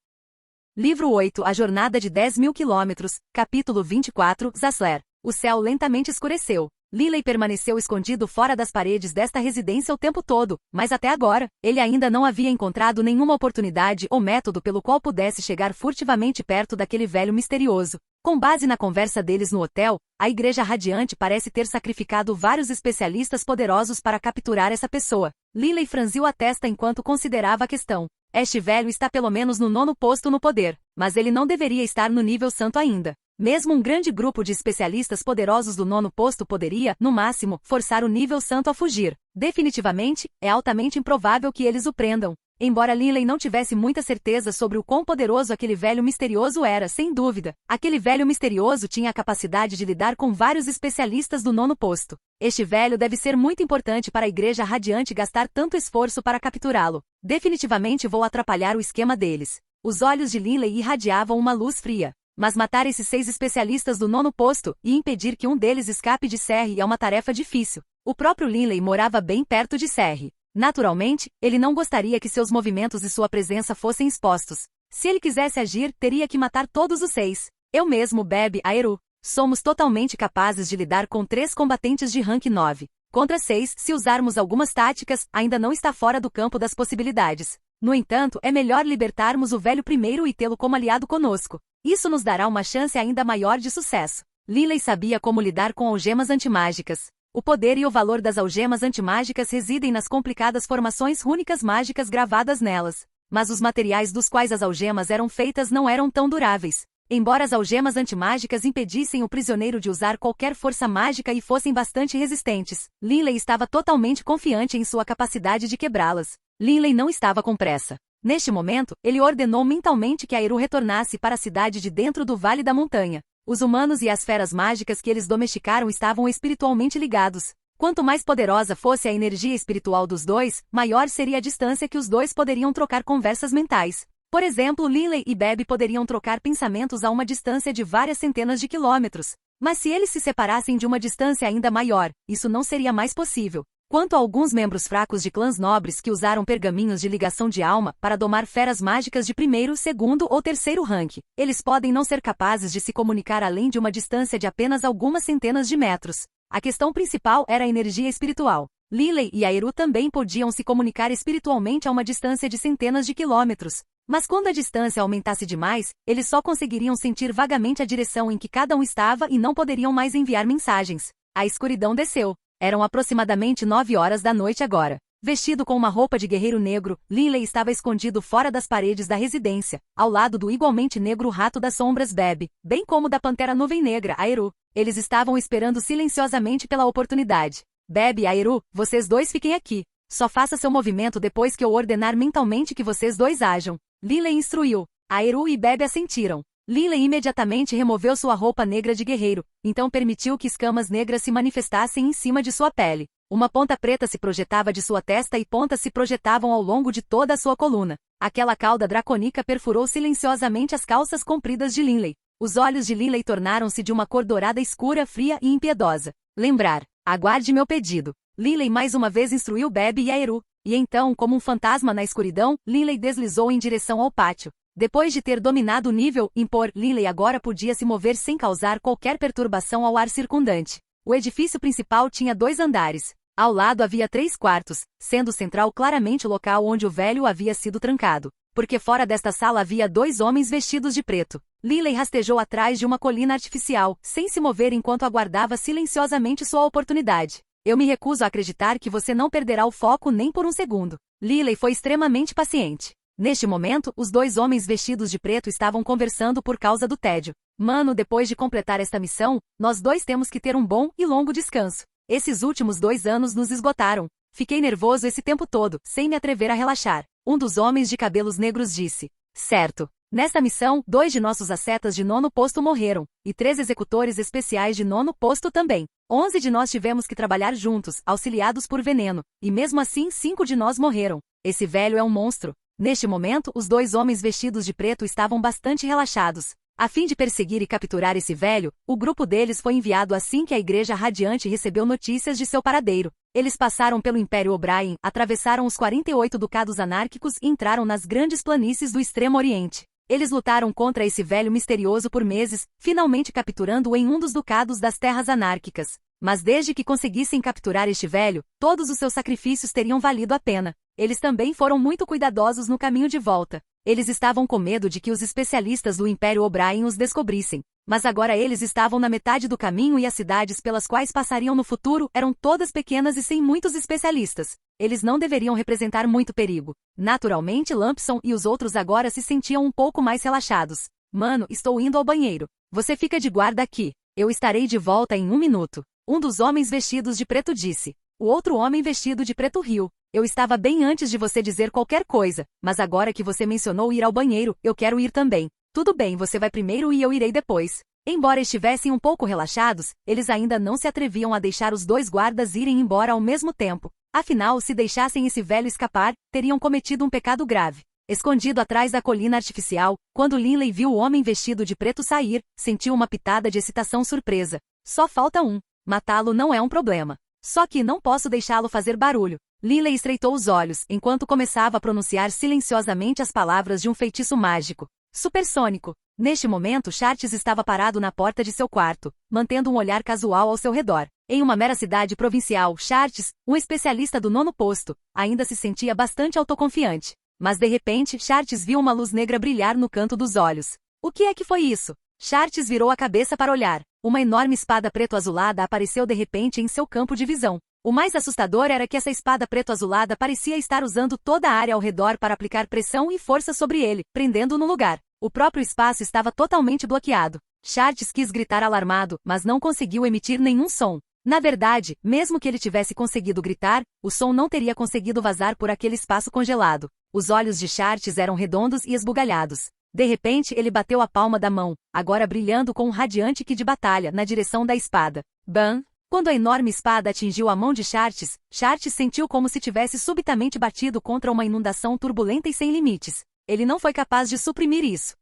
Livro 8 A Jornada de 10.000 quilômetros, capítulo 24 Zasler. O céu lentamente escureceu. Lily permaneceu escondido fora das paredes desta residência o tempo todo, mas até agora, ele ainda não havia encontrado nenhuma oportunidade ou método pelo qual pudesse chegar furtivamente perto daquele velho misterioso. Com base na conversa deles no hotel, a Igreja Radiante parece ter sacrificado vários especialistas poderosos para capturar essa pessoa. Lily franziu a testa enquanto considerava a questão. Este velho está pelo menos no 9º posto no poder, mas ele não deveria estar no nível santo ainda. Mesmo um grande grupo de especialistas poderosos do 9º posto poderia, no máximo, forçar o nível santo a fugir. Definitivamente, é altamente improvável que eles o prendam. Embora Lily não tivesse muita certeza sobre o quão poderoso aquele velho misterioso era, sem dúvida, aquele velho misterioso tinha a capacidade de lidar com vários especialistas do 9º posto. Este velho deve ser muito importante para a Igreja Radiante gastar tanto esforço para capturá-lo. Definitivamente vou atrapalhar o esquema deles. Os olhos de Lily irradiavam uma luz fria. Mas matar esses 6 especialistas do 9º posto e impedir que um deles escape de Serre é uma tarefa difícil. O próprio Lily morava bem perto de Serre. Naturalmente, ele não gostaria que seus movimentos e sua presença fossem expostos. Se ele quisesse agir, teria que matar todos os 6. Eu mesmo, Bebe, Aeru, somos totalmente capazes de lidar com 3 combatentes de rank 9. Contra 6, se usarmos algumas táticas, ainda não está fora do campo das possibilidades. No entanto, é melhor libertarmos o velho primeiro e tê-lo como aliado conosco. Isso nos dará uma chance ainda maior de sucesso. Lily sabia como lidar com algemas antimágicas. O poder e o valor das algemas antimágicas residem nas complicadas formações rúnicas mágicas gravadas nelas. Mas os materiais dos quais as algemas eram feitas não eram tão duráveis. Embora as algemas antimágicas impedissem o prisioneiro de usar qualquer força mágica e fossem bastante resistentes, Lily estava totalmente confiante em sua capacidade de quebrá-las. Lily não estava com pressa. Neste momento, ele ordenou mentalmente que Aeru retornasse para a cidade de dentro do Vale da Montanha. Os humanos e as feras mágicas que eles domesticaram estavam espiritualmente ligados. Quanto mais poderosa fosse a energia espiritual dos dois, maior seria a distância que os dois poderiam trocar conversas mentais. Por exemplo, Lily e Bebe poderiam trocar pensamentos a uma distância de várias centenas de quilômetros. Mas se eles se separassem de uma distância ainda maior, isso não seria mais possível. Quanto a alguns membros fracos de clãs nobres que usaram pergaminhos de ligação de alma para domar feras mágicas de 1º, 2º ou 3º rank, eles podem não ser capazes de se comunicar além de uma distância de apenas algumas centenas de metros. A questão principal era a energia espiritual. Lily e Aeru também podiam se comunicar espiritualmente a uma distância de centenas de quilômetros. Mas quando a distância aumentasse demais, eles só conseguiriam sentir vagamente a direção em que cada um estava e não poderiam mais enviar mensagens. A escuridão desceu. Eram aproximadamente 9 horas da noite agora. Vestido com uma roupa de guerreiro negro, Linley estava escondido fora das paredes da residência, ao lado do igualmente negro Rato das Sombras Bebe, bem como da Pantera Nuvem Negra, Aeru. Eles estavam esperando silenciosamente pela oportunidade. Bebe e Aeru, vocês dois fiquem aqui. Só faça seu movimento depois que eu ordenar mentalmente que vocês dois ajam. Linley instruiu. Aeru e Bebe assentiram. Linley imediatamente removeu sua roupa negra de guerreiro, então permitiu que escamas negras se manifestassem em cima de sua pele. Uma ponta preta se projetava de sua testa e pontas se projetavam ao longo de toda a sua coluna. Aquela cauda dracônica perfurou silenciosamente as calças compridas de Linley. Os olhos de Linley tornaram-se de uma cor dourada escura, fria e impiedosa. Lembrar. Aguarde meu pedido. Linley mais uma vez instruiu Bebe e Aeru, e então, como um fantasma na escuridão, Linley deslizou em direção ao pátio. Depois de ter dominado o nível impor, Linley agora podia se mover sem causar qualquer perturbação ao ar circundante. O edifício principal tinha 2 andares. Ao lado havia 3 quartos, sendo o central claramente o local onde o velho havia sido trancado. Porque fora desta sala havia 2 homens vestidos de preto. Linley rastejou atrás de uma colina artificial, sem se mover enquanto aguardava silenciosamente sua oportunidade. Eu me recuso a acreditar que você não perderá o foco nem por um segundo. Linley foi extremamente paciente. Neste momento, os 2 homens vestidos de preto estavam conversando por causa do tédio. Mano, depois de completar esta missão, nós 2 temos que ter um bom e longo descanso. Esses últimos 2 anos nos esgotaram. Fiquei nervoso esse tempo todo, sem me atrever a relaxar. Um dos homens de cabelos negros disse. Certo. Nesta missão, 2 de nossos ascetas de 9º posto morreram, e 3 executores especiais de 9º posto também. 11 de nós tivemos que trabalhar juntos, auxiliados por veneno, e mesmo assim 5 de nós morreram. Esse velho é um monstro. Neste momento, os 2 homens vestidos de preto estavam bastante relaxados. A fim de perseguir e capturar esse velho, o grupo deles foi enviado assim que a Igreja Radiante recebeu notícias de seu paradeiro. Eles passaram pelo Império O'Brien, atravessaram os 48 ducados anárquicos e entraram nas grandes planícies do Extremo Oriente. Eles lutaram contra esse velho misterioso por meses, finalmente capturando-o em um dos ducados das terras anárquicas. Mas desde que conseguissem capturar este velho, todos os seus sacrifícios teriam valido a pena. Eles também foram muito cuidadosos no caminho de volta. Eles estavam com medo de que os especialistas do Império O'Brien os descobrissem. Mas agora eles estavam na metade do caminho e as cidades pelas quais passariam no futuro eram todas pequenas e sem muitos especialistas. Eles não deveriam representar muito perigo. Naturalmente, Lampson e os outros agora se sentiam um pouco mais relaxados. Mano, estou indo ao banheiro. Você fica de guarda aqui. Eu estarei de volta em 1 minuto. Um dos homens vestidos de preto disse. O outro homem vestido de preto riu. Eu estava bem antes de você dizer qualquer coisa, mas agora que você mencionou ir ao banheiro, eu quero ir também. Tudo bem, você vai primeiro e eu irei depois. Embora estivessem um pouco relaxados, eles ainda não se atreviam a deixar os 2 guardas irem embora ao mesmo tempo. Afinal, se deixassem esse velho escapar, teriam cometido um pecado grave. Escondido atrás da colina artificial, quando Linley viu o homem vestido de preto sair, sentiu uma pitada de excitação surpresa. Só falta um. Matá-lo não é um problema. Só que não posso deixá-lo fazer barulho. Linley estreitou os olhos, enquanto começava a pronunciar silenciosamente as palavras de um feitiço mágico. Supersônico. Neste momento, Chartes estava parado na porta de seu quarto, mantendo um olhar casual ao seu redor. Em uma mera cidade provincial, Chartes, um especialista do 9º posto, ainda se sentia bastante autoconfiante. Mas de repente, Chartes viu uma luz negra brilhar no canto dos olhos. O que é que foi isso? Chartes virou a cabeça para olhar. Uma enorme espada preto-azulada apareceu de repente em seu campo de visão. O mais assustador era que essa espada preto-azulada parecia estar usando toda a área ao redor para aplicar pressão e força sobre ele, prendendo-o no lugar. O próprio espaço estava totalmente bloqueado. Chartes quis gritar alarmado, mas não conseguiu emitir nenhum som. Na verdade, mesmo que ele tivesse conseguido gritar, o som não teria conseguido vazar por aquele espaço congelado. Os olhos de Chartes eram redondos e esbugalhados. De repente, ele bateu a palma da mão, agora brilhando com um radiante que de batalha, na direção da espada. Bam! Quando a enorme espada atingiu a mão de Chartes, Chartes sentiu como se tivesse subitamente batido contra uma inundação turbulenta e sem limites. Ele não foi capaz de suprimir isso.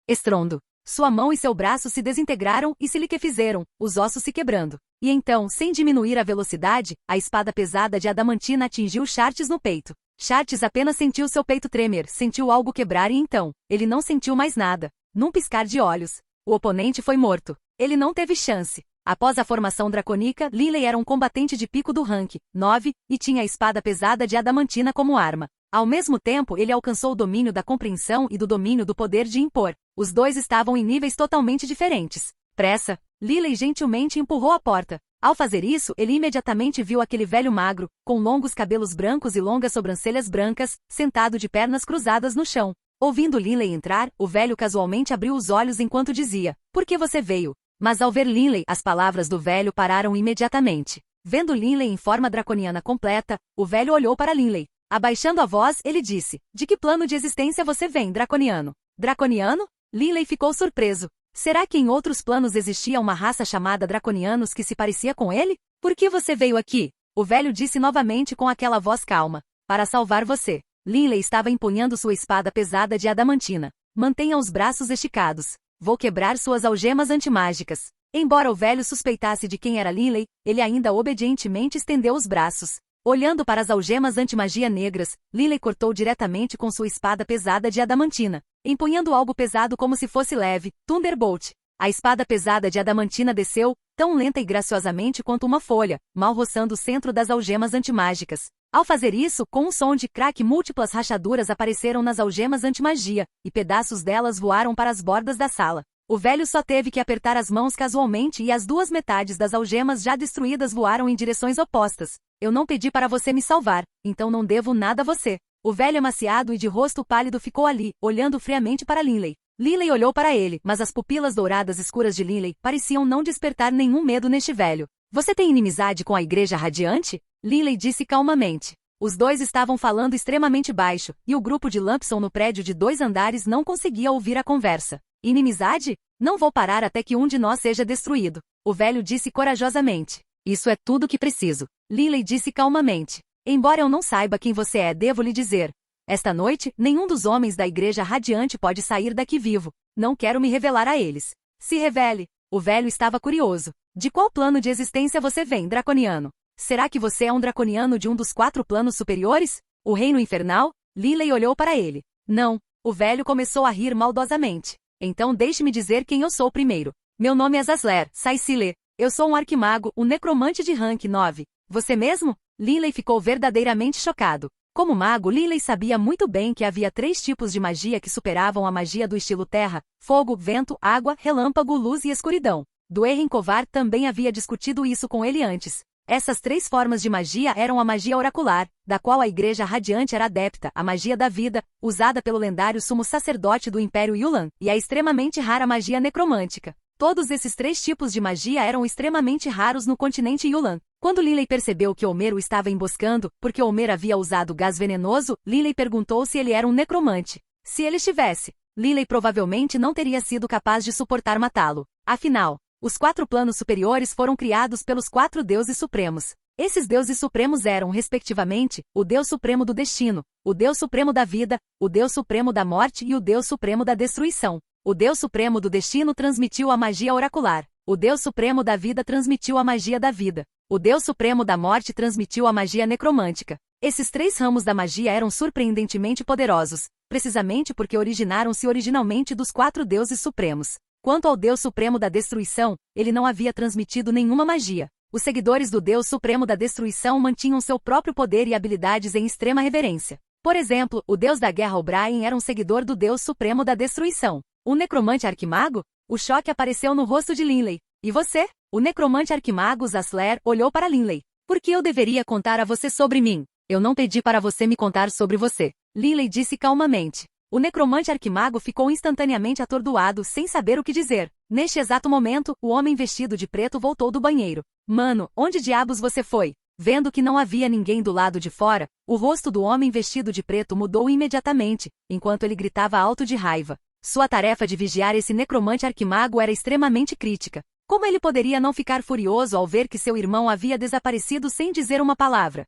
Estrondo. Sua mão e seu braço se desintegraram e se liquefizeram, os ossos se quebrando. E então, sem diminuir a velocidade, a espada pesada de adamantina atingiu Chartes no peito. Chartes apenas sentiu seu peito tremer, sentiu algo quebrar e então, ele não sentiu mais nada. Num piscar de olhos, o oponente foi morto. Ele não teve chance. Após a formação dracônica, Linley era um combatente de pico do rank 9 e tinha a espada pesada de adamantina como arma. Ao mesmo tempo, ele alcançou o domínio da compreensão e do domínio do poder de impor. Os 2 estavam em níveis totalmente diferentes. Pressa. Lily gentilmente empurrou a porta. Ao fazer isso, ele imediatamente viu aquele velho magro, com longos cabelos brancos e longas sobrancelhas brancas, sentado de pernas cruzadas no chão. Ouvindo Lily entrar, o velho casualmente abriu os olhos enquanto dizia: "Por que você veio?" Mas ao ver Lily, as palavras do velho pararam imediatamente. Vendo Lily em forma draconiana completa, o velho olhou para Lily. Abaixando a voz, ele disse: "De que plano de existência você vem, draconiano?" "Draconiano?" Lily ficou surpreso. Será que em outros planos existia uma raça chamada draconianos que se parecia com ele? "Por que você veio aqui?" O velho disse novamente com aquela voz calma. "Para salvar você." Lily estava empunhando sua espada pesada de adamantina. "Mantenha os braços esticados. Vou quebrar suas algemas antimágicas." Embora o velho suspeitasse de quem era Lily, ele ainda obedientemente estendeu os braços. Olhando para as algemas antimagia negras, Lily cortou diretamente com sua espada pesada de adamantina, empunhando algo pesado como se fosse leve, Thunderbolt. A espada pesada de adamantina desceu, tão lenta e graciosamente quanto uma folha, mal roçando o centro das algemas antimágicas. Ao fazer isso, com um som de crack, múltiplas rachaduras apareceram nas algemas antimagia, e pedaços delas voaram para as bordas da sala. O velho só teve que apertar as mãos casualmente e as duas metades das algemas já destruídas voaram em direções opostas. "Eu não pedi para você me salvar, então não devo nada a você." O velho emaciado e de rosto pálido ficou ali, olhando friamente para Lily. Lily olhou para ele, mas as pupilas douradas escuras de Lily pareciam não despertar nenhum medo neste velho. "Você tem inimizade com a Igreja Radiante?" Lily disse calmamente. Os dois estavam falando extremamente baixo, e o grupo de Lampson no prédio de 2 andares não conseguia ouvir a conversa. "Inimizade? Não vou parar até que um de nós seja destruído." O velho disse corajosamente. "Isso é tudo que preciso." Lily disse calmamente. "Embora eu não saiba quem você é, devo lhe dizer. Esta noite, nenhum dos homens da Igreja Radiante pode sair daqui vivo. Não quero me revelar a eles." "Se revele." O velho estava curioso. "De qual plano de existência você vem, draconiano? Será que você é um draconiano de um dos 4 planos superiores? O reino infernal?" Lily olhou para ele. "Não." O velho começou a rir maldosamente. "Então deixe-me dizer quem eu sou primeiro. Meu nome é Zasler Saisile. Eu sou um arquimago, um necromante de rank 9. Você mesmo?" Lily ficou verdadeiramente chocado. Como mago, Lily sabia muito bem que havia 3 tipos de magia que superavam a magia do estilo terra: fogo, vento, água, relâmpago, luz e escuridão. Duerren Kovar também havia discutido isso com ele antes. Essas 3 formas de magia eram a magia oracular, da qual a Igreja Radiante era adepta, a magia da vida, usada pelo lendário sumo sacerdote do Império Yulan, e a extremamente rara magia necromântica. Todos esses 3 tipos de magia eram extremamente raros no continente Yulan. Quando Lily percebeu que Homer o estava emboscando, porque Homer havia usado gás venenoso, Lily perguntou se ele era um necromante. Se ele estivesse, Lily provavelmente não teria sido capaz de suportar matá-lo. Afinal, os 4 planos superiores foram criados pelos 4 deuses supremos. Esses deuses supremos eram, respectivamente, o Deus Supremo do Destino, o Deus Supremo da Vida, o Deus Supremo da Morte e o Deus Supremo da Destruição. O Deus Supremo do Destino transmitiu a magia oracular. O Deus Supremo da Vida transmitiu a magia da vida. O Deus Supremo da Morte transmitiu a magia necromântica. Esses 3 ramos da magia eram surpreendentemente poderosos, precisamente porque originaram-se originalmente dos 4 deuses supremos. Quanto ao Deus Supremo da Destruição, ele não havia transmitido nenhuma magia. Os seguidores do Deus Supremo da Destruição mantinham seu próprio poder e habilidades em extrema reverência. Por exemplo, o Deus da Guerra O'Brien era um seguidor do Deus Supremo da Destruição. Um necromante arquimago? O choque apareceu no rosto de Lily. "E você?" O necromante arquimago Zasler olhou para Lily. "Por que eu deveria contar a você sobre mim? Eu não pedi para você me contar sobre você." Lily disse calmamente. O necromante arquimago ficou instantaneamente atordoado, sem saber o que dizer. Neste exato momento, o homem vestido de preto voltou do banheiro. "Mano, onde diabos você foi?" Vendo que não havia ninguém do lado de fora, o rosto do homem vestido de preto mudou imediatamente, enquanto ele gritava alto de raiva. Sua tarefa de vigiar esse necromante arquimago era extremamente crítica. Como ele poderia não ficar furioso ao ver que seu irmão havia desaparecido sem dizer uma palavra?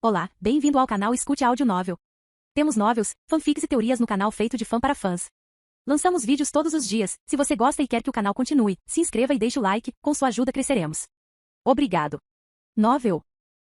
Olá, bem-vindo ao canal Escute Áudio Novel. Temos novels, fanfics e teorias no canal feito de fã para fãs. Lançamos vídeos todos os dias. Se você gosta e quer que o canal continue, se inscreva e deixe o like, com sua ajuda cresceremos. Obrigado. Novel.